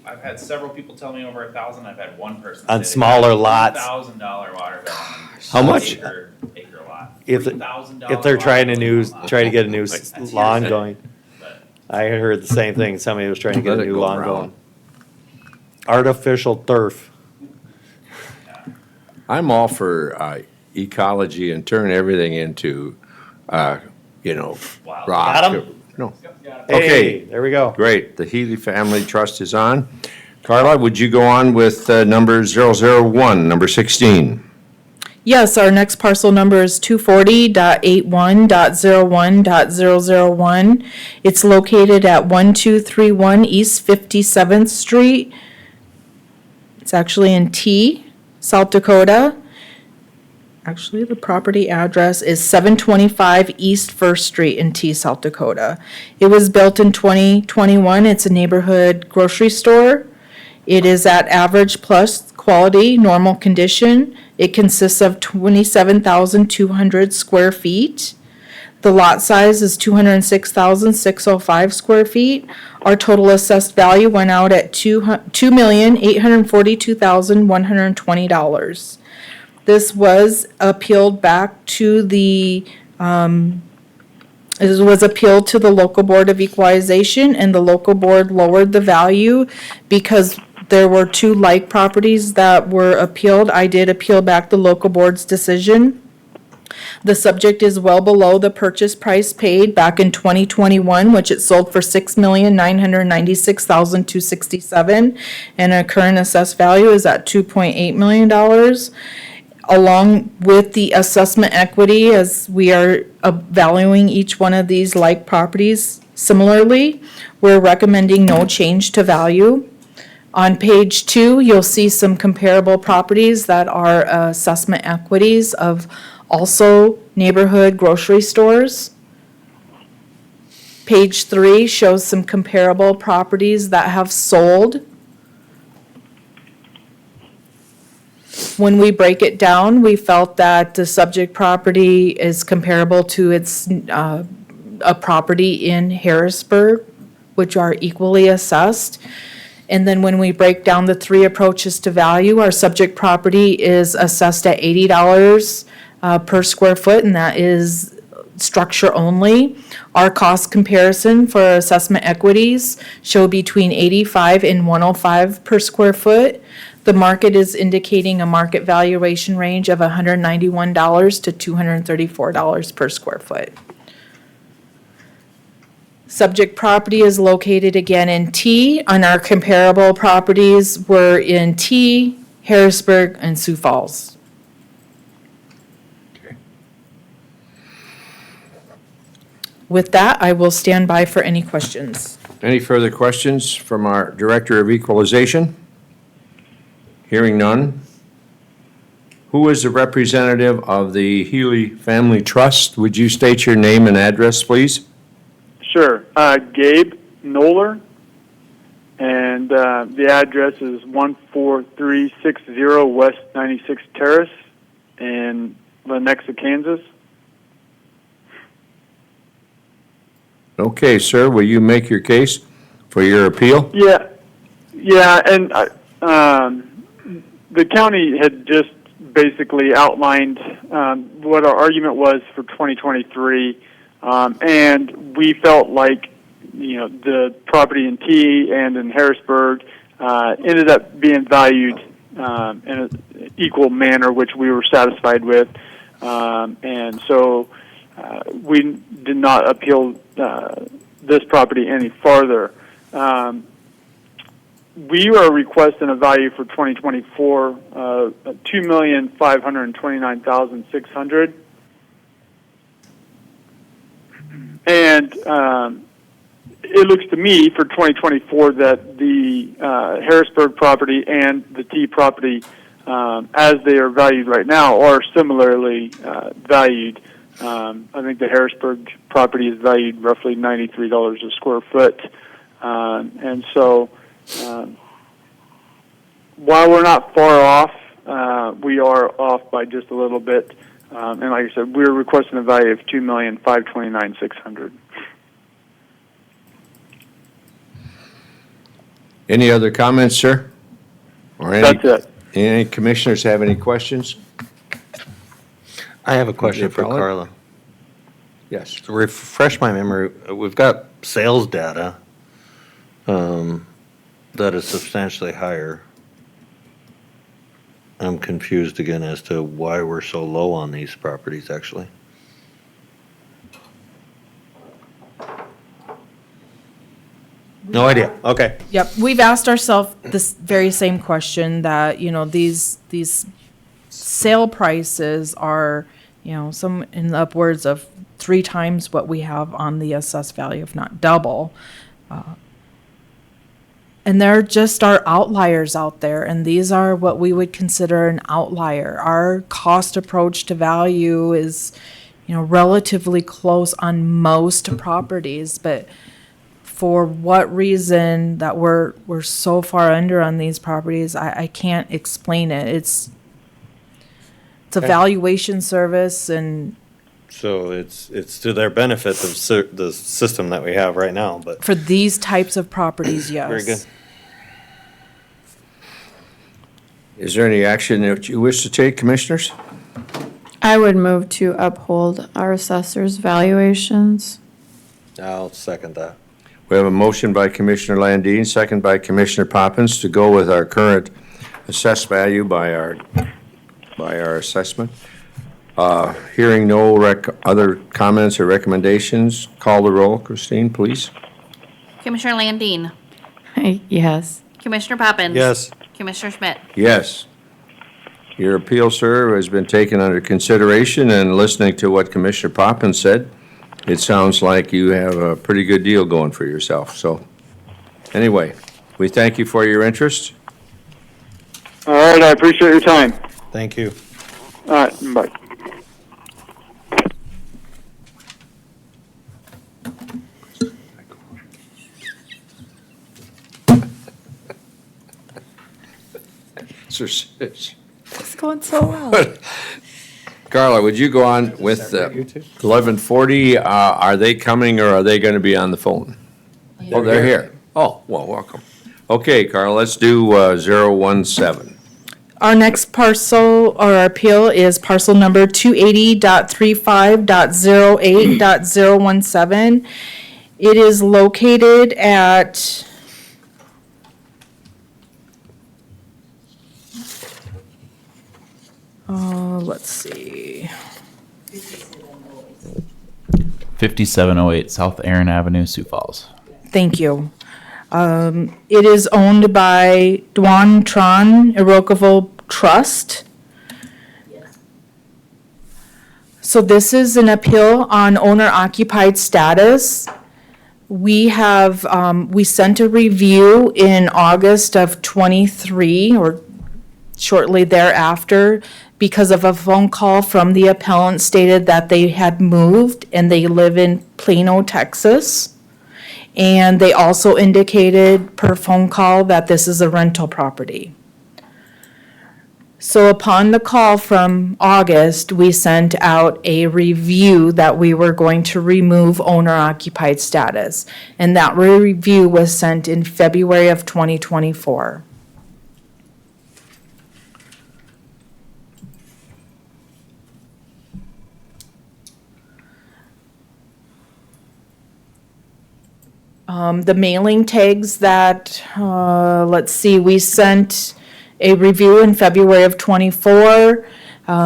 I've had several people tell me over 1,000. I've had one person On say they smaller got a lots. $3,000 water bill. How much? Acre lot. If, $3,000 if they're trying to water bill. try to get a new That's lawn hearsay. going. But I heard the same thing. Somebody was trying to get Let a it new go lawn around. going. Artificial turf. I'm all for ecology and turn everything into, Wow. rock. Got 'em? No. Hey, Okay, there we go. great. The Healy Family Trust is on. Carla, would you go on with number 001, number 16? Yes, our next parcel number is 240.81.01.001. It's located at 1231 East 57th Street. It's actually in T, South Dakota. Actually, the property address is 725 East First Street in T, South Dakota. It was built in 2021. It's a neighborhood grocery store. It is at average plus quality, normal condition. It consists of 27,200 square feet. The lot size is 206,605 square feet. Our total assessed value went out at $2,842,120. This was appealed back to the, it was appealed to the local board of equalization, and the local board lowered the value because there were two like properties that were appealed. I did appeal back the local board's decision. The subject is well below the purchase price paid back in 2021, which it sold for $6,996,267, and our current assessed value is at $2.8 million. Along with the assessment equity, as we are valuing each one of these like properties similarly, we're recommending no change to value. On page 2, you'll see some comparable properties that are assessment equities of also neighborhood grocery stores. Page 3 shows some comparable properties that have sold. When we break it down, we felt that the subject property is comparable to its a property in Harrisburg, which are equally assessed. And then when we break down the three approaches to value, our subject property is assessed at $80 per square foot, and that is structure only. Our cost comparison for assessment equities show between 85 and 105 per square foot. The market is indicating a market valuation range of $191 to $234 per square foot. Subject property is located again in T, and our comparable properties were in T, Harrisburg, and Sioux Falls. With that, I will stand by for any questions. Any further questions from our Director of Equalization? Hearing none. Who is the representative of the Healy Family Trust? Would you state your name and address, please? Sure. Gabe Noller, and the address is 14360 West 96th Terrace in Lenexa, Kansas. Okay, sir, will you make your case for your appeal? Yeah, and the county had just basically outlined what our argument was for 2023, and we felt like, the property in T and in Harrisburg ended up being valued in an equal manner, which we were satisfied with, and so we did not appeal this property any farther. We are requesting a value for 2024 $2,529,600, and it looks to me for 2024 that the Harrisburg property and the T property, as they are valued right now, are similarly valued. I think the Harrisburg property is valued roughly $93 a square foot. And so while we're not far off, we are off by just a little bit. And like I said, we're requesting a value of $2,529,600. Any other comments, sir? Or That's it. Any commissioners have any questions? I have a question Your for appellant? Carla. Yes. To refresh my memory, we've got sales data that is substantially higher. I'm confused again as to why we're so low on these properties, actually. No idea. Okay. Yep, we've asked ourselves this very same question that, these sale prices are, some in the upwards of 3 times what we have on the assessed value, if not double. And there just are outliers out there, and these are what we would consider an outlier. Our cost approach to value is, relatively close on most properties, but for what reason that we're so far under on these properties, I can't explain it. It's a Okay. valuation service, and So it's to their benefit, the system that we have right now, but. for these types of properties, yes. Very good. Is there any action that you wish to take, commissioners? I would move to uphold our assessor's valuations. I'll second that. We have a motion by Commissioner Landine, second by Commissioner Poppins to go with our current assessed value by our assessment. Hearing no other comments or recommendations, call the roll. Christine, please. Commissioner Landine. Yes. Commissioner Poppins. Yes. Commissioner Schmidt. Yes. Your appeal, sir, has been taken under consideration, and listening to what Commissioner Poppins said, it sounds like you have a pretty good deal going for yourself. So, anyway, we thank you for your interest. All right, I appreciate your time. Thank you. All right, bye. It's going so well. Carla, would you go on with 1140? Are they coming, or are they going to be on the phone? Oh, they're here. Oh, well, welcome. Okay, Carla, let's do 017. Our next parcel or appeal is parcel number 280.35.08.017. It is located at let's see. 5708 South Aaron Avenue, Sioux Falls. Thank you. It is owned by Duan Tron Irrevocable Trust. So this is an appeal on owner-occupied status. We have, we sent a review in August of '23, or shortly thereafter, because of a phone call from the appellant stated that they had moved and they live in Plano, Texas. And they also indicated per phone call that this is a rental property. So upon the call from August, we sent out a review that we were going to remove owner-occupied status. And that review was sent in February of 2024. The mailing tags that, let's see, we sent a review in February of '24.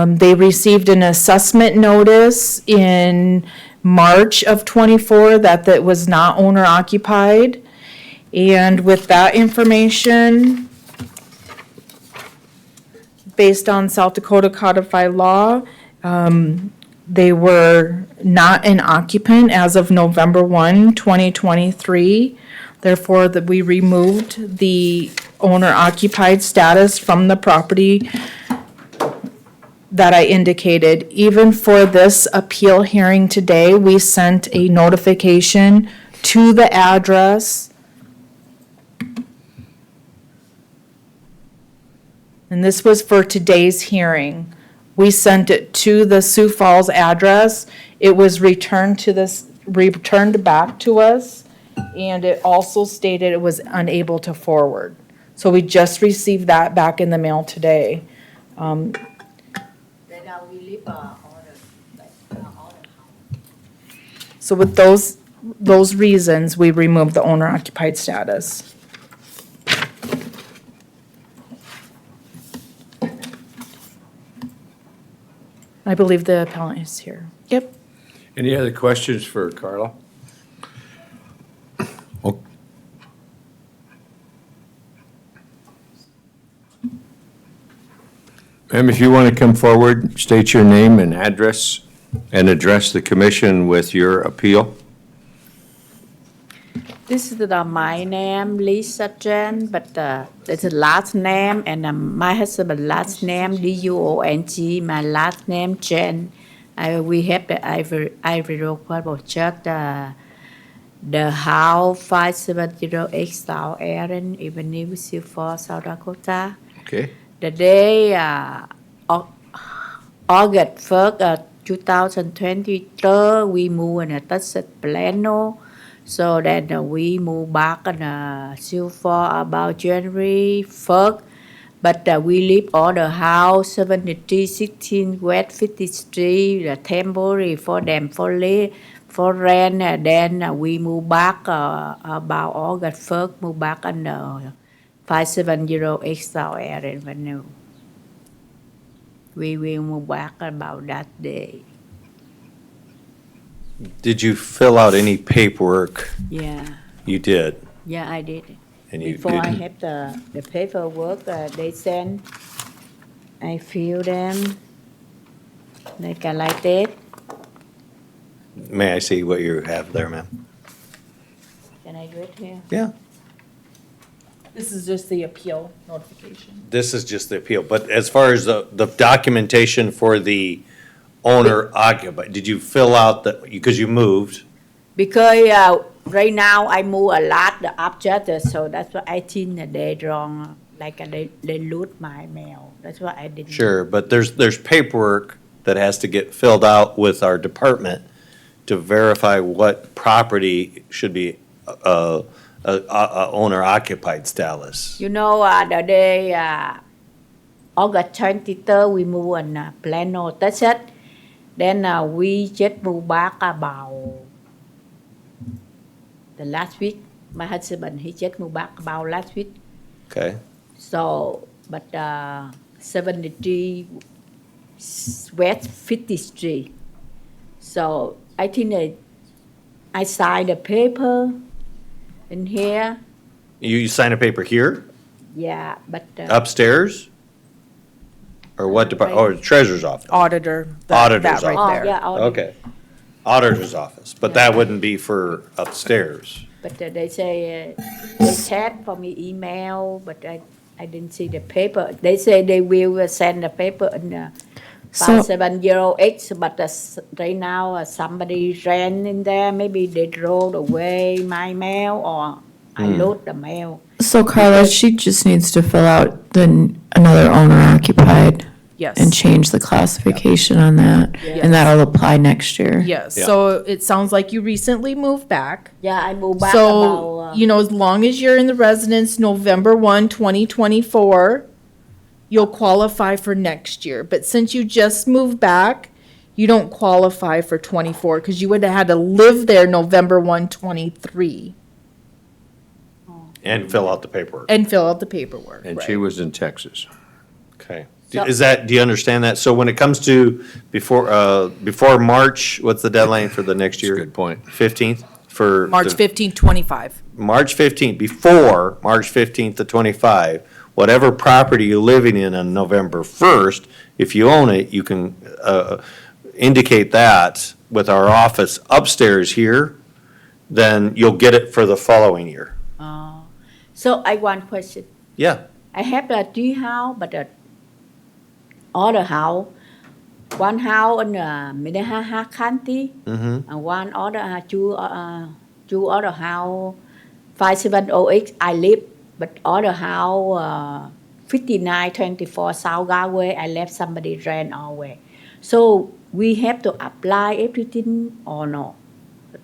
They received an assessment notice in March of '24 that was not owner occupied. And with that information, based on South Dakota codified law, they were not an occupant as of November 1, 2023. Therefore, that we removed the owner-occupied status from the property that I indicated. Even for this appeal hearing today, we sent a notification to the address. And this was for today's hearing. We sent it to the Sioux Falls address. It was returned back to us, and it also stated it was unable to forward. So we just received that back in the mail today. So with those reasons, we removed the owner-occupied status. I believe the appellant is here. Yep. Any other questions for Carla? Ma'am, if you want to come forward, state your name and address, and address the commission with your appeal. This is my name, Lisa Jen, but it's a last name, and my husband's last name, D-U-O-N-G, my last name, Jen. We have the Ivory Road Purple Church, the house 570 South Aaron Avenue, Sioux Falls, South Dakota. Okay. The day, August 1st, 2023, we moved in Texas, Plano. So then we moved back in Sioux Falls about January 1st. But we live on the house 7316 West 50th Street, temporary for them for rent. Then we moved back about August 1st, moved back on the 570 South Aaron Avenue. We will move back about that day. Did you fill out any paperwork? Yeah. You did? Yeah, I did. And you Before I didn't- have the paperwork they send, I fill them like that. May I see what you have there, ma'am? Can I do it here? Yeah. This is just the appeal notification. This is just the appeal, but as far as the documentation for the owner occupied, did you fill out the, because you moved? Because right now I move a lot the objects, so that's why I think that they wrong, like they loot my mail. That's why I didn't. Sure, but there's paperwork that has to get filled out with our department to verify what property should be owner occupied status. You know, the day August 23rd, we move in Plano, Texas. Then we just moved back about the last week. My husband, he just moved back about last week. Okay. So, but 73 West 50th Street. So I think I signed a paper in here. You sign a paper here, Yeah, but upstairs? Or what department? Oh, treasurer's office. Auditor. Auditor's that right office. there. Yeah, audit. Okay. Auditor's office, but that wouldn't be for upstairs. But they say, they chat for me email, but I didn't see the paper. They say they will send the paper in So- 570X, but right now somebody ran in there, maybe they rolled away my mail or I load the mail. So Carla, she just needs to fill out another owner occupied Yes. and change the classification on that, and that'll apply next year. Yes, Yeah. so it sounds like you recently moved back. Yeah, I moved back So, about, you know, as long as you're in the residence November 1, 2024, you'll qualify for next year. But since you just moved back, you don't qualify for 24 because you would have had to live there November 1, 23 And fill out the paperwork. and fill out the paperwork. And right. she was in Texas. Okay. So- Do you understand that? So when it comes to before March, what's the deadline for the next year? Good point. 15th for? March the- 15, 25. March 15th, before March 15th to 25, whatever property you're living in on November 1st, if you own it, you can indicate that with our office upstairs here, then you'll get it for the following year. so I one question. Yeah. I have a three house, but other house, one house in Minnehaha County, Mm-hmm. and one other two other house 570X I live, but other house 5924 South Galway I left somebody rent away. So we have to apply everything or no?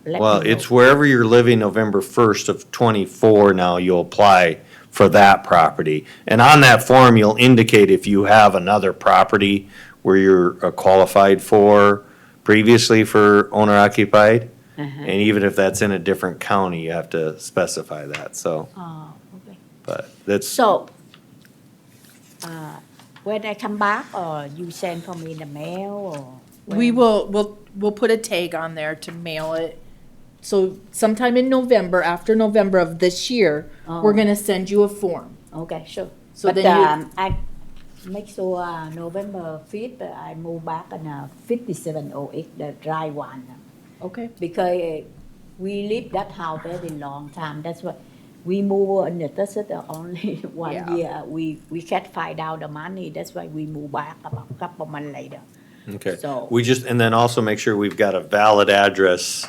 Let Well, me know. it's wherever you're living November 1st of '24 now, you'll apply for that property. And on that form, you'll indicate if you have another property where you're qualified for previously for owner occupied. Uh-huh. And even if that's in a different county, you have to specify that, so, Oh, okay. but that's, So, when I come back, or you send for me the mail, or? We we'll put a tag on there to mail it. So sometime in November, after November of this year, we're Oh. gonna send you a form. Okay, sure. So But then you- I make sure November 5th, I move back on 5708, the dry one. Okay. Because we live that house very long time. That's why we move and that's only one Yeah. year. We can't find out the money. That's why we move back about a couple months later. okay. So- We just, and then also make sure we've got a valid address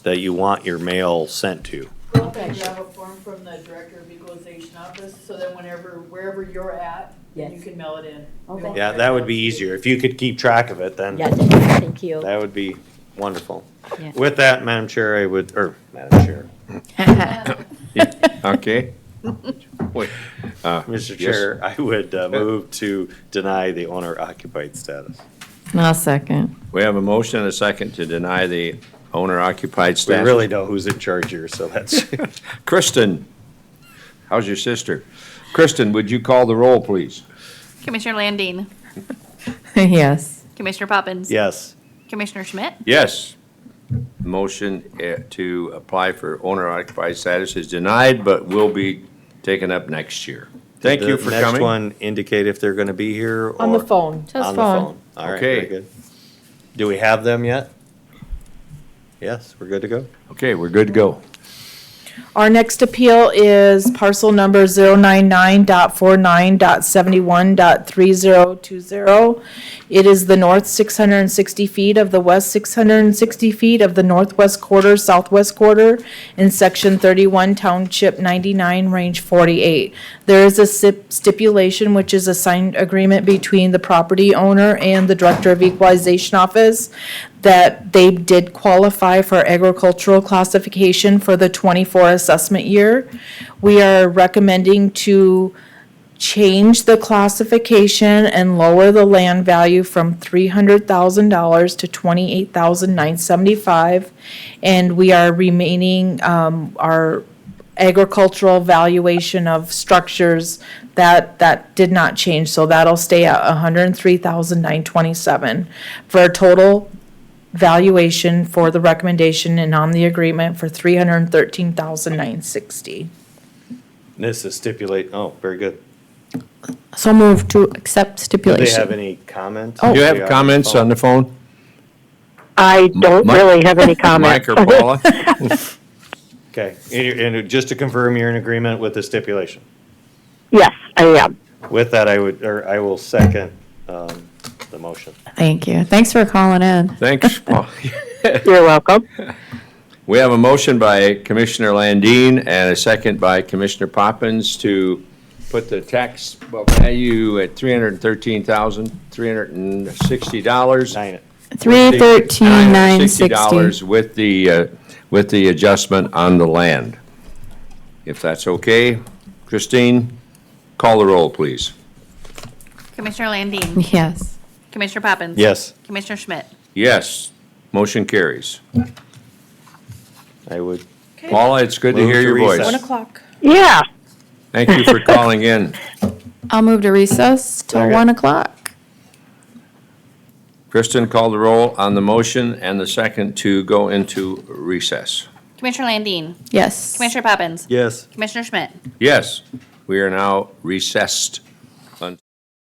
that you want your mail sent to. Okay, you have a form from the Director of Equalization Office, so then wherever you're at, then you Yes. can mail it in. We Okay. won't Yeah, get that it would out be to you. easier. If you could keep track of it, then Yeah, thank you. that would be wonderful. Yeah. With that, Madam Chair, I would, or Madam Chair, Okay. Wait, Mr. yes. Chair, I would move to deny the owner occupied status. I'll second. We have a motion and a second to deny the owner occupied We status. really know who's in charge here, so that's, Kristen, how's your sister? Kristen, would you call the roll, please? Commissioner Landine, Yes. Commissioner Poppins. yes. Commissioner Schmidt, Yes. Motion to apply for owner occupied status is denied, but will be taken up next year. Thank Did you the for Next coming. one indicate if they're gonna be here or? On the phone. Just On the phone. phone. All right, Okay. very good. Do we have them yet? Yes, we're good to go? Okay, we're good to go. Our next appeal is parcel number 099.49.71.3020. It is the north 660 feet of the west 660 feet of the northwest quarter, southwest quarter in section 31, township 99, range 48. There is a stipulation, which is a signed agreement between the property owner and the Director of Equalization Office, that they did qualify for agricultural classification for the 24 assessment year. We are recommending to change the classification and lower the land value from $300,000 to $28,975. And we are remaining, our agricultural valuation of structures, that did not change, so that'll stay at $103,927 for a total valuation for the recommendation and on the agreement for $313,960. This is stipulate, oh, very good. So move to accept Do they stipulation. have any comments? Oh. Do you have comments on the phone? I don't Mike- really have any comments. Mike or Paula? Okay, and just to confirm, you're in agreement with the stipulation? Yes, I am. With that, I will second the motion. Thank you. Thanks for calling in. Thanks, Paul. You're welcome. We have a motion by Commissioner Landine and a second by Commissioner Poppins to put the tax value at $313,360. $313,960. With the adjustment on the land. If that's okay, Christine, call the roll, please. Commissioner Landine. Yes. Commissioner Poppins. Yes. Commissioner Schmidt. Yes, motion carries. I would. Paula, it's good to Move hear to your voice. recess. 1 o'clock. Yeah. Thank you for calling in. I'll move to recess till Okay. 1 o'clock. Kristen, call the roll on the motion and the second to go into recess. Commissioner Landine. Yes. Commissioner Poppins. Yes. Commissioner Schmidt. Yes, we are now recessed